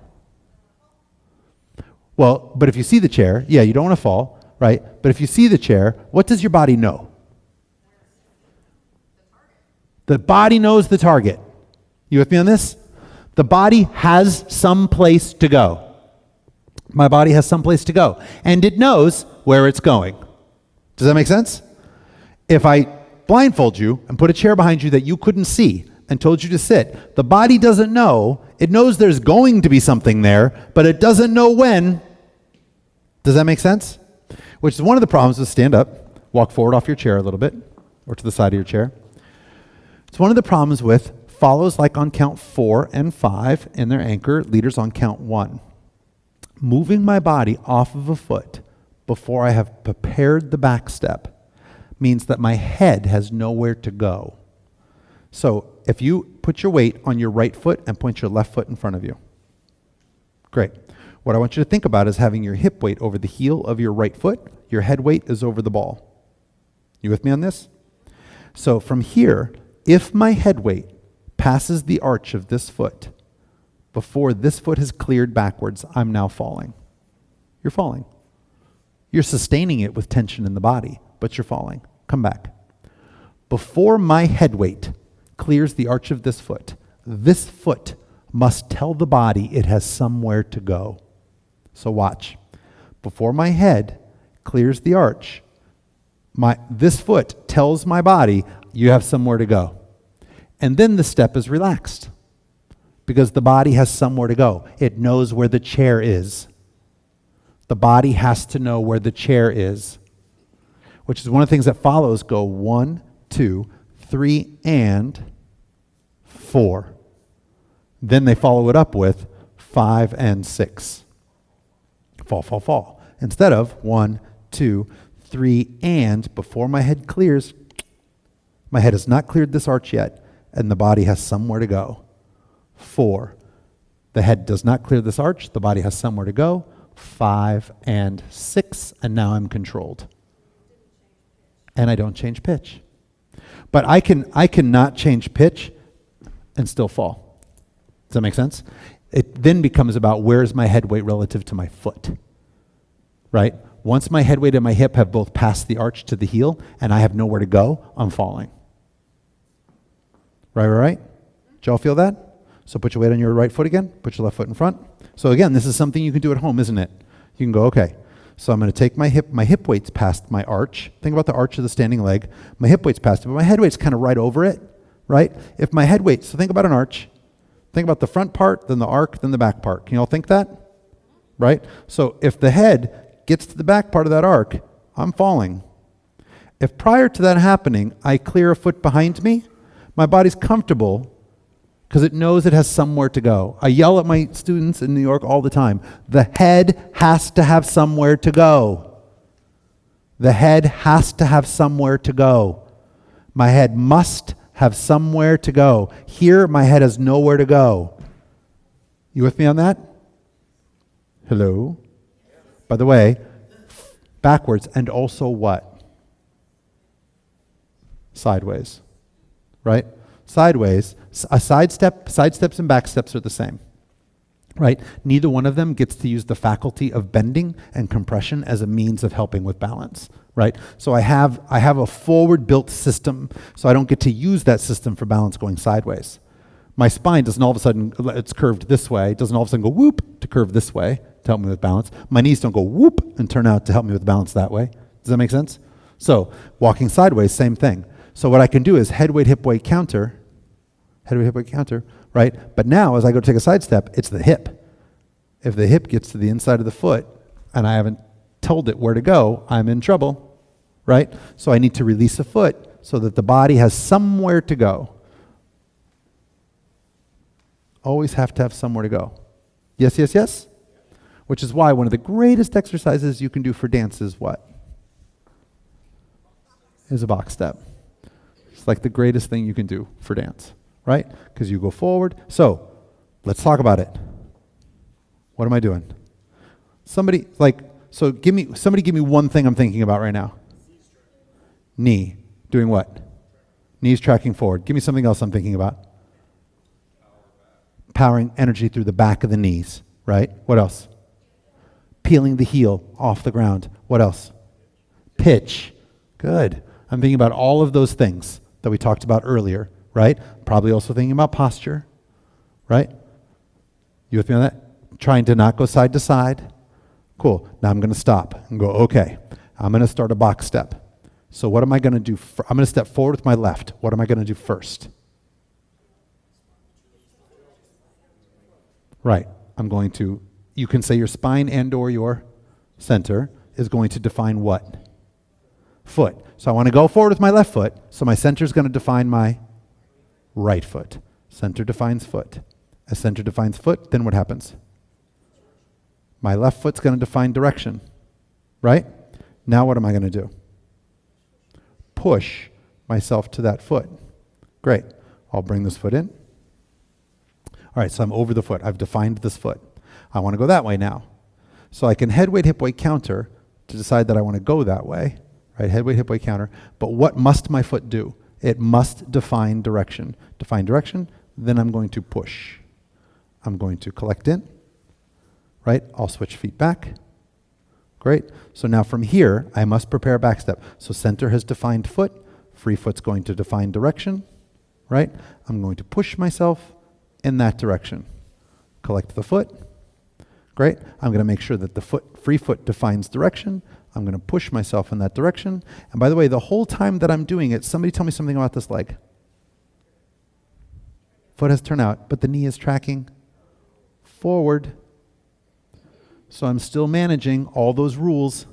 Well, but if you see the chair, yeah, you don't want to fall, right? But if you see the chair, what does your body know? The body knows the target. You with me on this? The body has some place to go. My body has some place to go. And it knows where it's going. Does that make sense? If I blindfold you and put a chair behind you that you couldn't see and told you to sit, the body doesn't know. It knows there's going to be something there, but it doesn't know when. Does that make sense? Which is one of the problems with stand up. Walk forward off your chair a little bit, or to the side of your chair. It's one of the problems with follows like on count 4 and 5 in their anchor, leaders on count 1. Moving my body off of a foot before I have prepared the back step means that my head has nowhere to go. So if you put your weight on your right foot and point your left foot in front of you. Great. What I want you to think about is having your hip weight over the heel of your right foot. Your head weight is over the ball. You with me on this? So from here, if my head weight passes the arch of this foot, before this foot has cleared backwards, I'm now falling. You're falling. You're sustaining it with tension in the body, but you're falling. Come back. Before my head weight clears the arch of this foot must tell the body it has somewhere to go. So watch. Before my head clears the arch, this foot tells my body, you have somewhere to go. And then the step is relaxed because the body has somewhere to go. It knows where the chair is. The body has to know where the chair is, which is one of the things that follows. Go 1, 2, 3, and 4. Then they follow it up with 5 and 6. Fall, fall, fall. Instead of 1, 2, 3, and before my head clears, my head has not cleared this arch yet, and the body has somewhere to go. 4, the head does not clear this arch, the body has somewhere to go. 5 and 6, and now I'm controlled. And I don't change pitch. But I cannot change pitch and still fall. Does that make sense? It then becomes about where's my head weight relative to my foot, right? Once my head weight and my hip have both passed the arch to the heel and I have nowhere to go, I'm falling. Right? Did y'all feel that? So put your weight on your right foot again, put your left foot in front. So again, this is something you can do at home, isn't it? You can go, okay, so I'm going to take my hip weight's past my arch. Think about the arch of the standing leg. My hip weight's past it, but my head weight's kind of right over it, right? If my head weight, so think about an arch. Think about the front part, then the arc, then the back part. Can you all think that? Right? So if the head gets to the back part of that arc, I'm falling. If prior to that happening, I clear a foot behind me, my body's comfortable because it knows it has somewhere to go. I yell at my students in New York all the time. The head has to have somewhere to go. The head has to have somewhere to go. My head must have somewhere to go. Here, my head has nowhere to go. You with me on that? Hello? By the way, backwards and also what? Sideways. Right? Sideways, sidesteps and back steps are the same, right? Neither one of them gets to use the faculty of bending and compression as a means of helping with balance, right? So I have a forward-built system, so I don't get to use that system for balance going sideways. My spine doesn't all of a sudden, it's curved this way, it doesn't all of a sudden go whoop to curve this way to help me with balance. My knees don't go whoop and turn out to help me with balance that way. Does that make sense? So walking sideways, same thing. So what I can do is head weight, hip weight, counter, right? But now as I go to take a side step, it's the hip. If the hip gets to the inside of the foot and I haven't told it where to go, I'm in trouble, right? So I need to release a foot so that the body has somewhere to go. Always have to have somewhere to go. Yes, yes, yes? Which is why one of the greatest exercises you can do for dance is what? Is a box step. It's like the greatest thing you can do for dance, right? Because you go forward. So let's talk about it. What am I doing? Somebody give me one thing I'm thinking about right now. Knee. Doing what? Knees tracking forward. Give me something else I'm thinking about. Powering energy through the back of the knees, right? What else? Peeling the heel off the ground. What else? Pitch. Good. I'm thinking about all of those things that we talked about earlier, right? Probably also thinking about posture, right? You with me on that? Trying to not go side to side. Cool. Now I'm going to stop and go, okay, I'm going to start a box step. So what am I going to do? I'm going to step forward with my left. What am I going to do first? Right. I'm going to, you can say your spine and or your center is going to define what? Foot. So I want to go forward with my left foot, so my center is going to define my right foot. Center defines foot. As center defines foot, then what happens? My left foot's going to define direction, right? Now what am I going to do? Push myself to that foot. Great. I'll bring this foot in. All right, so I'm over the foot. I've defined this foot. I want to go that way now. So I can head weight, hip weight, counter to decide that I want to go that way. Right, head weight, hip weight, counter. But what must my foot do? It must define direction. Define direction, then I'm going to push. I'm going to collect in, right? I'll switch feet back. Great. So now from here, I must prepare a back step. So center has defined foot. Free foot's going to define direction, right? I'm going to push myself in that direction. Collect the foot. Great. I'm going to make sure that the free foot defines direction. I'm going to push myself in that direction. And by the way, the whole time that I'm doing it, somebody tell me something about this leg. Foot has turned out, but the knee is tracking forward. So I'm still managing all those rules.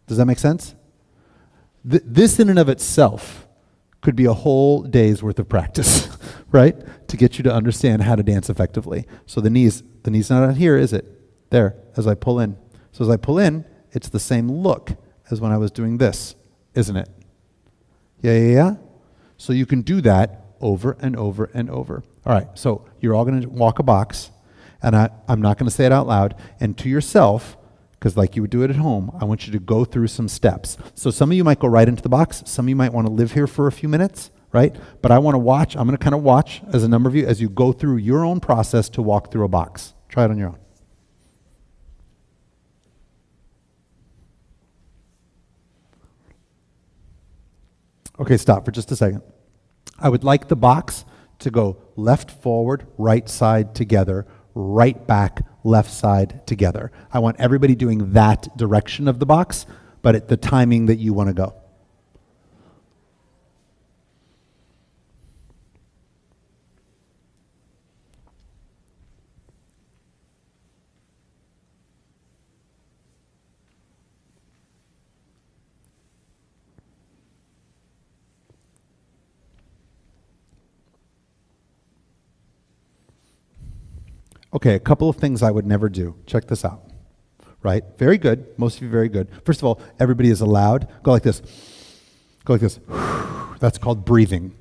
Does that make sense? This in and of itself could be a whole day's worth of practice, right? To get you to understand how to dance effectively. So the knee's not out here, is it? There, as I pull in. So as I pull in, it's the same look as when I was doing this, isn't it? Yeah. So you can do that over and over and over. All right, so you're all going to walk a box, and I'm not going to say it out loud. And to yourself, because like you would do it at home, I want you to go through some steps. So some of you might go right into the box. Some of you might want to live here for a few minutes, right? But I want to watch. I'm going to kind of watch as a number of you as you go through your own process to walk through a box. Try it on your own. Okay, stop for just a second. I would like the box to go left forward, right side together, right back, left side together. I want everybody doing that direction of the box, but at the timing that you want to go. Okay, a couple of things I would never do. Check this out. Right? Very good. Most of you very good. First of all, everybody is allowed. Go like this. Go like this. That's called breathing.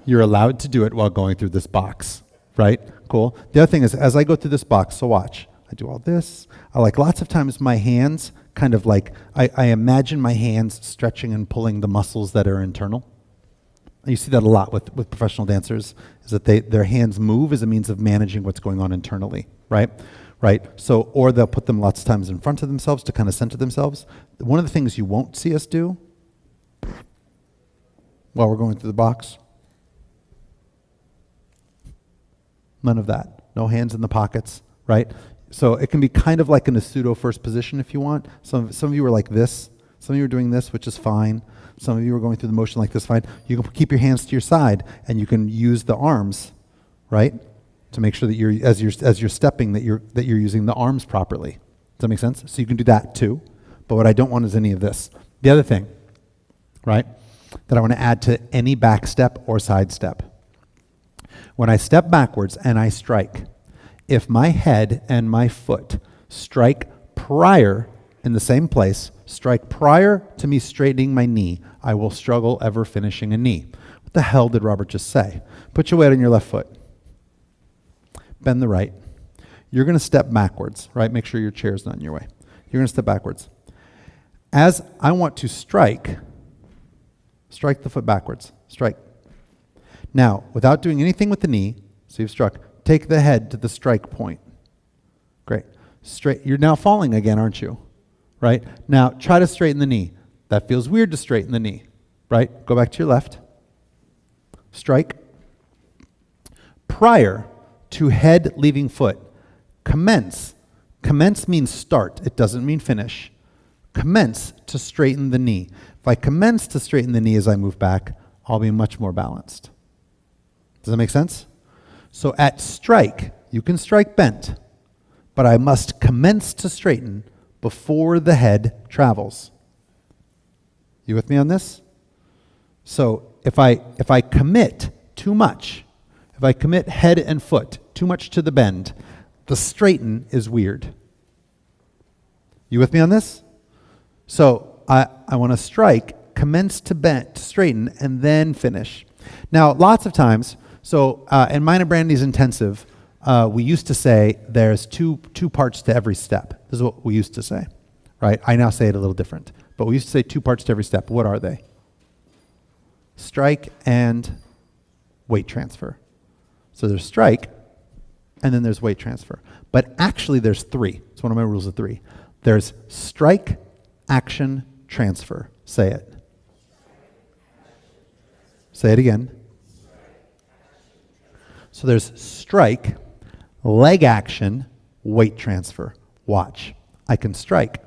You're allowed to do it while going through this box. Right? Cool. The other thing is, as I go through this box, so watch. I do all this. I like lots of times my hands kind of like, I imagine my hands stretching and pulling the muscles that are internal. And you see that a lot with professional dancers, is that their hands move as a means of managing what's going on internally, right? Right? So, or they'll put them lots of times in front of themselves to kind of center themselves. One of the things you won't see us do while we're going through the box, none of that. No hands in the pockets, right? So it can be kind of like in a pseudo first position if you want. Some of you are like this. Some of you are doing this, which is fine. Some of you are going through the motion like this, fine. You can keep your hands to your side, and you can use the arms, right, to make sure that as you're stepping that you're using the arms properly. Does that make sense? So you can do that too. But what I don't want is any of this. The other thing, right, that I want to add to any back step or side step. When I step backwards and I strike, if my head and my foot strike prior in the same place, strike prior to me straightening my knee, I will struggle ever finishing a knee. What the hell did Robert just say? Put your weight on your left foot. Bend the right. You're going to step backwards, right? Make sure your chair's not in your way. You're going to step backwards. As I want to strike the foot backwards. Strike. Now, without doing anything with the knee, so you've struck, take the head to the strike point. Great. Straight. You're now falling again, aren't you? Right? Now, try to straighten the knee. That feels weird to straighten the knee. Right? Go back to your left. Strike. Prior to head leaving foot, commence. Commence means start. It doesn't mean finish. Commence to straighten the knee. If I commence to straighten the knee as I move back, I'll be much more balanced. Does that make sense? So at strike, you can strike bent, but I must commence to straighten before the head travels. You with me on this? So if I commit too much, if I commit head and foot too much to the bend, the straighten is weird. You with me on this? So I want to strike, commence to bend, to straighten, and then finish. Now, lots of times, so in mine and Brandy's intensive, we used to say there's two parts to every step. This is what we used to say, right? I now say it a little different, but we used to say 2 parts to every step. What are they? Strike and weight transfer. So there's strike, and then there's weight transfer. But actually there's 3. It's one of my rules of 3. There's strike, action, transfer. Say it. Say it again. So there's strike, leg action, weight transfer. Watch. I can strike.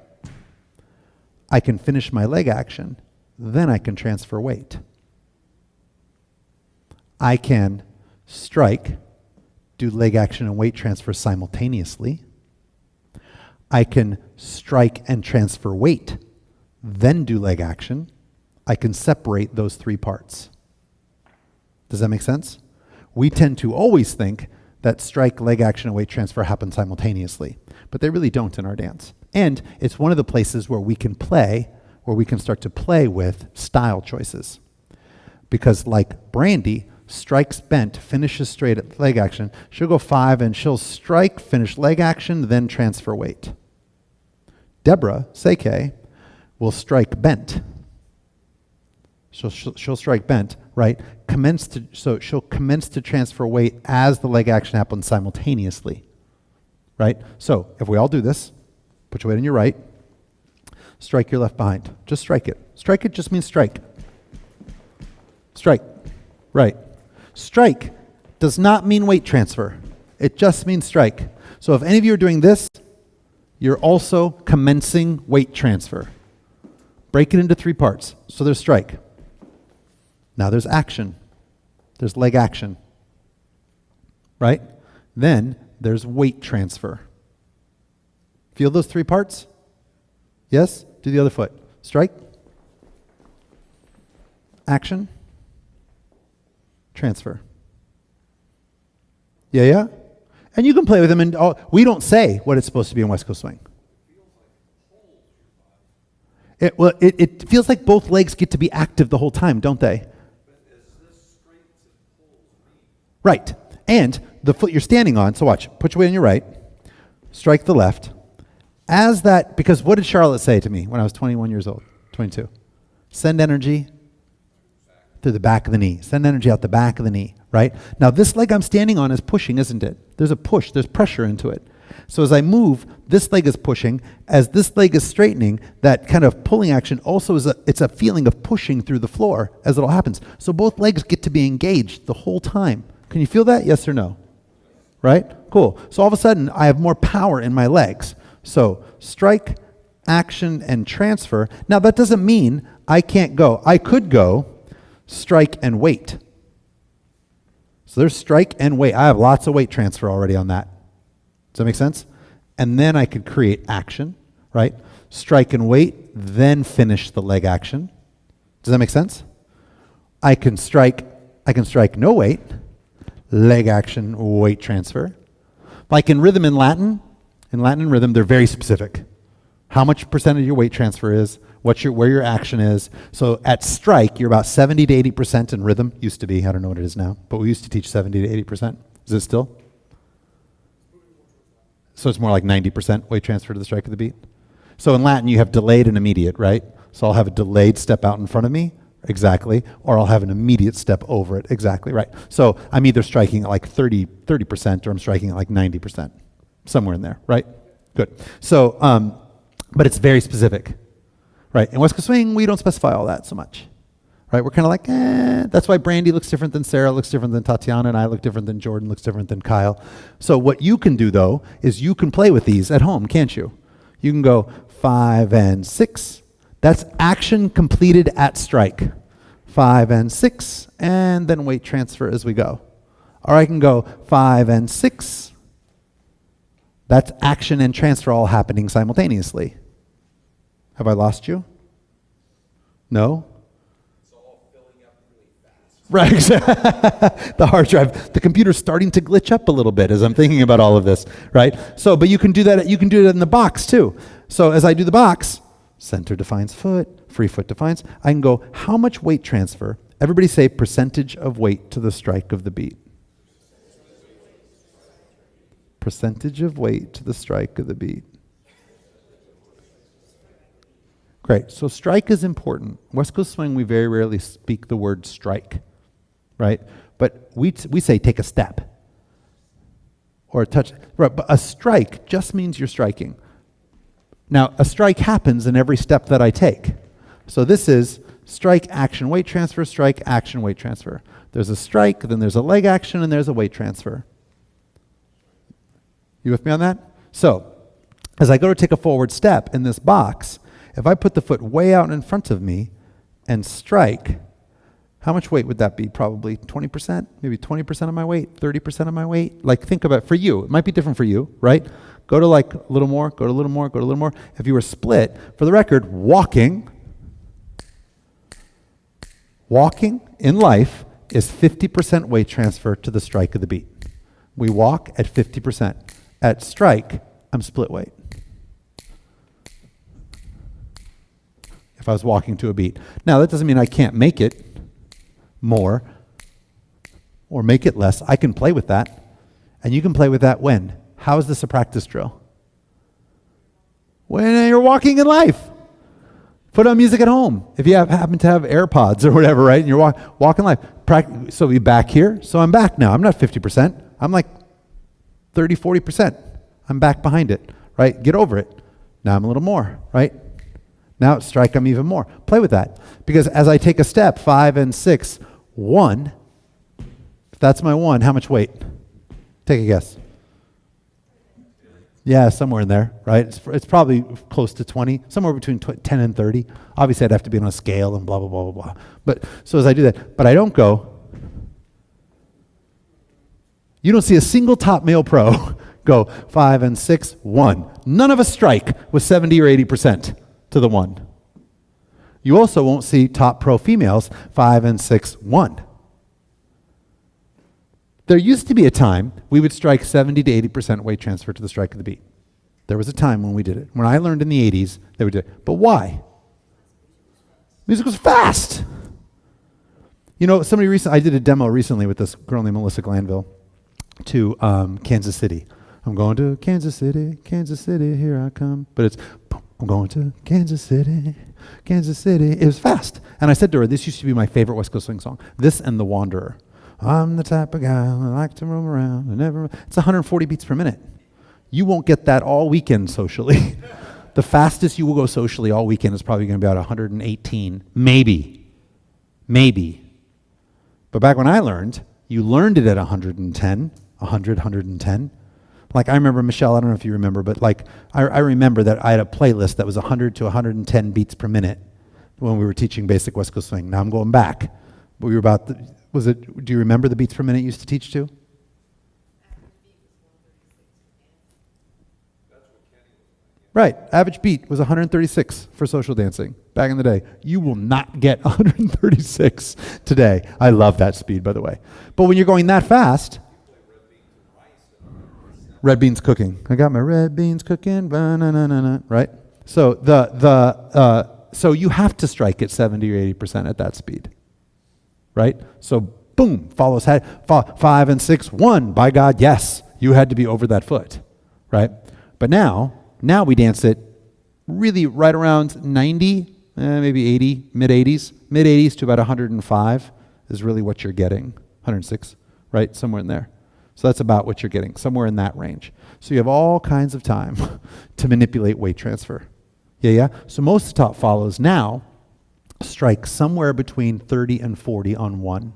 I can finish my leg action. Then I can transfer weight. I can strike, do leg action and weight transfer simultaneously. I can strike and transfer weight, then do leg action. I can separate those 3 parts. Does that make sense? We tend to always think that strike, leg action, and weight transfer happen simultaneously, but they really don't in our dance. And it's one of the places where we can play where we can start to play with style choices. Because like Brandy, strikes bent, finishes straight at leg action. She'll go 5 and she'll strike, finish leg action, then transfer weight. Deborah, Seike, will strike bent. She'll strike bent, right? So she'll commence to transfer weight as the leg action happens simultaneously, right? So if we all do this, put your weight on your right, strike your left behind. Just strike it. Strike it just means strike. Strike, right. Strike does not mean weight transfer. It just means strike. So if any of you are doing this, you're also commencing weight transfer. Break it into 3 parts. So there's strike. Now there's action. There's leg action. Right? Then there's weight transfer. Feel those 3 parts? Yes? Do the other foot. Strike. Action. Transfer. Yeah? And you can play with them, and we don't say what it's supposed to be in West Coast Swing. It feels like both legs get to be active the whole time, don't they? Right. And the foot you're standing on, so watch, put your weight on your right, strike the left. As that, because what did Charlotte say to me when I was 21 years old, 22? Send energy through the back of the knee. Send energy out the back of the knee, right? Now this leg I'm standing on is pushing, isn't it? There's a push, there's pressure into it. So as I move, this leg is pushing. As this leg is straightening, that kind of pulling action also it's a feeling of pushing through the floor as it all happens. So both legs get to be engaged the whole time. Can you feel that? Yes or no? Right? Cool. So all of a sudden, I have more power in my legs. So strike, action, and transfer. Now that doesn't mean I can't go. I could go strike and weight. So there's strike and weight. I have lots of weight transfer already on that. Does that make sense? And then I could create action, right? Strike and weight, then finish the leg action. Does that make sense? I can strike no weight, leg action, weight transfer. Like in rhythm in Latin and rhythm, they're very specific. How much percentage of your weight transfer is, where your action is. So at strike, you're about 70 to 80% in rhythm. Used to be, I don't know what it is now, but we used to teach 70 to 80%. Is it still? So it's more like 90% weight transfer to the strike of the beat. So in Latin, you have delayed and immediate, right? So I'll have a delayed step out in front of me, exactly, or I'll have an immediate step over it, exactly, right? So I'm either striking at like 30% or I'm striking at like 90%, somewhere in there, right? Good. So, but it's very specific. Right, in West Coast Swing, we don't specify all that so much. Right, we're kind of like, That's why Brandy looks different than Sarah, looks different than Tatiana, and I look different than Jordan, looks different than Kyle. So what you can do, though, is you can play with these at home, can't you? You can go 5 and 6. That's action completed at strike. 5 and 6, and then weight transfer as we go. Or I can go 5 and 6. That's action and transfer all happening simultaneously. Have I lost you? No? It's all filling up really fast. Right. The hard drive. The computer's starting to glitch up a little bit as I'm thinking about all of this, right? So, but you can do that. You can do it in the box too. So as I do the box, center defines foot, free foot defines. I can go, how much weight transfer? Everybody say percentage of weight to the strike of the beat. Percentage of weight to the strike of the beat. Great. So strike is important. West Coast Swing, we very rarely speak the word strike, right? But we say take a step or a touch. Right, but a strike just means you're striking. Now, a strike happens in every step that I take. So this is strike, action, weight transfer, strike, action, weight transfer. There's a strike, then there's a leg action, and there's a weight transfer. You with me on that? So as I go to take a forward step in this box, if I put the foot way out in front of me and strike, how much weight would that be? Probably 20%, maybe 20% of my weight, 30% of my weight. Like think about it for you. It might be different for you, right? Go to like a little more, go to a little more, go to a little more. If you were split, for the record, walking in life is 50% weight transfer to the strike of the beat. We walk at 50%. At strike, I'm split weight. If I was walking to a beat. Now, that doesn't mean I can't make it more or make it less. I can play with that. And you can play with that when? How is this a practice drill? When you're walking in life. Put on music at home. If you happen to have AirPods or whatever, right? And you're walking life. So we back here. So I'm back now. I'm not 50%. I'm like 30, 40%. I'm back behind it, right? Get over it. Now I'm a little more, right? Now strike them even more. Play with that. Because as I take a step, 5 and 6, 1, if that's my 1, how much weight? Take a guess. Yeah, somewhere in there, right? It's probably close to 20, somewhere between 10 and 30. Obviously, I'd have to be on a scale and blah, blah, blah, blah, blah. But so as I do that, but I don't go. You don't see a single top male pro go 5 and 6, 1. None of us strike with 70 or 80% to the 1. You also won't see top pro females 5 and 6, 1. There used to be a time we would strike 70 to 80% weight transfer to the strike of the beat. There was a time when we did it. When I learned in the 80s, they would do it. But why? Music was fast. You know, I did a demo recently with this girl named Melissa Glanville to Kansas City. I'm going to Kansas City, here I come. But it's, I'm going to Kansas City, Kansas City. It was fast. And I said to her, this used to be my favorite West Coast Swing song. This and The Wanderer. I'm the type of guy who like to roam around and never. It's 140 beats per minute. You won't get that all weekend socially. The fastest you will go socially all weekend is probably going to be about 118, maybe. But back when I learned, you learned it at 110, 110. Like I remember, Michelle, I don't know if you remember, but like I remember that I had a playlist that was 100 to 110 beats per minute when we were teaching basic West Coast Swing. Now I'm going back. We were about, do you remember the beats per minute you used to teach to? Right, average beat was 136 for social dancing back in the day. You will not get 136 today. I love that speed, by the way. But when you're going that fast, red beans cooking. I got my red beans cooking, right? So so you have to strike at 70 or 80% at that speed, right? So boom, follows head, 5 and 6, 1. By God, yes, you had to be over that foot, right? But now we dance it really right around 90, maybe 80, mid-80s to about 105 is really what you're getting, 106, right? Somewhere in there. So that's about what you're getting, somewhere in that range. So you have all kinds of time to manipulate weight transfer. Yeah? So most of the top follows now strike somewhere between 30 and 40 on 1.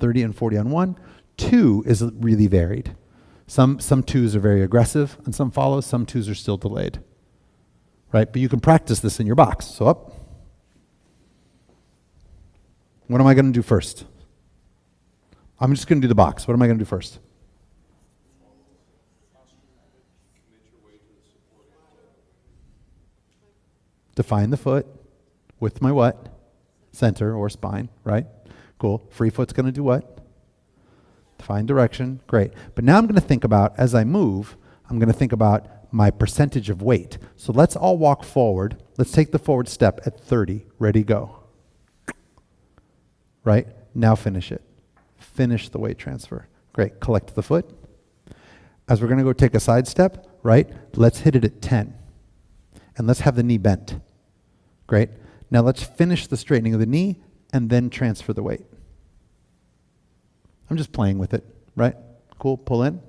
30 and 40 on 1. 2 is really varied. Some 2s are very aggressive, and some follows. Some 2s are still delayed, right? But you can practice this in your box. So up. What am I going to do first? I'm just going to do the box. What am I going to do first? Define the foot with my what? Center or spine, right? Cool. Free foot's going to do what? Define direction. Great. But now I'm going to think about, as I move, I'm going to think about my percentage of weight. So let's all walk forward. Let's take the forward step at 30. Ready, go. Right? Now finish it. Finish the weight transfer. Great. Collect the foot. As we're going to go take a side step, right? Let's hit it at 10. And let's have the knee bent. Great. Now let's finish the straightening of the knee and then transfer the weight. I'm just playing with it, right? Cool, pull in.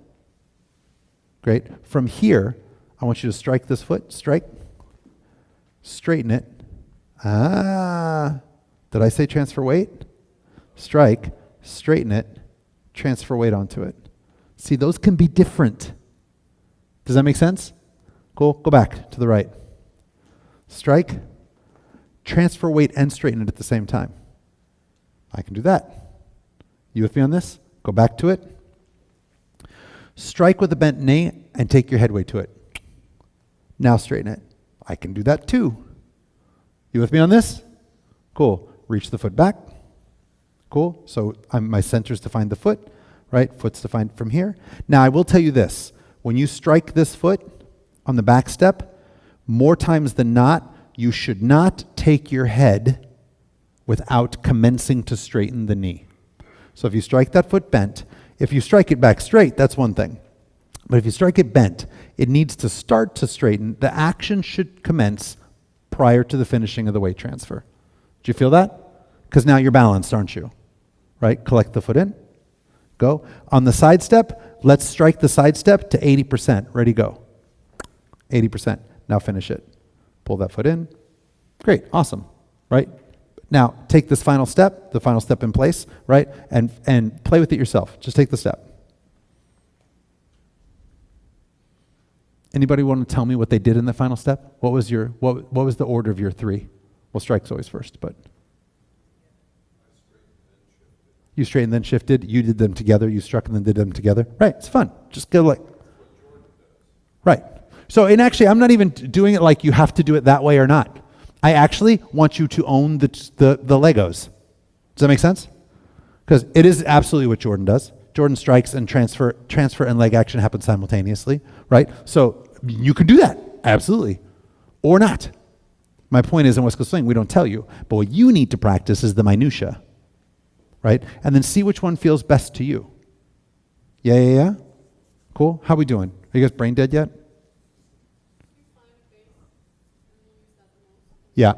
Great. From here, I want you to strike this foot, strike, straighten it. Did I say transfer weight? Strike, straighten it, transfer weight onto it. See, those can be different. Does that make sense? Cool, go back to the right. Strike, transfer weight and straighten it at the same time. I can do that. You with me on this? Go back to it. Strike with a bent knee and take your head weight to it. Now straighten it. I can do that too. You with me on this? Cool. Reach the foot back. Cool. So my center's defined the foot, right? Foot's defined from here. Now I will tell you this. When you strike this foot on the back step, more times than not, you should not take your head without commencing to straighten the knee. So if you strike that foot bent, if you strike it back straight, that's one thing. But if you strike it bent, it needs to start to straighten. The action should commence prior to the finishing of the weight transfer. Do you feel that? Because now you're balanced, aren't you? Right? Collect the foot in. Go. On the side step, let's strike the side step to 80%. Ready, go. 80%. Now finish it. Pull that foot in. Great. Awesome. Right? Now take this final step, the final step in place, right? And play with it yourself. Just take the step. Anybody want to tell me what they did in the final step? What was the order of your three? Well, strike's always first, but you straightened then shifted. You did them together. You struck and then did them together. Right? It's fun. Just go like. Right. So, and actually, I'm not even doing it like you have to do it that way or not. I actually want you to own the Legos. Does that make sense? Because it is absolutely what Jordan does. Jordan strikes and transfer and leg action happen simultaneously, right? So you can do that, absolutely, or not. My point is in West Coast Swing, we don't tell you, but what you need to practice is the minutia, right? And then see which one feels best to you. Yeah? Cool. How we doing? Are you guys brain dead yet? Yeah.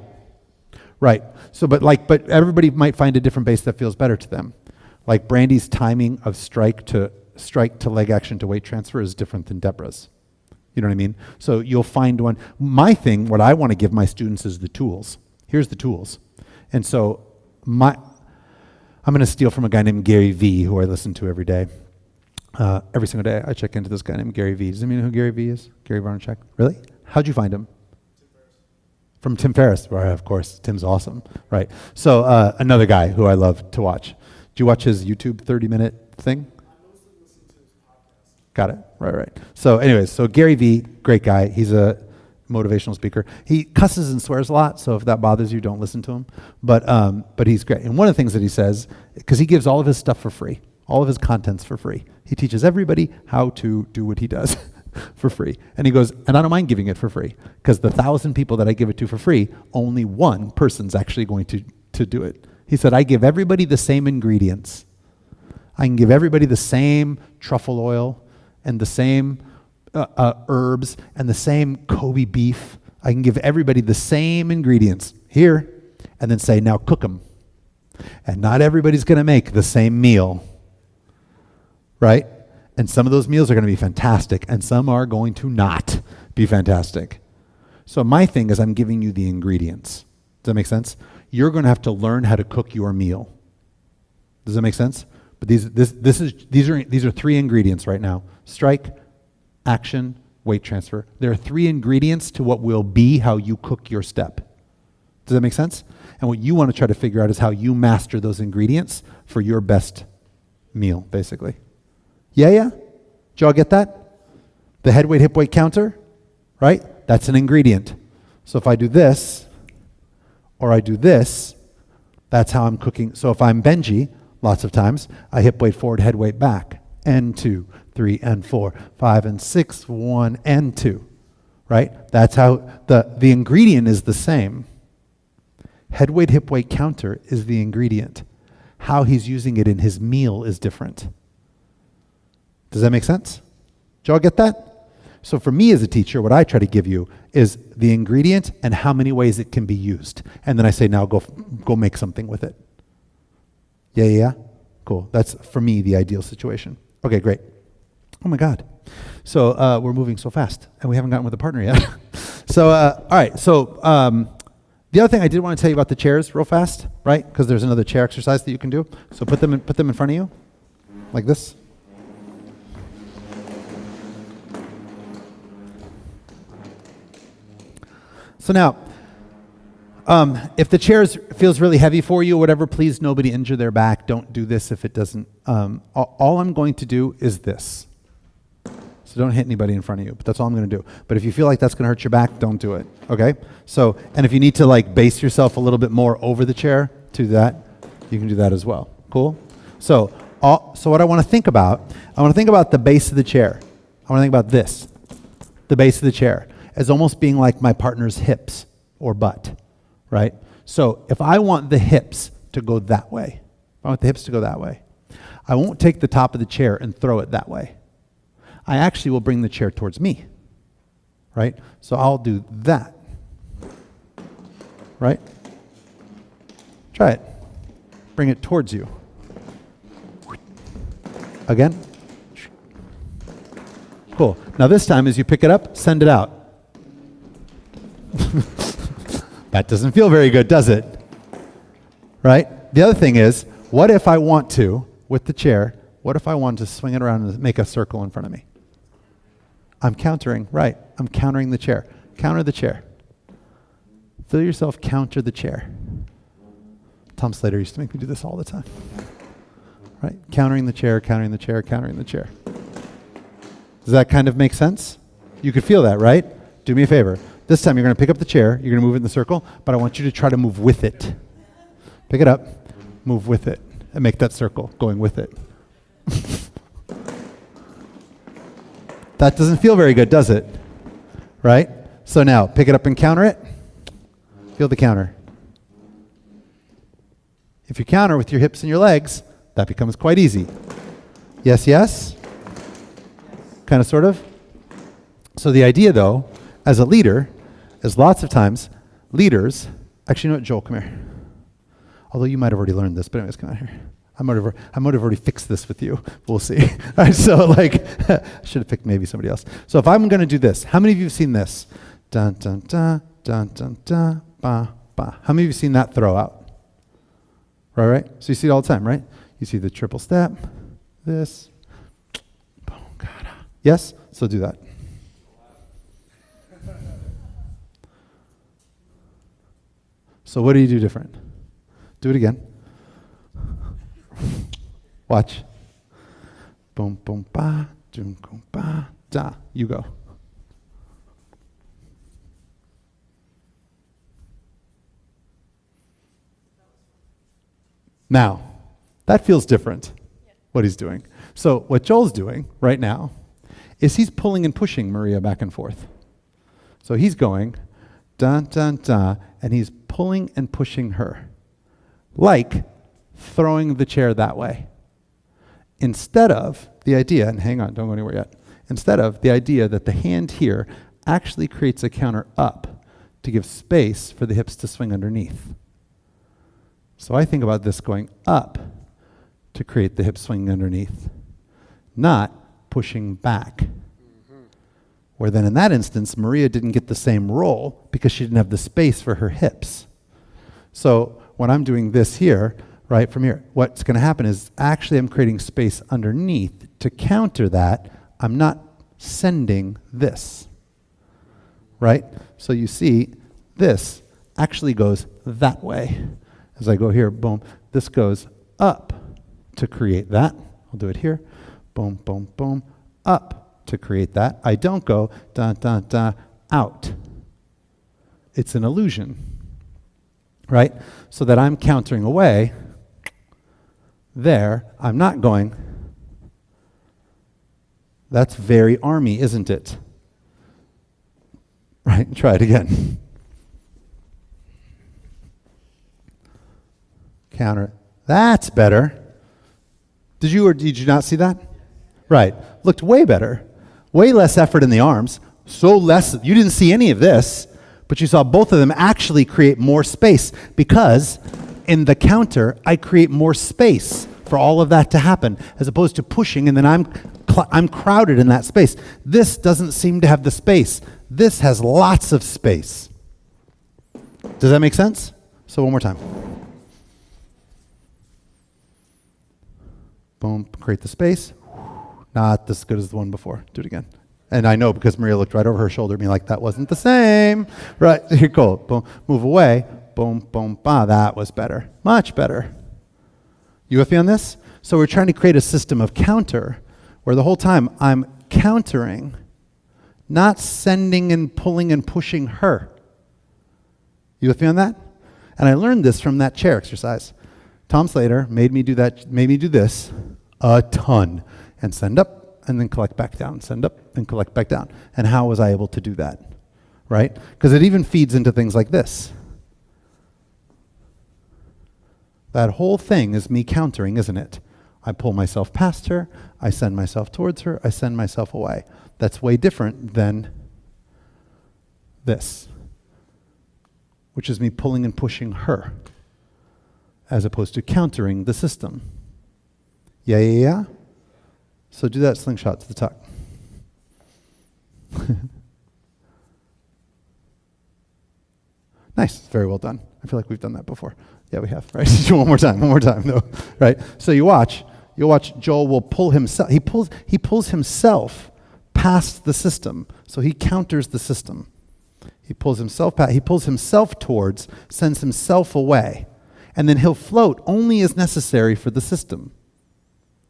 Right. So, but everybody might find a different base that feels better to them. Like Brandy's timing of strike to leg action to weight transfer is different than Deborah's. You know what I mean? So you'll find one. My thing, what I want to give my students is the tools. Here's the tools. And so I'm going to steal from a guy named Gary V, who I listen to every day. Every single day I check into this guy named Gary V. Does anybody know who Gary V is? Gary Vaynerchuk. Really? How'd you find him? From Tim Ferriss. Well, of course, Tim's awesome, right? So another guy who I love to watch. Do you watch his YouTube 30-minute thing? Got it. Right. So anyways, so Gary V, great guy. He's a motivational speaker. He cusses and swears a lot, so if that bothers you, don't listen to him. But he's great. And one of the things that he says, because he gives all of his stuff for free, all of his content's for free. He teaches everybody how to do what he does for free. And he goes, and I don't mind giving it for free, because the 1,000 people that I give it to for free, only one person's actually going to do it. He said, I give everybody the same ingredients. I can give everybody the same truffle oil and the same herbs and the same Kobe beef. I can give everybody the same ingredients here and then say, now cook them. And not everybody's going to make the same meal, right? And some of those meals are going to be fantastic and some are going to not be fantastic. So my thing is I'm giving you the ingredients. Does that make sense? You're going to have to learn how to cook your meal. Does that make sense? But these are 3 ingredients right now. Strike, action, weight transfer. There are 3 ingredients to what will be how you cook your step. Does that make sense? And what you want to try to figure out is how you master those ingredients for your best meal, basically. Yeah? Did y'all get that? The head weight, hip weight counter, right? That's an ingredient. So if I do this, or I do this, that's how I'm cooking. So if I'm Benji, lots of times, I hip weight forward, head weight back. And 2, 3, and 4, 5, and 6, 1, and 2. Right? That's how the ingredient is the same. Head weight, hip weight counter is the ingredient. How he's using it in his meal is different. Does that make sense? Did y'all get that? So for me as a teacher, what I try to give you is the ingredient and how many ways it can be used. And then I say, now go make something with it. Yeah? Cool. That's, for me, the ideal situation. Okay, great. Oh my God. So we're moving so fast, and we haven't gotten with a partner yet. So, all right. So the other thing I did want to tell you about the chairs real fast, right? Because there's another chair exercise that you can do. So put them in front of you, like this. So now, if the chair feels really heavy for you or whatever, please nobody injure their back. Don't do this if it doesn't. All I'm going to do is this. So don't hit anybody in front of you, but that's all I'm going to do. But if you feel like that's going to hurt your back, don't do it, okay? So, and if you need to like base yourself a little bit more over the chair to that, you can do that as well. Cool? So what I want to think about the base of the chair. I want to think about this, the base of the chair, as almost being like my partner's hips or butt, right? So if I want the hips to go that way, I won't take the top of the chair and throw it that way. I actually will bring the chair towards me, right? So I'll do that, right? Try it. Bring it towards you. Again. Cool. Now this time, as you pick it up, send it out. That doesn't feel very good, does it? Right? The other thing is, what if I want to, with the chair, what if I want to swing it around and make a circle in front of me? I'm countering, right. I'm countering the chair. Counter the chair. Feel yourself counter the chair. Tom Slater used to make me do this all the time. Right? Countering the chair, countering the chair, countering the chair. Does that kind of make sense? You could feel that, right? Do me a favor. This time you're going to pick up the chair, you're going to move it in the circle, but I want you to try to move with it. Pick it up, move with it, and make that circle going with it. That doesn't feel very good, does it? Right? So now, pick it up and counter it. Feel the counter. If you counter with your hips and your legs, that becomes quite easy. Yes, yes? Kind of, sort of? So the idea, though, as a leader, is lots of times leaders, actually, you know what, Joel, come here. Although you might have already learned this, but anyways, come out here. I might have already fixed this with you. We'll see. All right, so like, I should have picked maybe somebody else. So if I'm going to do this, how many of you have seen this? Dun, dun, dun, dun, dun, dun, ba, ba. How many of you have seen that throw out? Right? So you see it all the time, right? You see the triple step, this, boom, God. Yes? So do that. So what do you do different? Do it again. Watch. Boom, boom, ba, boom, boom, ba, da. You go. Now, that feels different, what he's doing. So what Joel's doing right now is he's pulling and pushing Maria back and forth. So he's going, dun, dun, dun, and he's pulling and pushing her, like throwing the chair that way. Instead of the idea, and hang on, don't go anywhere yet, instead of the idea that the hand here actually creates a counter up to give space for the hips to swing underneath. So I think about this going up to create the hip swinging underneath, not pushing back. Where then in that instance, Maria didn't get the same role because she didn't have the space for her hips. So when I'm doing this here, right, from here, what's going to happen is actually I'm creating space underneath. To counter that, I'm not sending this, right? So you see, this actually goes that way. As I go here, boom, this goes up to create that. I'll do it here. Boom, boom, boom, up to create that. I don't go dun, dun, dun, out. It's an illusion, right? So that I'm countering away. There, I'm not going. That's very army, isn't it? Right? Try it again. Counter. That's better. Did you or did you not see that? Right. Looked way better. Way less effort in the arms. So less. You didn't see any of this, but you saw both of them actually create more space because in the counter, I create more space for all of that to happen as opposed to pushing and then I'm crowded in that space. This doesn't seem to have the space. This has lots of space. Does that make sense? So one more time. Boom, create the space. Not as good as the one before. Do it again. And I know because Maria looked right over her shoulder at me like that wasn't the same. Right, here, cool. Boom, move away. Boom, boom, bah, that was better. Much better. You with me on this? So we're trying to create a system of counter where the whole time I'm countering, not sending and pulling and pushing her. You with me on that? And I learned this from that chair exercise. Tom Slater made me do this a ton. And send up and then collect back down. Send up and collect back down. And how was I able to do that? right? Because it even feeds into things like this. That whole thing is me countering, isn't it? I pull myself past her, I send myself towards her, I send myself away. That's way different than this, which is me pulling and pushing her, as opposed to countering the system. Yeah? So do that slingshot to the tuck. Nice, very well done. I feel like we've done that before. Yeah, we have, right? one more time though, right? So you'll watch Joel will pull himself, he pulls himself past the system. So he counters the system. He pulls himself past, he pulls himself towards, sends himself away, and then he'll float only as necessary for the system.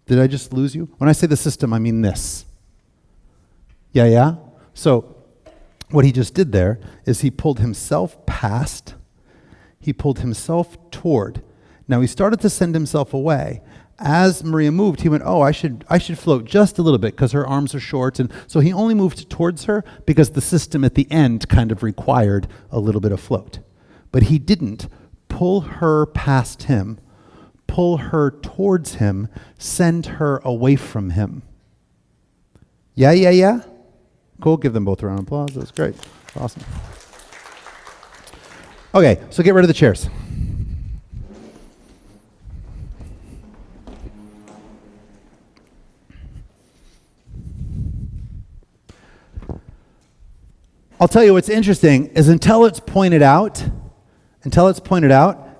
Did I just lose you? When I say the system, I mean this. Yeah? So what he just did there is he pulled himself past, he pulled himself toward. Now he started to send himself away. As Maria moved, he went, I should float just a little bit because her arms are short. And so he only moved towards her because the system at the end kind of required a little bit of float. But he didn't pull her past him, pull her towards him, send her away from him. Yeah? Cool, give them both a round of applause. That's great. Awesome. Okay, so get rid of the chairs. I'll tell you what's interesting is until it's pointed out,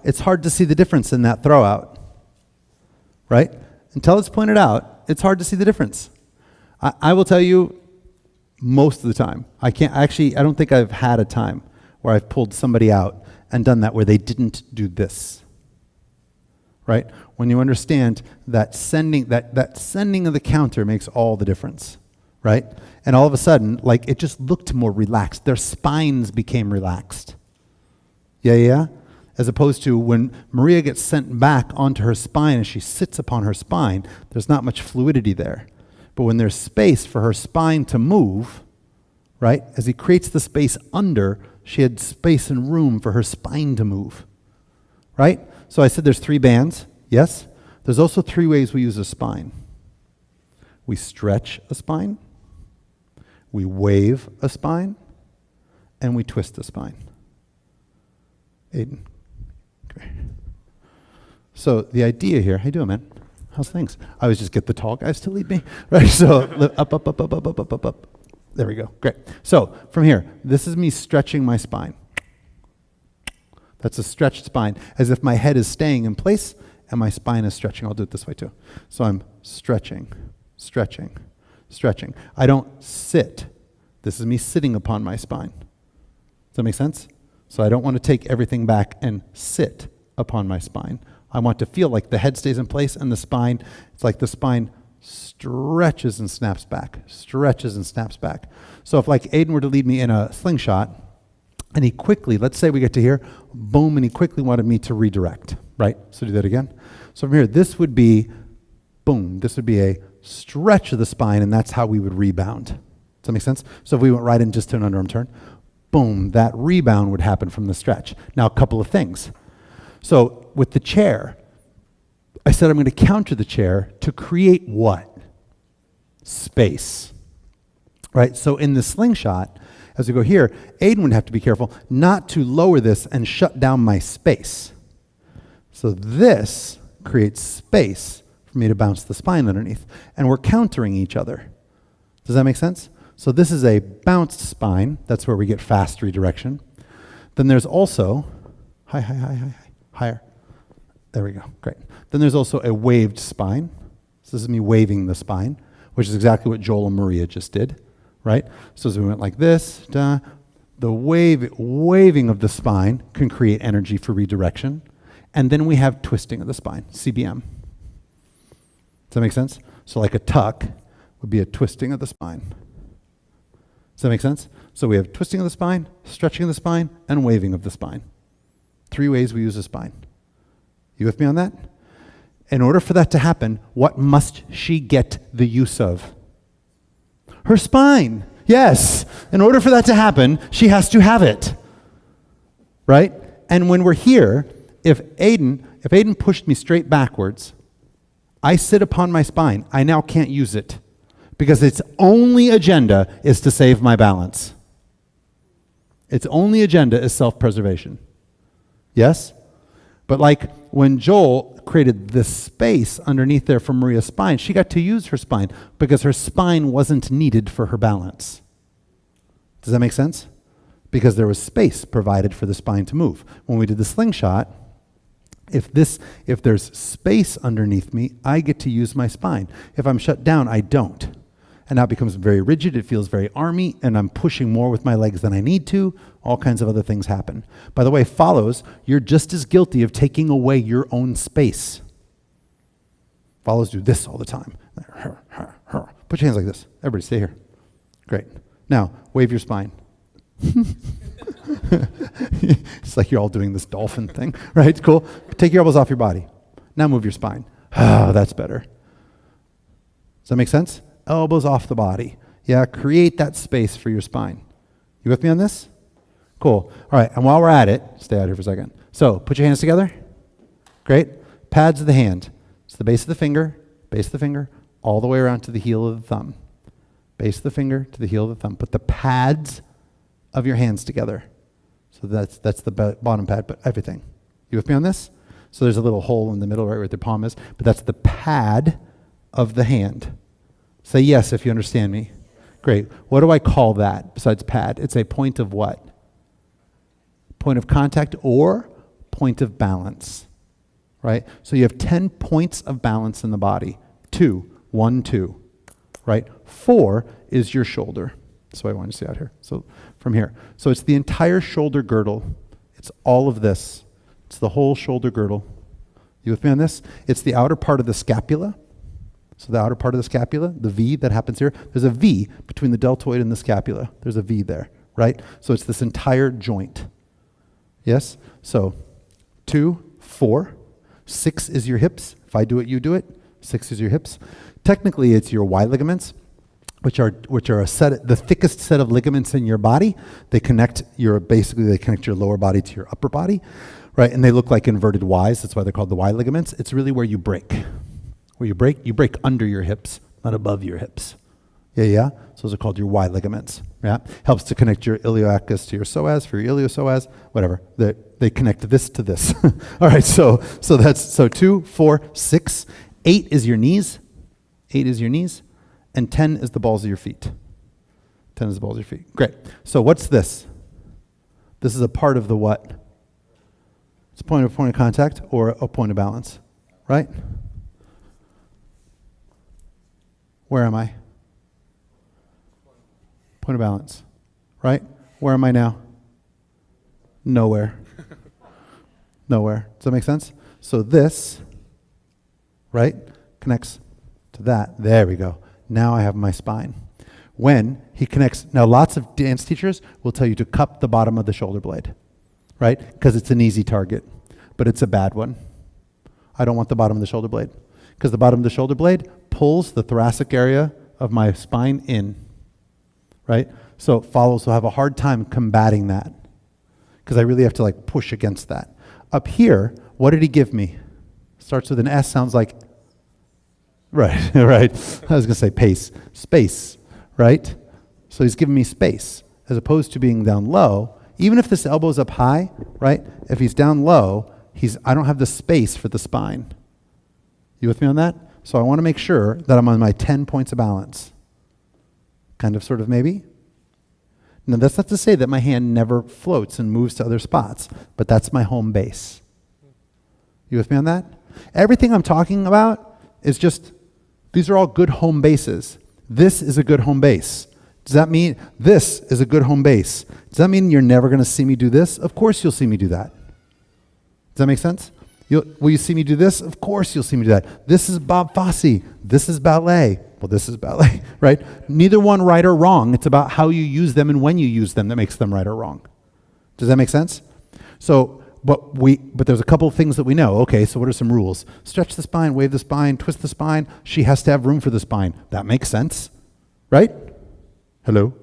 it's hard to see the difference in that throw out. Right? Until it's pointed out, it's hard to see the difference. I will tell you most of the time. I don't think I've had a time where I've pulled somebody out and done that where they didn't do this. Right? When you understand that sending of the counter makes all the difference. Right? And all of a sudden, like, it just looked more relaxed. Their spines became relaxed. Yeah? As opposed to when Maria gets sent back onto her spine and she sits upon her spine, there's not much fluidity there. But when there's space for her spine to move, right, as he creates the space under, she had space and room for her spine to move. Right? So I said there's 3 bands. Yes? There's also 3 ways we use a spine. We stretch a spine, we wave a spine, and we twist a spine. Aiden. Okay. So the idea here, how you doing, man? How's things? I always just get the tall guys to lead me. Right, so up. There we go, great. So from here, this is me stretching my spine. That's a stretched spine, as if my head is staying in place and my spine is stretching. I'll do it this way too. So I'm stretching. I don't sit. This is me sitting upon my spine. Does that make sense? So I don't want to take everything back and sit upon my spine. I want to feel like the head stays in place and the spine, it's like the spine stretches and snaps back. So if like Aiden were to lead me in a slingshot, and he quickly, let's say we get to here, boom, and he quickly wanted me to redirect, right? So do that again. So from here, this would be, boom, this would be a stretch of the spine, and that's how we would rebound. Does that make sense? So if we went right in just to an underarm turn, boom, that rebound would happen from the stretch. Now, a couple of things. So with the chair, I said I'm going to counter the chair to create what? Space. Right? So in the slingshot, as we go here, Aiden would have to be careful not to lower this and shut down my space. So this creates space for me to bounce the spine underneath. And we're countering each other. Does that make sense? So this is a bounced spine. That's where we get fast redirection. Then there's also, higher. There we go, great. Then there's also a waved spine. So this is me waving the spine, which is exactly what Joel and Maria just did, right? So as we went like this, the waving of the spine can create energy for redirection. And then we have twisting of the spine, CBM. Does that make sense? So like a tuck would be a twisting of the spine. Does that make sense? So we have twisting of the spine, stretching of the spine, and waving of the spine. 3 ways we use a spine. You with me on that? In order for that to happen, what must she get the use of? Her spine. Yes. In order for that to happen, she has to have it. Right? And when we're here, if Aiden pushed me straight backwards, I sit upon my spine. I now can't use it because its only agenda is to save my balance. Its only agenda is self-preservation. Yes? But like when Joel created this space underneath there for Maria's spine, she got to use her spine because her spine wasn't needed for her balance. Does that make sense? Because there was space provided for the spine to move. When we did the slingshot, if there's space underneath me, I get to use my spine. If I'm shut down, I don't. And now it becomes very rigid, it feels very army, and I'm pushing more with my legs than I need to. All kinds of other things happen. By the way, follows, you're just as guilty of taking away your own space. Follows do this all the time. Put your hands like this. Everybody stay here. Great. Now, wave your spine. It's like you're all doing this dolphin thing, right? Cool. Take your elbows off your body. Now move your spine. Oh, that's better. Does that make sense? Elbows off the body. Yeah, create that space for your spine. You with me on this? Cool. All right, and while we're at it, stay out here for a second. So, put your hands together. Great. Pads of the hand. It's the base of the finger, all the way around to the heel of the thumb. Base of the finger to the heel of the thumb. Put the pads of your hands together. So that's the bottom pad, but everything. You with me on this? So there's a little hole in the middle right where the palm is, but that's the pad of the hand. Say yes if you understand me. Great. What do I call that besides pad? It's a point of what? Point of contact or point of balance, right? So you have 10 points of balance in the body. 2, 1, 2, right? 4 is your shoulder. That's what I want to see out here. So from here. So it's the entire shoulder girdle. It's all of this. It's the whole shoulder girdle. You with me on this? It's the outer part of the scapula. So the outer part of the scapula, the V that happens here, there's a V between the deltoid and the scapula. There's a V there, right? So it's this entire joint. Yes? So 2, 4, 6 is your hips. If I do it, you do it. 6 is your hips. Technically, it's your Y ligaments, which are the thickest set of ligaments in your body. They connect your lower body to your upper body, right? And they look like inverted Ys. That's why they're called the Y ligaments. It's really where you break. Where you break under your hips, not above your hips. Yeah. So those are called your Y ligaments. Yeah. Helps to connect your iliacus to your psoas for your iliopsoas, whatever. They connect this to this. All right. So that's 2, 4, 6, 8 is your knees. 8 is your knees. And 10 is the balls of your feet. 10 is the balls of your feet. Great. So what's this? This is a part of the what? It's a point of contact or a point of balance, right? Where am I? Point of balance, right? Where am I now? Nowhere. Nowhere. Does that make sense? So this, right, connects to that. There we go. Now I have my spine. When he connects, now lots of dance teachers will tell you to cup the bottom of the shoulder blade, right? Because it's an easy target, but it's a bad one. I don't want the bottom of the shoulder blade because the bottom of the shoulder blade pulls the thoracic area of my spine in, right? So follows will have a hard time combating that because I really have to like push against that. Up here, what did he give me? Starts with an S, sounds like, right. I was going to say pace, space, right? So he's giving me space as opposed to being down low. Even if this elbow's up high, right? If he's down low, I don't have the space for the spine. You with me on that? So I want to make sure that I'm on my 10 points of balance. Kind of, sort of, maybe. Now, that's not to say that my hand never floats and moves to other spots, but that's my home base. You with me on that? Everything I'm talking about is just, these are all good home bases. This is a good home base. Does that mean this is a good home base? Does that mean you're never going to see me do this? Of course you'll see me do that. Does that make sense? Will you see me do this? Of course you'll see me do that. This is Bob Fosse. This is ballet. Well, this is ballet, right? Neither one right or wrong. It's about how you use them and when you use them that makes them right or wrong. Does that make sense? So, but there's a couple of things that we know. Okay, so what are some rules? Stretch the spine, wave the spine, twist the spine. She has to have room for the spine. That makes sense, right? Hello?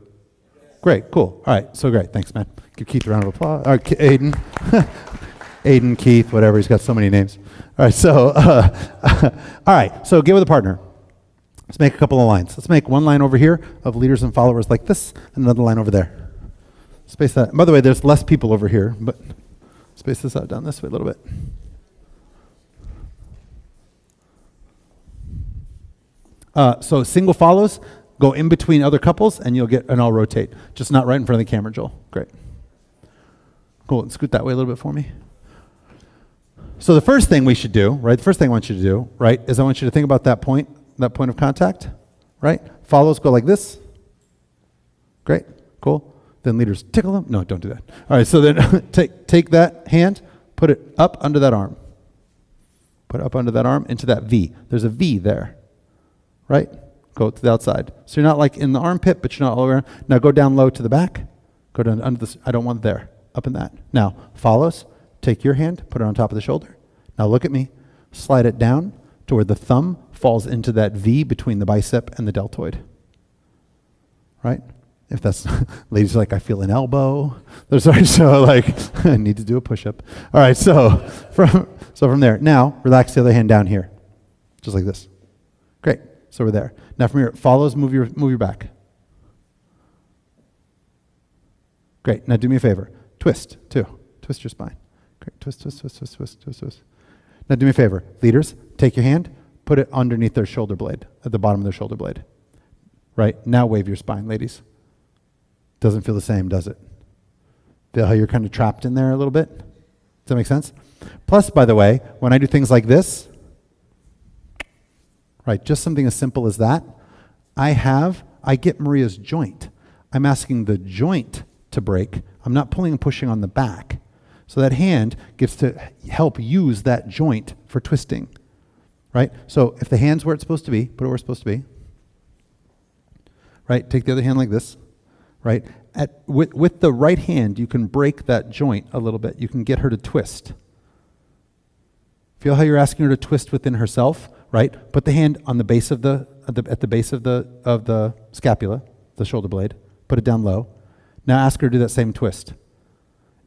Great, cool. All right, so great. Thanks, man. Give Keith a round of applause. All right, Aiden. Aiden, Keith, whatever. He's got so many names. All right, so, all right, so get with a partner. Let's make a couple of lines. Let's make one line over here of leaders and followers like this, and another line over there. Space that. By the way, there's less people over here, but space this out down this way a little bit. So single follows, go in between other couples, and you'll get an all rotate. Just not right in front of the camera, Joel. Great. Cool, and scoot that way a little bit for me. So the first thing we should do, right, the first thing I want you to do, right, is I want you to think about that point of contact, right? Follows go like this. Great, cool. Then leaders tickle them. No, don't do that. All right, so then take that hand, put it up under that arm. Put it up under that arm into that V. There's a V there. Right? Go to the outside. So you're not like in the armpit, but you're not all around. Now go down low to the back. Go down under this. I don't want it there. Up in that. Now, follows. Take your hand, put it on top of the shoulder. Now look at me. Slide it down to where the thumb falls into that V between the bicep and the deltoid. Right? If that's, ladies are like, I feel an elbow. There's so like, I need to do a push-up. All right, so from there. Now, relax the other hand down here. Just like this. Great. So we're there. Now from here, it follows, move your back. Great. Now do me a favor. Twist, too. Twist your spine. Great. Twist, twist, twist, twist, twist, twist, twist. Now do me a favor. Leaders, take your hand, put it underneath their shoulder blade, at the bottom of their shoulder blade. Right? Now wave your spine, ladies. Doesn't feel the same, does it? Feel how you're kind of trapped in there a little bit? Does that make sense? Plus, by the way, when I do things like this, right, just something as simple as that, I get Maria's joint. I'm asking the joint to break. I'm not pulling and pushing on the back. So that hand gets to help use that joint for twisting, right? So if the hand's where it's supposed to be, put it where it's supposed to be, right? Take the other hand like this, right? With the right hand, you can break that joint a little bit. You can get her to twist. Feel how you're asking her to twist within herself, right? Put the hand on the base of at the base of the scapula, the shoulder blade. Put it down low. Now ask her to do that same twist.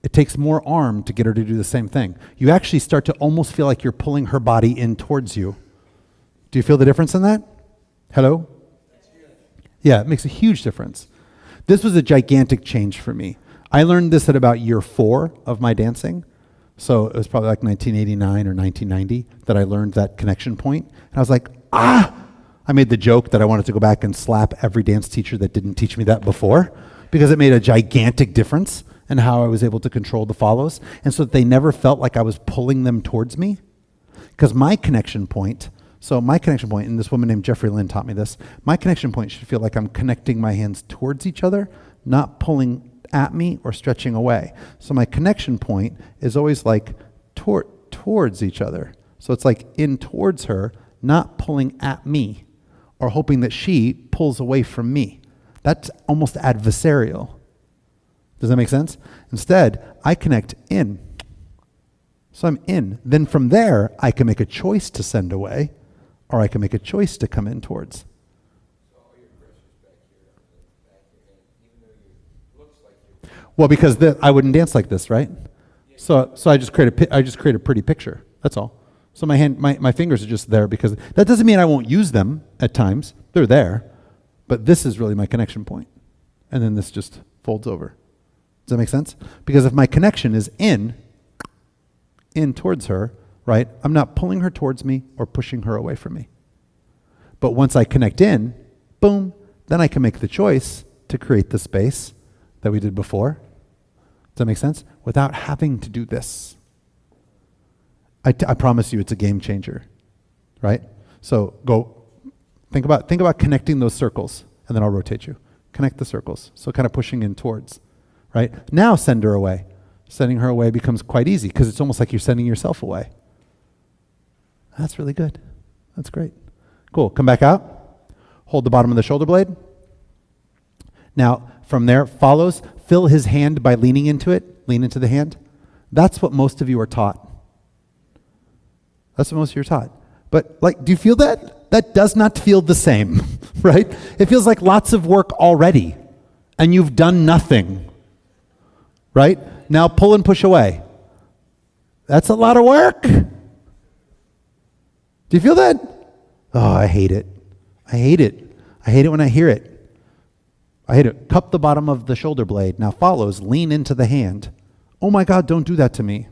It takes more arm to get her to do the same thing. You actually start to almost feel like you're pulling her body in towards you. Do you feel the difference in that? Hello? Yeah, it makes a huge difference. This was a gigantic change for me. I learned this at about year 4 of my dancing. So it was probably like 1989 or 1990 that I learned that connection point. And I was like, I made the joke that I wanted to go back and slap every dance teacher that didn't teach me that before, because it made a gigantic difference in how I was able to control the follows. And so that they never felt like I was pulling them towards me. Because my connection point, and this woman named Jeffrey Lynn taught me this, my connection point should feel like I'm connecting my hands towards each other, not pulling at me or stretching away. So my connection point is always like towards each other. So it's like in towards her, not pulling at me or hoping that she pulls away from me. That's almost adversarial. Does that make sense? Instead, I connect in. So I'm in. Then from there, I can make a choice to send away, or I can make a choice to come in towards. So all your pressure's back here on the back of your hand, even though you looks like you're. Well, because I wouldn't dance like this, right? So I just create a pretty picture. That's all. So my fingers are just there because that doesn't mean I won't use them at times. They're there, but this is really my connection point, and then this just folds over. Does that make sense? Because if my connection is in towards her, right? I'm not pulling her towards me or pushing her away from me. But once I connect in, boom, then I can make the choice to create the space that we did before. Does that make sense? Without having to do this. I promise you it's a game changer, right? So think about connecting those circles, and then I'll rotate you. Connect the circles. So kind of pushing in towards, right? Now send her away. Sending her away becomes quite easy because it's almost like you're sending yourself away. That's really good. That's great. Cool. Come back out. Hold the bottom of the shoulder blade. Now, from there, follows. Fill his hand by leaning into it. Lean into the hand. That's what most of you are taught. That's what most of you are taught. But, do you feel that? That does not feel the same, right? It feels like lots of work already. and you've done nothing, right? Now pull and push away. That's a lot of work. Do you feel that? Oh, I hate it. I hate it. I hate it when I hear it. I hate it. Cup the bottom of the shoulder blade. Now follows, lean into the hand. Oh my God, don't do that to me.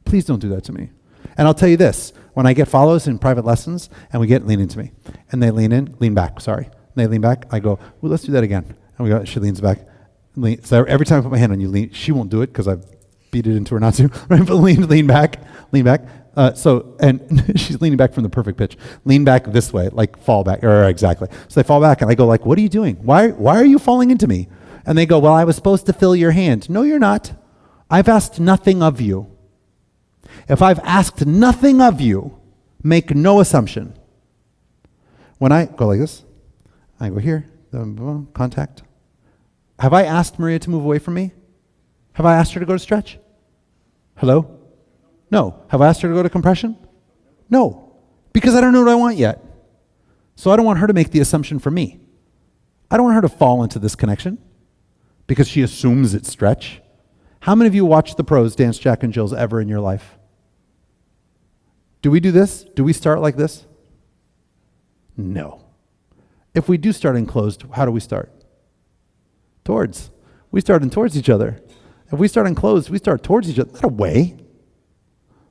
Please don't do that to me. And I'll tell you this, when I get follows in private lessons and we get lean into me, and they lean back, sorry. And they lean back, I go, well, let's do that again. And we go, she leans back. So every time I put my hand on you, lean. She won't do it because I've beat it into her not to, right? But lean back. And she's leaning back from the perfect pitch. Lean back this way, like fall back, or exactly. So they fall back and I go like, what are you doing? Why are you falling into me? And they go, well, I was supposed to fill your hand. No, you're not. I've asked nothing of you. If I've asked nothing of you, make no assumption. When I go like this, I go here, contact. Have I asked Maria to move away from me? Have I asked her to go to stretch? Hello? No. Have I asked her to go to compression? No. Because I don't know what I want yet. So I don't want her to make the assumption for me. I don't want her to fall into this connection because she assumes it's stretch. How many of you watch the pros dance Jack and Jills ever in your life? Do we do this? Do we start like this? No. If we do start enclosed, how do we start? Towards. We start in towards each other. If we start enclosed, we start towards each other, not away.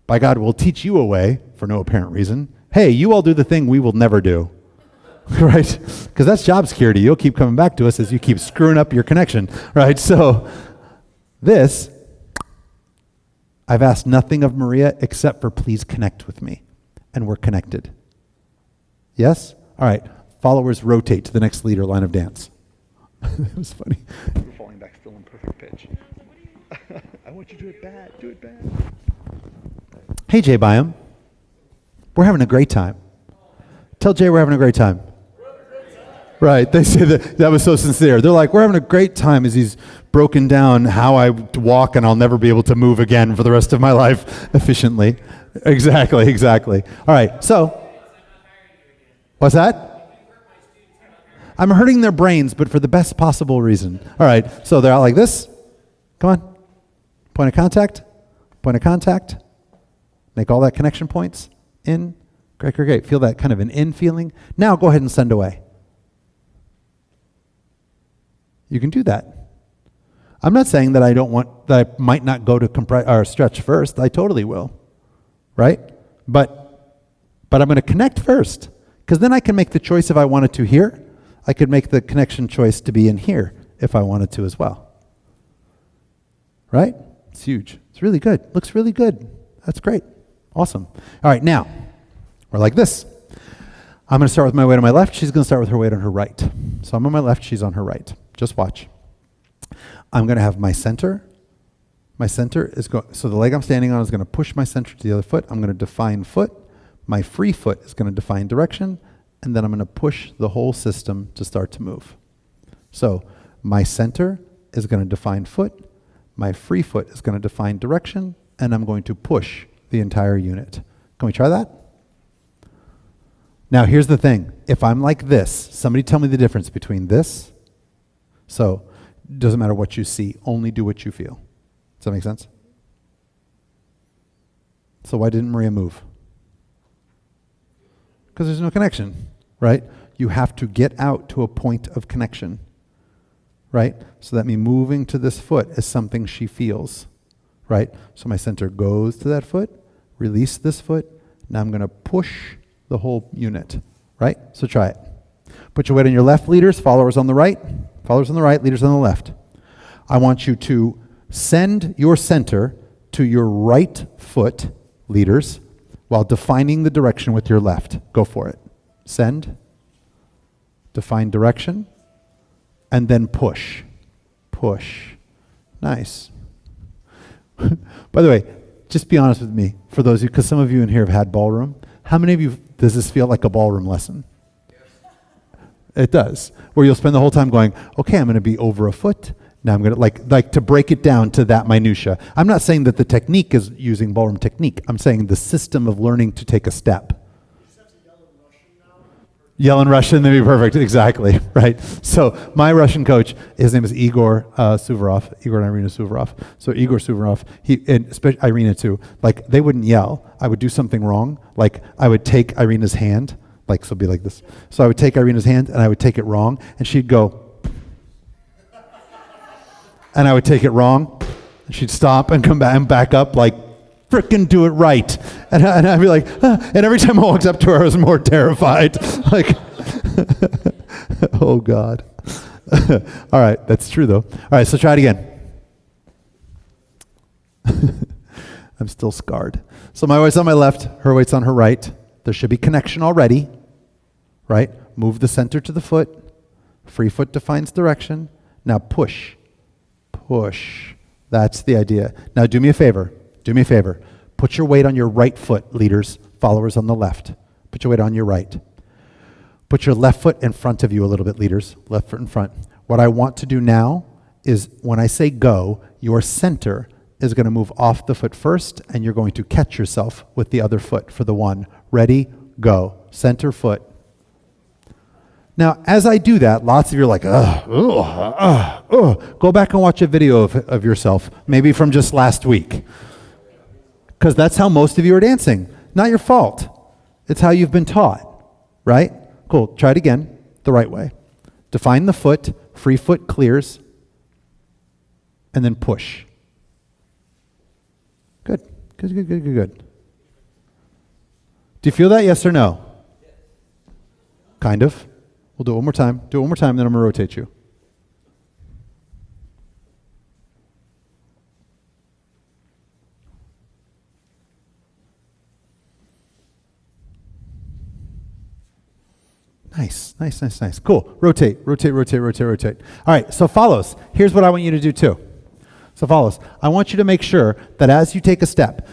By God, we'll teach you a way for no apparent reason. Hey, you all do the thing we will never do. Right? Because that's job security. You'll keep coming back to us as you keep screwing up your connection. Right? So this, I've asked nothing of Maria except for please connect with me. And we're connected. Yes? All right. Followers rotate to the next leader line of dance. That was funny. You're falling back still in perfect pitch. I want you to do it bad. Do it bad. Hey, Jay Byam. We're having a great time. Tell Jay we're having a great time. Right. They say that was so sincere. They're like, we're having a great time as he's broken down how I walk and I'll never be able to move again for the rest of my life efficiently. Exactly. All right. So, what's that? I'm hurting their brains, but for the best possible reason. All right. So they're out like this. Come on. Point of contact. Point of contact. Make all that connection points. In. Great. Feel that kind of an in feeling. Now go ahead and send away. You can do that. I'm not saying that I might not go to compress or stretch first. I totally will. Right? But I'm going to connect first. Because then I can make the choice if I wanted to here. I could make the connection choice to be in here if I wanted to as well. Right? It's huge. It's really good. Looks really good. That's great. Awesome. All right, now, we're like this. I'm going to start with my weight on my left. She's going to start with her weight on her right. So I'm on my left. She's on her right. Just watch. I'm going to have my center. My center is going, so the leg I'm standing on is going to push my center to the other foot. I'm going to define foot. My free foot is going to define direction. And then I'm going to push the whole system to start to move. So my center is going to define foot. My free foot is going to define direction. And I'm going to push the entire unit. Can we try that? Now here's the thing. If I'm like this, somebody tell me the difference between this. So it doesn't matter what you see, only do what you feel. Does that make sense? So why didn't Maria move? Because there's no connection, right? You have to get out to a point of connection, right? So that means moving to this foot is something she feels, right? So my center goes to that foot, release this foot. Now I'm going to push the whole unit, right? So try it. Put your weight on your left, leaders, followers on the right. Followers on the right, leaders on the left. I want you to send your center to your right foot, leaders, while defining the direction with your left. Go for it. Send, define direction, and then push. Push. Nice. By the way, just be honest with me, for those of you, because some of you in here have had ballroom. How many of you, does this feel like a ballroom lesson? Yes. It does. Where you'll spend the whole time going, okay, I'm going to be over a foot. Now I'm going to, like to break it down to that minutia. I'm not saying that the technique is using ballroom technique. I'm saying the system of learning to take a step. Yell in Russian, that'd be perfect. Exactly, right? So my Russian coach, his name is Igor Suvorov, Igor and Irina Suvorov. So Igor Suvorov, and especially Irina too, like they wouldn't yell. I would do something wrong. Like I would take Irina's hand, like so it'd be like this. So I would take Irina's hand and I would take it wrong, and she'd go, and I would take it wrong, and she'd stop and come back and back up like, frickin' do it right. And I'd be like, ah. And every time I walked up to her, I was more terrified. Like, oh God. All right, that's true though. All right, so try it again. I'm still scarred. So my weight's on my left, her weight's on her right. There should be connection already, right? Move the center to the foot. Free foot defines direction. Now push, push. That's the idea. Now do me a favor. Do me a favor. Put your weight on your right foot, leaders, followers on the left. Put your weight on your right. Put your left foot in front of you a little bit, leaders. Left foot in front. What I want to do now is when I say go, your center is going to move off the foot first, and you're going to catch yourself with the other foot for the one. Ready, go. Center foot. Now, as I do that, lots of you are like, go back and watch a video of yourself, maybe from just last week. Because that's how most of you are dancing. Not your fault. It's how you've been taught, right? Cool. Try it again, the right way. Define the foot, free foot clears, and then push. Good. Good, good, good, good, good. Do you feel that, yes or no? Kind of. We'll do it one more time. Do it one more time, then I'm going to rotate you. Nice, nice, nice, nice. Cool. Rotate, rotate, rotate, rotate, rotate. All right, so follows. Here's what I want you to do too. So follows. I want you to make sure that as you take a step,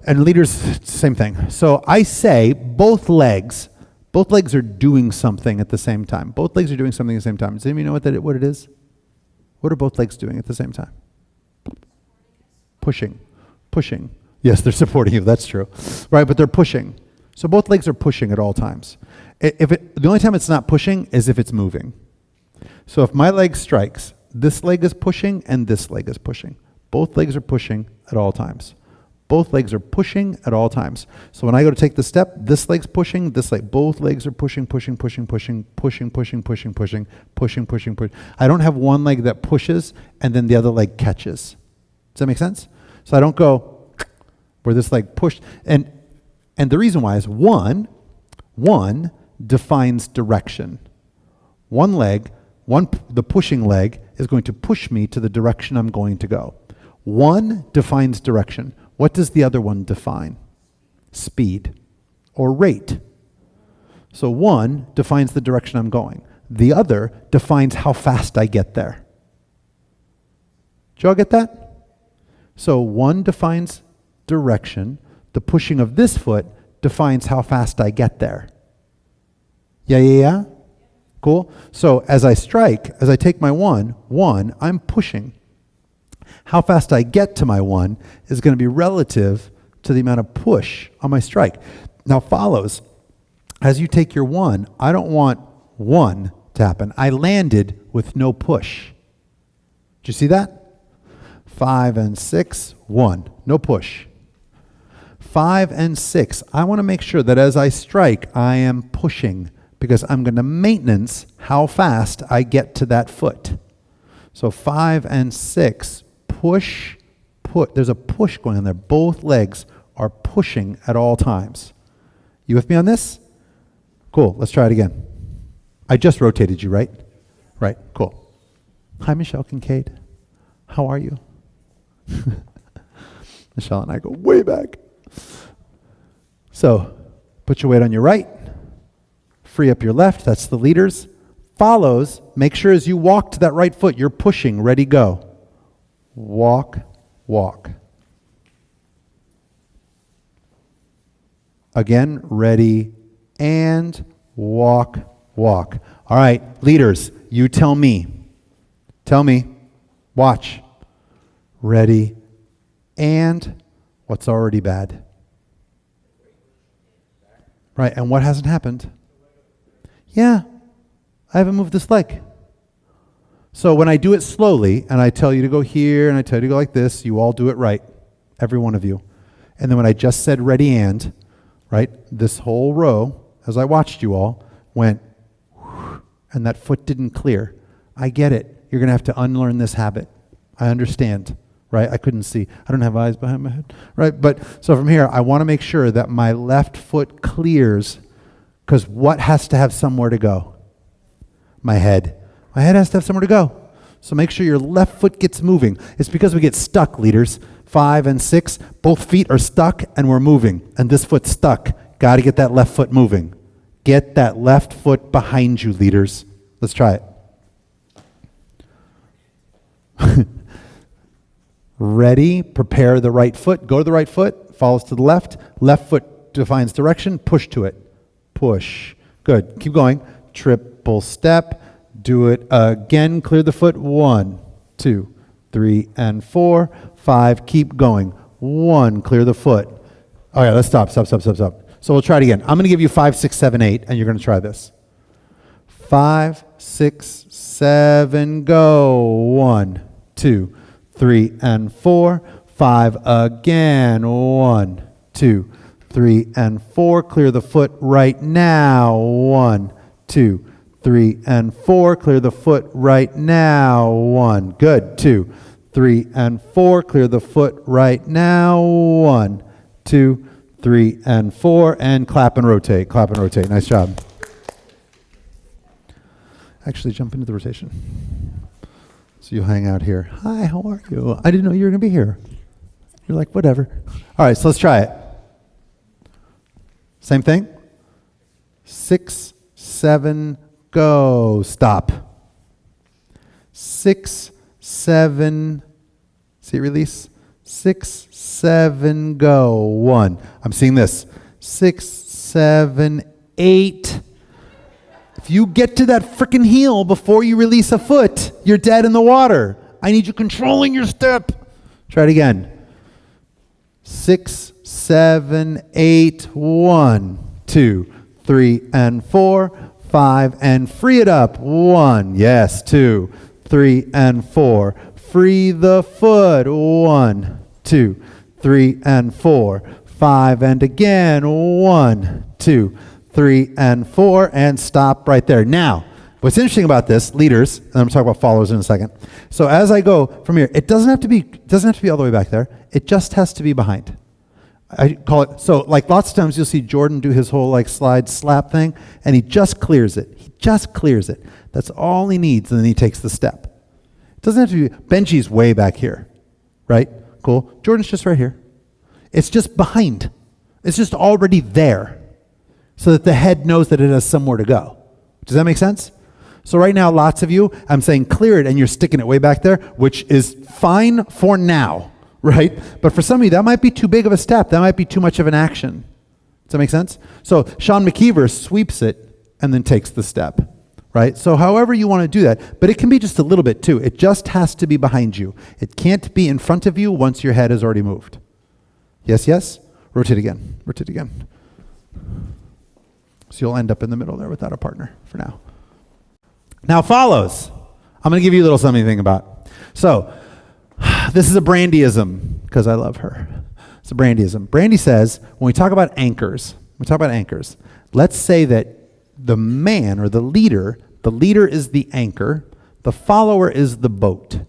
and leaders, same thing. So I say both legs are doing something at the same time. Both legs are doing something at the same time. Does anybody know what it is? What are both legs doing at the same time? Pushing, pushing. Yes, they're supporting you, that's true. Right, but they're pushing. So both legs are pushing at all times. The only time it's not pushing is if it's moving. So if my leg strikes, this leg is pushing and this leg is pushing. Both legs are pushing at all times. Both legs are pushing at all times. So when I go to take the step, this leg's pushing, this leg, both legs are pushing, pushing, pushing, pushing, pushing, pushing, pushing, pushing, pushing, pushing, pushing. I don't have one leg that pushes and then the other leg catches. Does that make sense? So I don't go where this leg pushed. And the reason why is one defines direction. One leg, the pushing leg, is going to push me to the direction I'm going to go. One defines direction. What does the other one define? Speed or rate. So one defines the direction I'm going. The other defines how fast I get there. Did you all get that? So one defines direction. The pushing of this foot defines how fast I get there. Yeah? Cool? So as I strike, as I take my one, I'm pushing. How fast I get to my one is going to be relative to the amount of push on my strike. Now follows, as you take your one, I don't want one to happen. I landed with no push. Did you see that? 5 and 6, 1, no push. 5 and 6, I want to make sure that as I strike, I am pushing because I'm going to maintenance how fast I get to that foot. So 5 and 6, push, there's a push going on there. Both legs are pushing at all times. You with me on this? Cool, let's try it again. I just rotated you, right? Right, cool. Hi, Michelle Kincaid. How are you? Michelle and I go way back. So, put your weight on your right. Free up your left, that's the leaders. Follows, make sure as you walk to that right foot, you're pushing, ready, go. Walk, walk. Again, ready, and walk, walk. All right, leaders, you tell me. Tell me. Watch. Ready, and what's already bad? Right, and what hasn't happened? Yeah, I haven't moved this leg. So when I do it slowly, and I tell you to go here, and I tell you to go like this, you all do it right, every one of you. And then when I just said ready and, right, this whole row, as I watched you all, went, and that foot didn't clear. I get it. You're going to have to unlearn this habit. I understand, right? I couldn't see. I don't have eyes behind my head, right? But so from here, I want to make sure that my left foot clears, because what has to have somewhere to go? My head. My head has to have somewhere to go. So make sure your left foot gets moving. It's because we get stuck, leaders. 5 and 6, both feet are stuck and we're moving. And this foot's stuck. Got to get that left foot moving. Get that left foot behind you, leaders. Let's try it. Ready, prepare the right foot. Go to the right foot, follows to the left. Left foot defines direction, push to it. Push. Good. Keep going. Triple step. Do it again. Clear the foot. 1, 2, 3, and 4. 5. Keep going. 1. Clear the foot. Oh yeah, let's stop. So we'll try it again. I'm going to give you 5, 6, 7, 8, and you're going to try this. 5, 6, 7, go. 1, 2, 3, and 4. 5 again. 1, 2, 3, and 4. Clear the foot right now. 1, 2, 3, and 4. Clear the foot right now. 1. Good. 2, 3, and 4. Clear the foot right now. 1, 2, 3, and 4. And clap and rotate. Clap and rotate. Nice job. Actually, jump into the rotation. So you'll hang out here. Hi, how are you? I didn't know you were going to be here. You're like, whatever. All right, so let's try it. Same thing. 6, 7, go. Stop. 6, 7, see release. 6, 7, go. 1. I'm seeing this. 6, 7, 8. If you get to that freaking heel before you release a foot, you're dead in the water. I need you controlling your step. Try it again. 6, 7, 8, 1, 2, 3, and 4, 5, and free it up. 1, yes, 2, 3, and 4. Free the foot. 1, 2, 3, and 4. 5, and again. 1, 2, 3, and 4, and stop right there. Now, what's interesting about this, leaders, and I'm going to talk about followers in a second. So as I go from here, it doesn't have to be all the way back there. It just has to be behind. I call it, so like lots of times you'll see Jordan do his whole like slide slap thing, and he just clears it. He just clears it. That's all he needs, and then he takes the step. It doesn't have to be, Benji's way back here, right? Cool. Jordan's just right here. It's just behind. It's just already there, so that the head knows that it has somewhere to go. Does that make sense? So right now, lots of you, I'm saying clear it, and you're sticking it way back there, which is fine for now, right? But for some of you, that might be too big of a step. That might be too much of an action. Does that make sense? So Sean McKeever sweeps it and then takes the step, right? So however you want to do that, but it can be just a little bit too. It just has to be behind you. It can't be in front of you once your head has already moved. Yes, yes? Rotate again. Rotate again. So you'll end up in the middle there without a partner for now. Now follows. I'm going to give you a little something to think about. So this is a Brandyism, because I love her. It's a Brandyism. Brandy says, when we talk about anchors, let's say that the man or the leader is the anchor, the follower is the boat.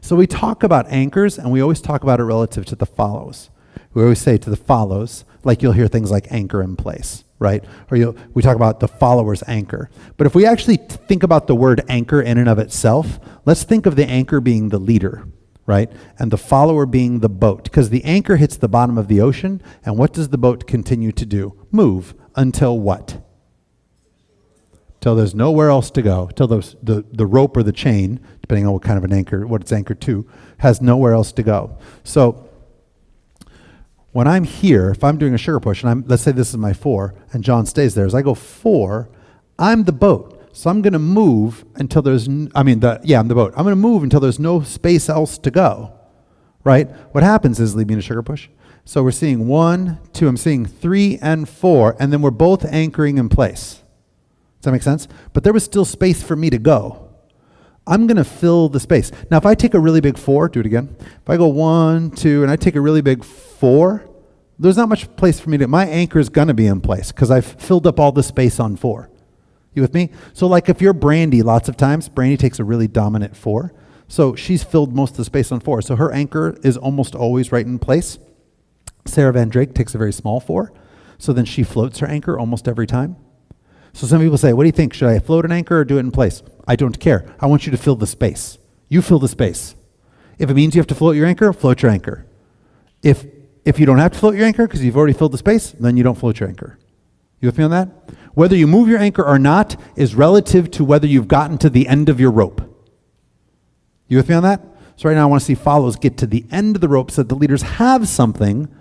So we talk about anchors, and we always talk about it relative to the follows. We always say to the follows, like you'll hear things like anchor in place, right? Or we talk about the follower's anchor. But if we actually think about the word anchor in and of itself, let's think of the anchor being the leader, right? And the follower being the boat. Because the anchor hits the bottom of the ocean, and what does the boat continue to do? Move until what? Till there's nowhere else to go. Till the rope or the chain, depending on what kind of an anchor, what it's anchored to, has nowhere else to go. So when I'm here, if I'm doing a sugar push, and let's say this is my 4, and John stays there, as I go 4, I'm the boat. So I'm going to move until I'm the boat. I'm going to move until there's no space else to go, right? What happens is, leave me in a sugar push. So we're seeing 1, 2, I'm seeing 3 and 4, and then we're both anchoring in place. Does that make sense? But there was still space for me to go. I'm going to fill the space. Now, if I take a really big 4, do it again. If I go 1, 2, and I take a really big 4, there's not much place for me to, my anchor is going to be in place because I've filled up all the space on 4. You with me? So like if you're Brandy, lots of times, Brandy takes a really dominant 4. So she's filled most of the space on 4. So her anchor is almost always right in place. Sarah Van Drake takes a very small 4. So then she floats her anchor almost every time. So some people say, what do you think? Should I float an anchor or do it in place? I don't care. I want you to fill the space. You fill the space. If it means you have to float your anchor, float your anchor. If you don't have to float your anchor because you've already filled the space, then you don't float your anchor. You with me on that? Whether you move your anchor or not is relative to whether you've gotten to the end of your rope. You with me on that? So right now I want to see follows get to the end of the rope so that the leaders have something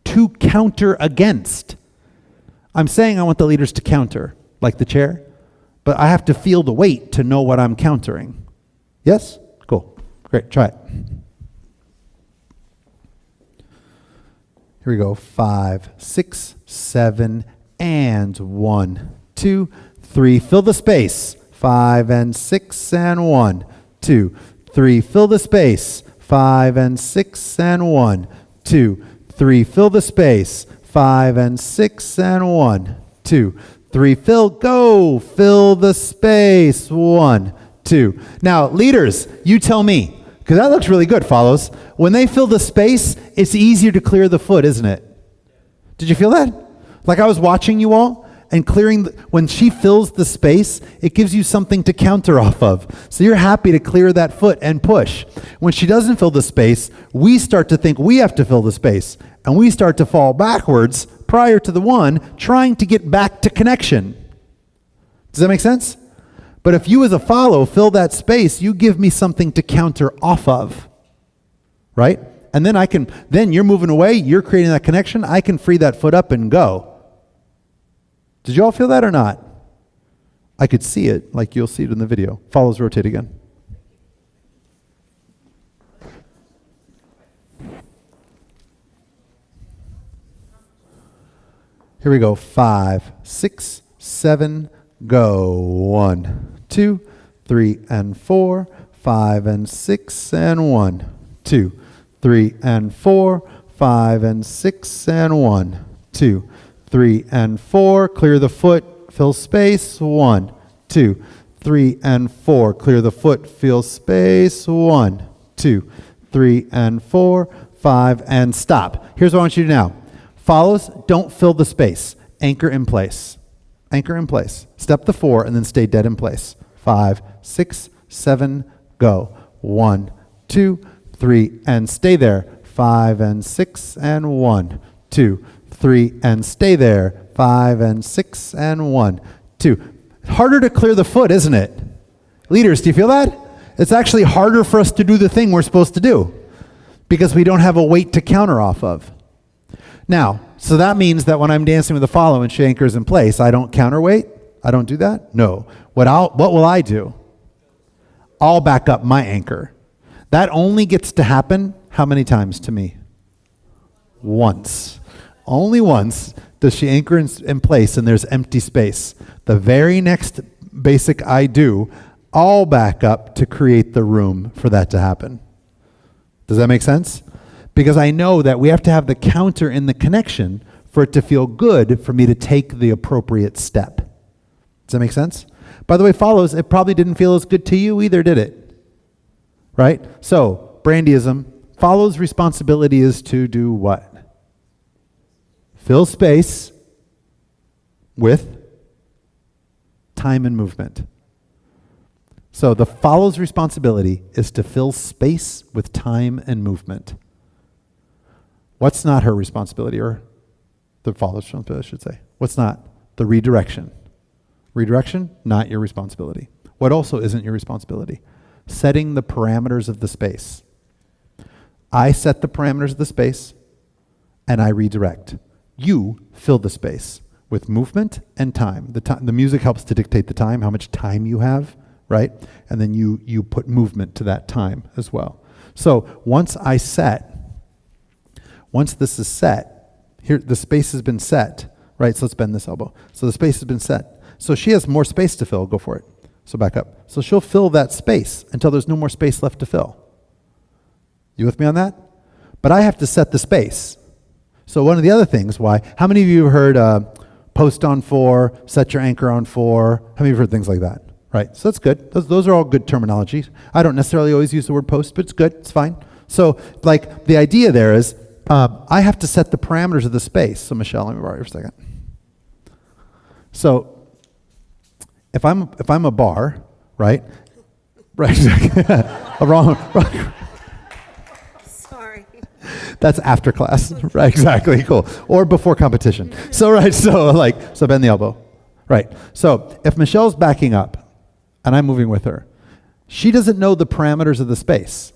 to counter against. I'm saying I want the leaders to counter, like the chair, but I have to feel the weight to know what I'm countering. Yes? Cool. Great. Try it. Here we go. 5, 6, 7, and 1, 2, 3. Fill the space. 5 and 6 and 1, 2, 3. Fill the space. 5 and 6 and 1, 2, 3. Fill the space. 5 and 6 and 1, 2, 3. Fill. Go. Fill the space. 1, 2. Now, leaders, you tell me, because that looks really good, follows. When they fill the space, it's easier to clear the foot, isn't it? Did you feel that? Like I was watching you all, and clearing, when she fills the space, it gives you something to counter off of. So you're happy to clear that foot and push. When she doesn't fill the space, we start to think we have to fill the space, and we start to fall backwards prior to the one, trying to get back to connection. Does that make sense? But if you as a follow fill that space, you give me something to counter off of, right? And then then you're moving away, you're creating that connection, I can free that foot up and go. Did you all feel that or not? I could see it, like you'll see it in the video. Follows, rotate again. Here we go. 5, 6, 7, go. 1, 2, 3, and 4. 5 and 6 and 1, 2, 3 and 4. 5 and 6 and 1, 2, 3 and 4. Clear the foot, fill space. 1, 2, 3 and 4. Clear the foot, fill space. 1, 2, 3 and 4. 5 and stop. Here's what I want you to do now. Follows, don't fill the space. Anchor in place. Anchor in place. Step the 4 and then stay dead in place. 5, 6, 7, go. 1, 2, 3, and stay there. 5 and 6 and 1, 2, 3, and stay there. 5 and 6 and 1, 2. Harder to clear the foot, isn't it? Leaders, do you feel that? It's actually harder for us to do the thing we're supposed to do because we don't have a weight to counter off of. Now, so that means that when I'm dancing with the follow and she anchors in place, I don't counterweight? I don't do that? No. What will I do? I'll back up my anchor. That only gets to happen how many times to me? Once. Only once does she anchor in place and there's empty space. The very next basic I do, I'll back up to create the room for that to happen. Does that make sense? Because I know that we have to have the counter in the connection for it to feel good for me to take the appropriate step. Does that make sense? By the way, follows, it probably didn't feel as good to you either, did it? Right? So, Brandyism, follows responsibility is to do what? Fill space with time and movement. So the follow's responsibility is to fill space with time and movement. What's not her responsibility, or the follow's responsibility, I should say? What's not? The redirection. Redirection, not your responsibility. What also isn't your responsibility? Setting the parameters of the space. I set the parameters of the space, and I redirect. You fill the space with movement and time. The music helps to dictate the time, how much time you have, right? And then you put movement to that time as well. So once this is set, here the space has been set, right? So let's bend this elbow. So the space has been set. So she has more space to fill. Go for it. So back up. So she'll fill that space until there's no more space left to fill. You with me on that? But I have to set the space. So one of the other things, how many of you have heard post on 4, set your anchor on 4? How many of you have heard things like that? Right, so that's good. Those are all good terminologies. I don't necessarily always use the word post, but it's good, it's fine. So like the idea there is, I have to set the parameters of the space. So Michelle, let me borrow you for a second. So if I'm a bar, right? Right, wrong. Sorry. That's after class, right? Exactly, cool. Or before competition. So bend the elbow. Right, so if Michelle's backing up, and I'm moving with her, she doesn't know the parameters of the space,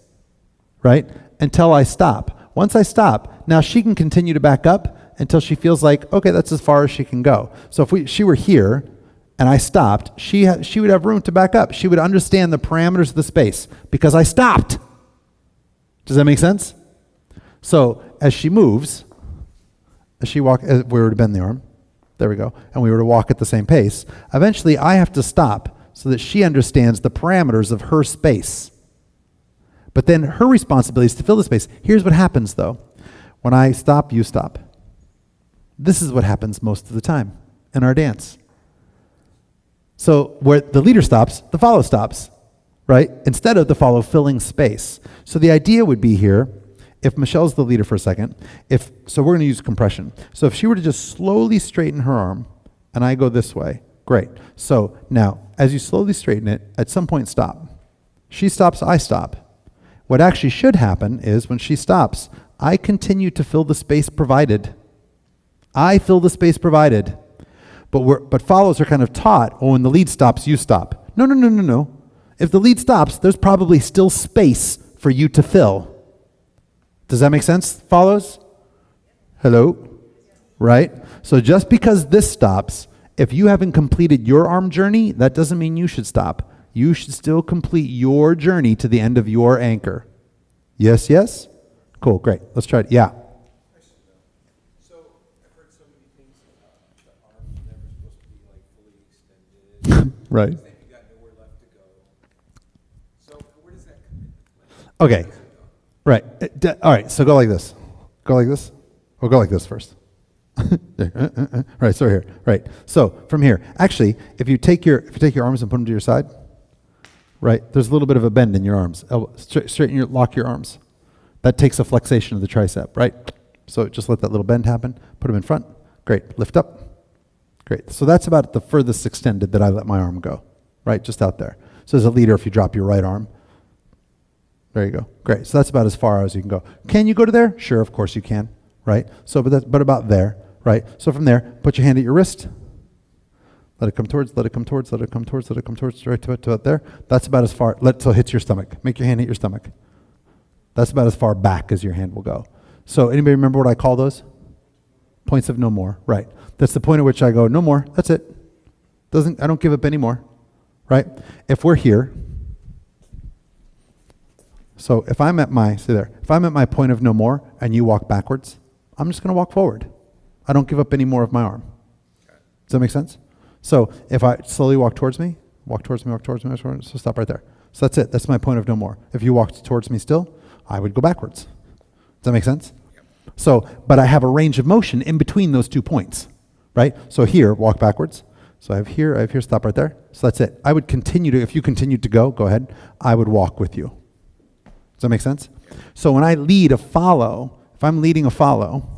right? Until I stop. Once I stop, now she can continue to back up until she feels like, okay, that's as far as she can go. So if she were here and I stopped, she would have room to back up. She would understand the parameters of the space because I stopped. Does that make sense? So as she moves, as we were to bend the arm, there we go, and we were to walk at the same pace, eventually I have to stop so that she understands the parameters of her space. But then her responsibility is to fill the space. Here's what happens though. When I stop, you stop. This is what happens most of the time in our dance. So where the leader stops, the follow stops, right? Instead of the follow filling space. So the idea would be here, if Michelle's the leader for a second, so we're going to use compression. So if she were to just slowly straighten her arm, and I go this way, great. So now, as you slowly straighten it, at some point stop. She stops, I stop. What actually should happen is when she stops, I continue to fill the space provided. I fill the space provided. But follows are kind of taught, when the lead stops, you stop. No. If the lead stops, there's probably still space for you to fill. Does that make sense, follows? Hello? Right? So just because this stops, if you haven't completed your arm journey, that doesn't mean you should stop. You should still complete your journey to the end of your anchor. Yes? Cool, great. Let's try it. Yeah. So I've heard so many things about the arms never supposed to be like fully extended. Right. Then you got nowhere left to go. So where does that come in? Okay. Right. All right, so go like this. Go like this. Or go like this first. Right, so here. Right. So from here. Actually, if you take your arms and put them to your side, right, there's a little bit of a bend in your arms. Lock your arms. That takes a flexation of the tricep, right? So just let that little bend happen. Put them in front. Great. Lift up. Great. So that's about the furthest extended that I let my arm go, right? Just out there. So as a leader, if you drop your right arm, there you go. Great. So that's about as far as you can go. Can you go to there? Sure, of course you can, right? So, but about there, right? So from there, put your hand at your wrist. Let it come towards, let it come towards, let it come towards, let it come towards, right to there. That's about as far, till it hits your stomach. Make your hand hit your stomach. That's about as far back as your hand will go. So anybody remember what I call those? Points of no more, right? That's the point at which I go, no more, that's it. I don't give up anymore, right? If we're here, so if I'm at my point of no more and you walk backwards, I'm just going to walk forward. I don't give up any more of my arm. Does that make sense? So if I slowly walk towards me, so stop right there. So that's it. That's my point of no more. If you walked towards me still, I would go backwards. Does that make sense? So, but I have a range of motion in between those 2 points, right? So here, walk backwards. So I have here, stop right there. So that's it. I would continue to, if you continued to go ahead, I would walk with you. Does that make sense? So when I lead a follow, if I'm leading a follow,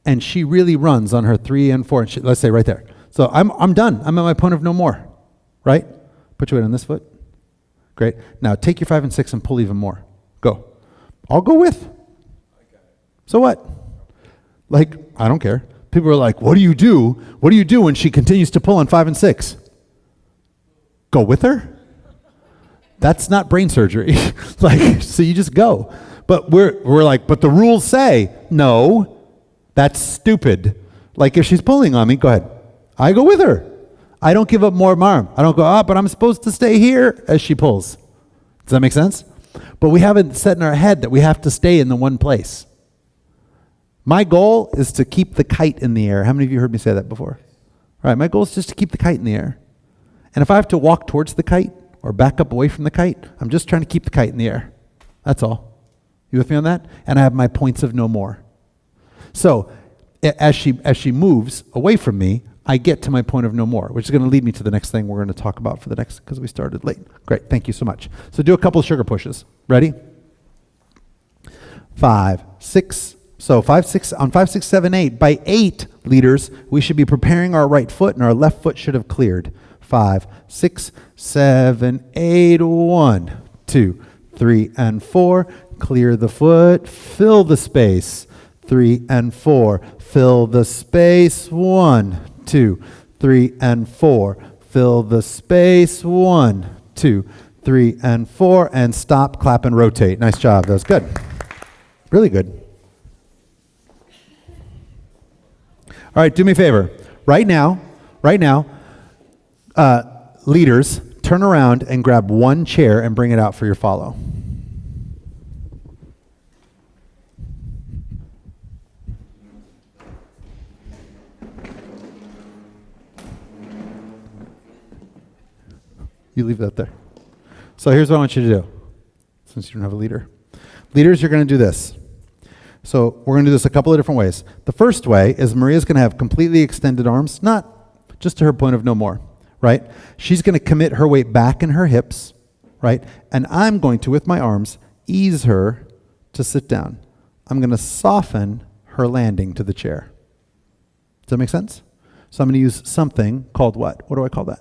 and she really runs on her 3 and 4, and let's say right there. So I'm done. I'm at my point of no more, right? Put your weight on this foot. Great. Now take your 5 and 6 and pull even more. Go. I'll go with. So what? Like, I don't care. People are like, what do you do? What do you do when she continues to pull on 5 and 6? Go with her? That's not brain surgery. So you just go. But we're like, but the rules say, no, that's stupid. Like if she's pulling on me, go ahead. I go with her. I don't give up more of my arm. I don't go, but I'm supposed to stay here as she pulls. Does that make sense? But we haven't set in our head that we have to stay in the one place. My goal is to keep the kite in the air. How many of you heard me say that before? All right, my goal is just to keep the kite in the air. And if I have to walk towards the kite or back up away from the kite, I'm just trying to keep the kite in the air. That's all. You with me on that? And I have my points of no more. So as she moves away from me, I get to my point of no more, which is going to lead me to the next thing we're going to talk about for the next, because we started late. Great, thank you so much. So do a couple of sugar pushes. Ready? 5, 6. So 5, 6, on 5, 6, 7, 8. By 8, leaders, we should be preparing our right foot, and our left foot should have cleared. 5, 6, 7, 8, 1, 2, 3, and 4. Clear the foot, fill the space. 3 and 4, fill the space. 1, 2, 3, and 4. Fill the space. 1, 2, 3, and 4. And stop, clap, and rotate. Nice job. That was good. Really good. All right, do me a favor. Right now, leaders, turn around and grab one chair and bring it out for your follow. You leave that there. So here's what I want you to do, since you don't have a leader. Leaders, you're going to do this. So we're going to do this a couple of different ways. The first way is Maria's going to have completely extended arms, not just to her point of no more, right? She's going to commit her weight back in her hips, right? And I'm going to, with my arms, ease her to sit down. I'm going to soften her landing to the chair. Does that make sense? So I'm going to use something called what? What do I call that?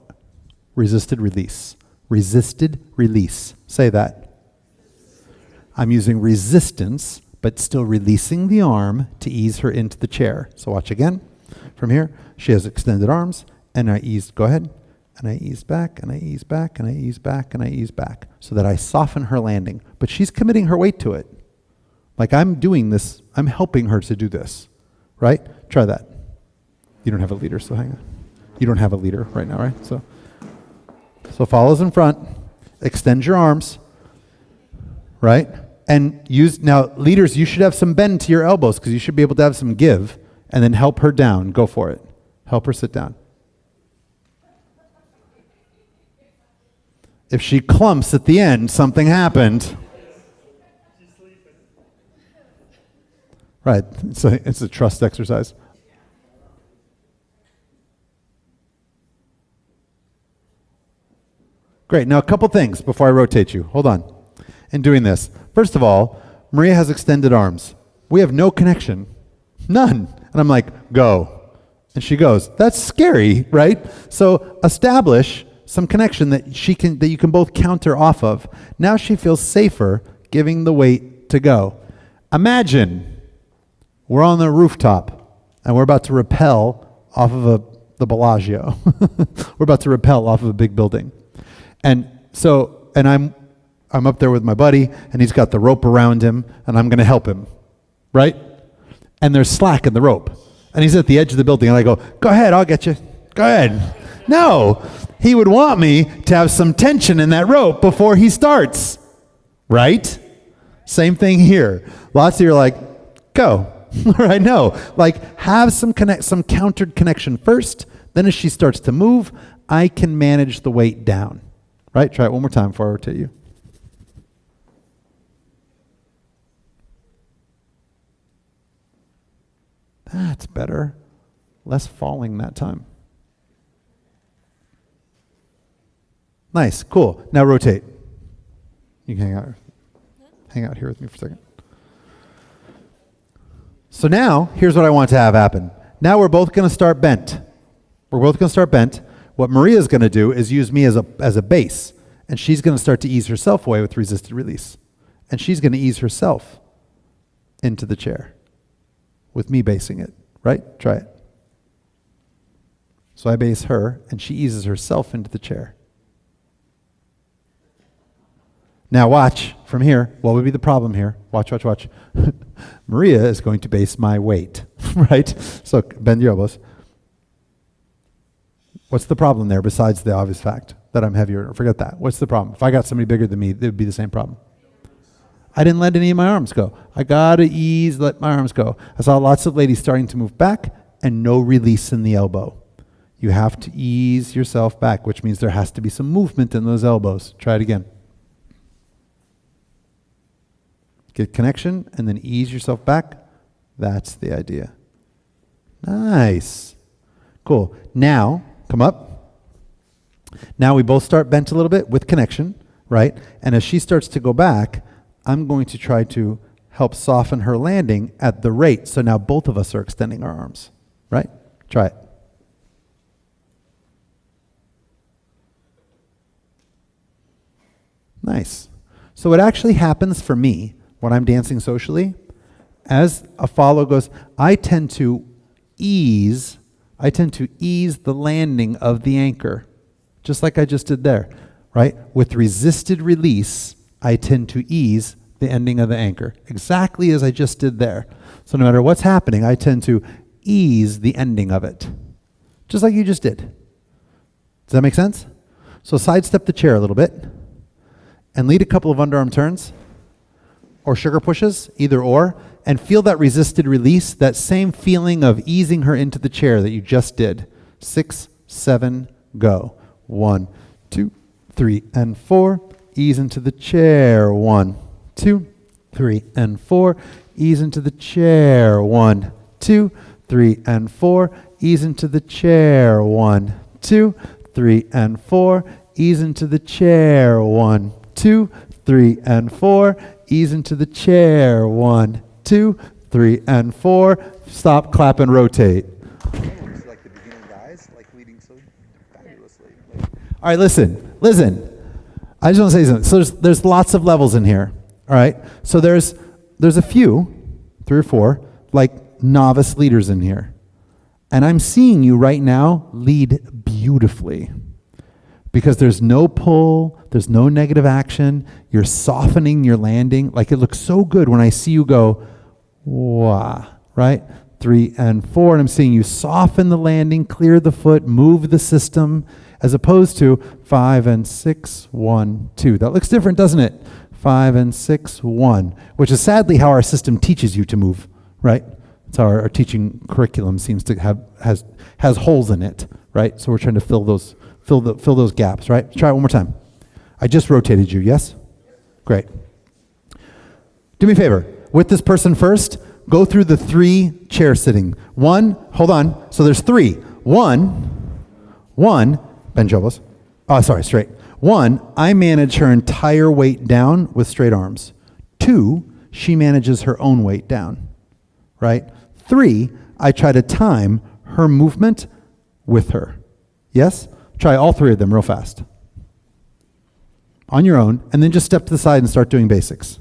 Resisted release. Resisted release. Say that. I'm using resistance, but still releasing the arm to ease her into the chair. So watch again. From here, she has extended arms, and I ease, go ahead, and I ease back, and I ease back, and I ease back, and I ease back, so that I soften her landing. But she's committing her weight to it. Like I'm doing this, I'm helping her to do this, right? Try that. You don't have a leader, so hang on. You don't have a leader right now, right? So follows in front, extend your arms, right? And use, now leaders, you should have some bend to your elbows because you should be able to have some give, and then help her down. Go for it. Help her sit down. If she clumps at the end, something happened. Right, it's a trust exercise. Great, now a couple things before I rotate you. Hold on. In doing this, first of all, Maria has extended arms. We have no connection. None. And I'm like, go. And she goes. That's scary, right? So establish some connection that you can both counter off of. Now she feels safer giving the weight to go. Imagine we're on the rooftop and we're about to rappel off of the Bellagio. We're about to rappel off of a big building. And I'm up there with my buddy, and he's got the rope around him, and I'm going to help him, right? And there's slack in the rope. And he's at the edge of the building, and I go ahead, I'll get you. Go ahead. No, he would want me to have some tension in that rope before he starts, right? Same thing here. Lots of you are like, go. Right? No. Like, have some countered connection first, then as she starts to move, I can manage the weight down. Right? Try it one more time before I rotate you. That's better. Less falling that time. Nice, cool. Now rotate. You can hang out here with me for a second. So now, here's what I want to have happen. Now we're both going to start bent. We're both going to start bent. What Maria's going to do is use me as a base, and she's going to start to ease herself away with resisted release. And she's going to ease herself into the chair with me basing it, right? Try it. So I base her, and she eases herself into the chair. Now watch from here. What would be the problem here? Watch. Maria is going to base my weight, right? So bend your elbows. What's the problem there besides the obvious fact that I'm heavier? Forget that. What's the problem? If I got somebody bigger than me, it would be the same problem. I didn't let any of my arms go. I gotta ease, let my arms go. I saw lots of ladies starting to move back and no release in the elbow. You have to ease yourself back, which means there has to be some movement in those elbows. Try it again. Get connection and then ease yourself back. That's the idea. Nice. Cool. Now, come up. Now we both start bent a little bit with connection, right? And as she starts to go back, I'm going to try to help soften her landing at the rate. So now both of us are extending our arms, right? Try it. Nice. So what actually happens for me when I'm dancing socially, as a follow goes, I tend to ease the landing of the anchor, just like I just did there, right? With resisted release, I tend to ease the ending of the anchor, exactly as I just did there. So no matter what's happening, I tend to ease the ending of it, just like you just did. Does that make sense? So sidestep the chair a little bit and lead a couple of underarm turns or sugar pushes, either or, and feel that resisted release, that same feeling of easing her into the chair that you just did. 6, 7, go. 1, 2, 3, and 4. Ease into the chair. 1, 2, 3, and 4. Ease into the chair. 1, 2, 3, and 4. Ease into the chair. 1, 2, 3, and 4. Ease into the chair. 1, 2, 3, and 4. Ease into the chair. 1, 2, 3, and 4. Stop, clap, and rotate. Like the beginning guys, like leading so fabulously. All right, listen. I just want to say something. So there's lots of levels in here. All right. So there's a few, 3 or 4, like novice leaders in here, and I'm seeing you right now lead beautifully. Because there's no pull, there's no negative action, you're softening your landing. Like it looks so good when I see you go, wah, right? 3 and 4, and I'm seeing you soften the landing, clear the foot, move the system, as opposed to 5 and 6, 1, 2. That looks different, doesn't it? 5 and 6, 1, which is sadly how our system teaches you to move, right? That's how our teaching curriculum seems to has holes in it, right? So we're trying to fill those gaps, right? Try it one more time. I just rotated you, yes? Great. Do me a favor. With this person first, go through the 3 chair sitting. 1, hold on. So there's 3. 1, bend your elbows. Oh, sorry, straight. 1, I manage her entire weight down with straight arms. 2, she manages her own weight down, right? 3, I try to time her movement with her. Yes? Try all 3 of them real fast. On your own, and then just step to the side and start doing basics.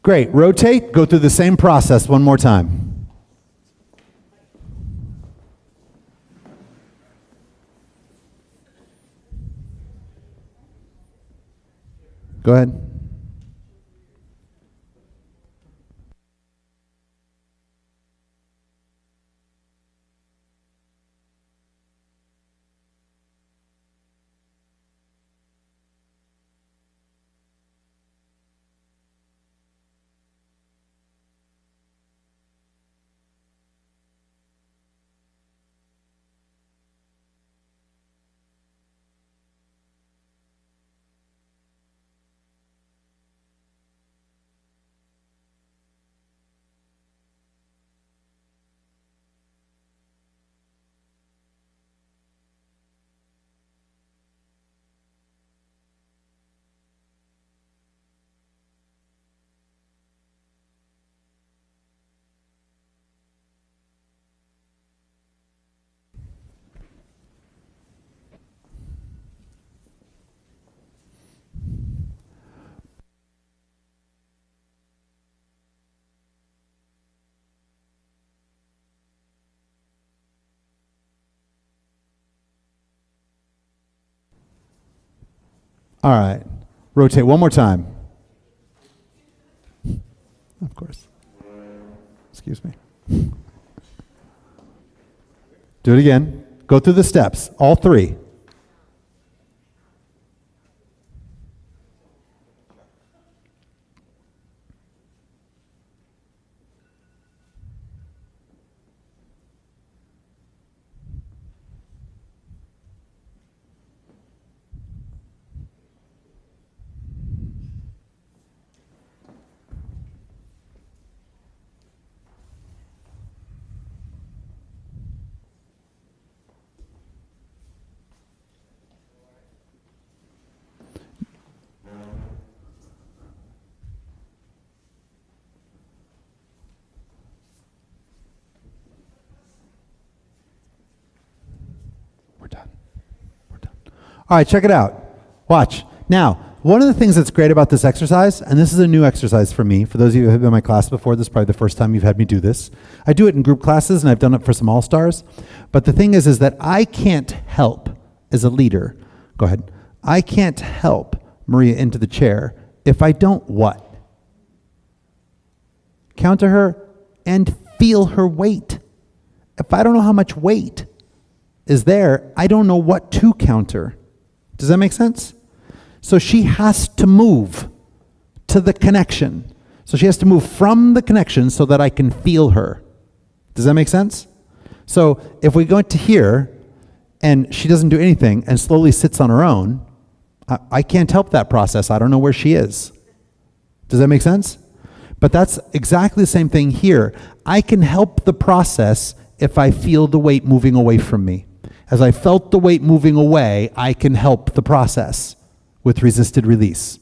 Great. Rotate. Go through the same process one more time. Go ahead. All right. Rotate one more time. Of course. Excuse me. Do it again. Go through the steps, all three. We're done. We're done. All right, check it out. Watch. Now, one of the things that's great about this exercise, and this is a new exercise for me, for those of you who have been in my class before, this is probably the first time you've had me do this. I do it in group classes, and I've done it for some all-stars. But the thing is that I can't help, as a leader, go ahead, I can't help Maria into the chair if I don't what? Counter her and feel her weight. If I don't know how much weight is there, I don't know what to counter. Does that make sense? So she has to move to the connection. So she has to move from the connection so that I can feel her. Does that make sense? So if we go into here and she doesn't do anything and slowly sits on her own, I can't help that process. I don't know where she is. Does that make sense? But that's exactly the same thing here. I can help the process if I feel the weight moving away from me. As I felt the weight moving away, I can help the process with resisted release.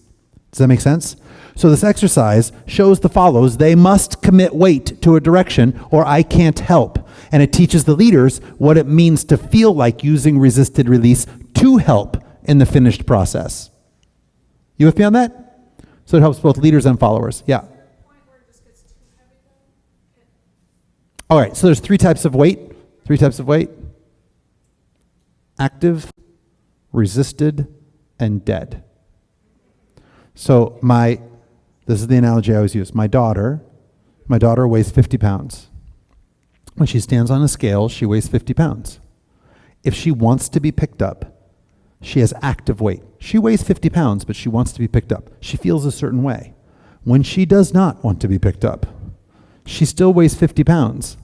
Does that make sense? So this exercise shows the follows. They must commit weight to a direction or I can't help. And it teaches the leaders what it means to feel like using resisted release to help in the finished process. You with me on that? So it helps both leaders and followers. Yeah. All right, so there's three types of weight. Three types of weight. Active, resisted, and dead. So this is the analogy I always use. My daughter weighs 50 pounds. When she stands on a scale, she weighs 50 pounds. If she wants to be picked up, she has active weight. She weighs 50 pounds, but she wants to be picked up. She feels a certain way. When she does not want to be picked up, she still weighs 50 pounds.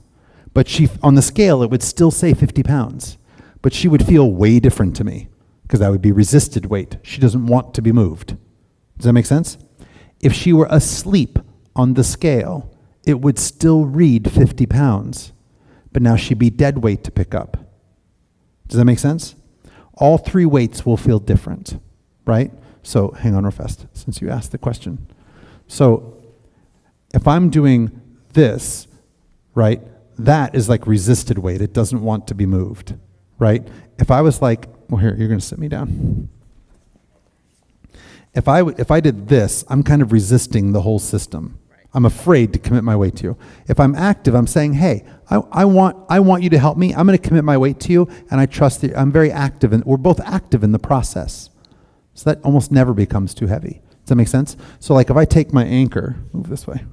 But on the scale, it would still say 50 pounds. But she would feel way different to me because that would be resisted weight. She doesn't want to be moved. Does that make sense? If she were asleep on the scale, it would still read 50 pounds. But now she'd be dead weight to pick up. Does that make sense? All three weights will feel different, right? So hang on real fast since you asked the question. So if I'm doing this, right, that is like resisted weight. It doesn't want to be moved, right? If I was like, well, here, you're going to sit me down. If I did this, I'm kind of resisting the whole system. I'm afraid to commit my weight to you. If I'm active, I'm saying, hey, I want you to help me. I'm going to commit my weight to you, and I trust that I'm very active, and we're both active in the process. So that almost never becomes too heavy. Does that make sense? So like if I take my anchor, move this way.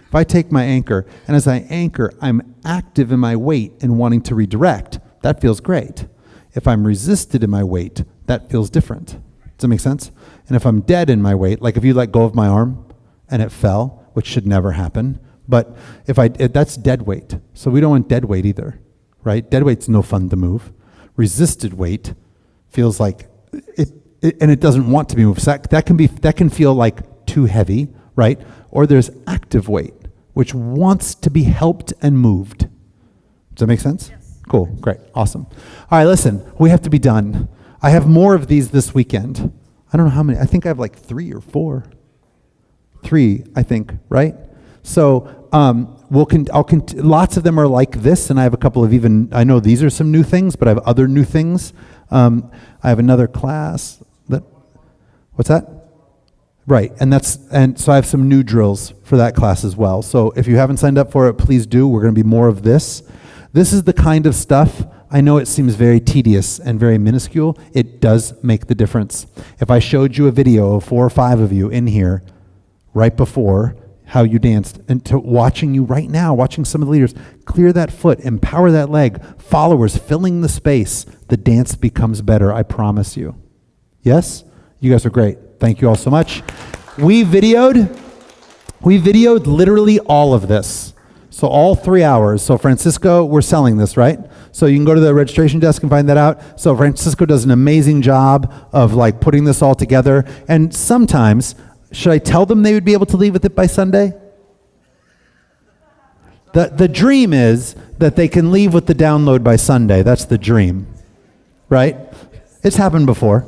If I take my anchor, and as I anchor, I'm active in my weight and wanting to redirect, that feels great. If I'm resisted in my weight, that feels different. Does that make sense? And if I'm dead in my weight, like if you let go of my arm and it fell, which should never happen, but that's dead weight. So we don't want dead weight either, right? Dead weight's no fun to move. Resisted weight feels like and it doesn't want to be moved. So that can feel like too heavy, right? Or there's active weight, which wants to be helped and moved. Does that make sense? Yes. Cool, great, awesome. All right, listen, we have to be done. I have more of these this weekend. I don't know how many. I think I have like 3 or 4. 3, I think, right? So lots of them are like this, and I have a couple of I know these are some new things, but I have other new things. I have another class what's that? Right, and so I have some new drills for that class as well. So if you haven't signed up for it, please do. We're going to be more of this. This is the kind of stuff I know it seems very tedious and very minuscule. It does make the difference. If I showed you a video of 4 or 5 of you in here right before how you danced, and to watching you right now, watching some of the leaders clear that foot, empower that leg, followers filling the space, the dance becomes better, I promise you. Yes? You guys are great. Thank you all so much. We videoed literally all of this. So all 3 hours. So Francisco, we're selling this, right? So you can go to the registration desk and find that out. So Francisco does an amazing job of like putting this all together. And sometimes, should I tell them they would be able to leave with it by Sunday? The dream is that they can leave with the download by Sunday. That's the dream, right? It's happened before.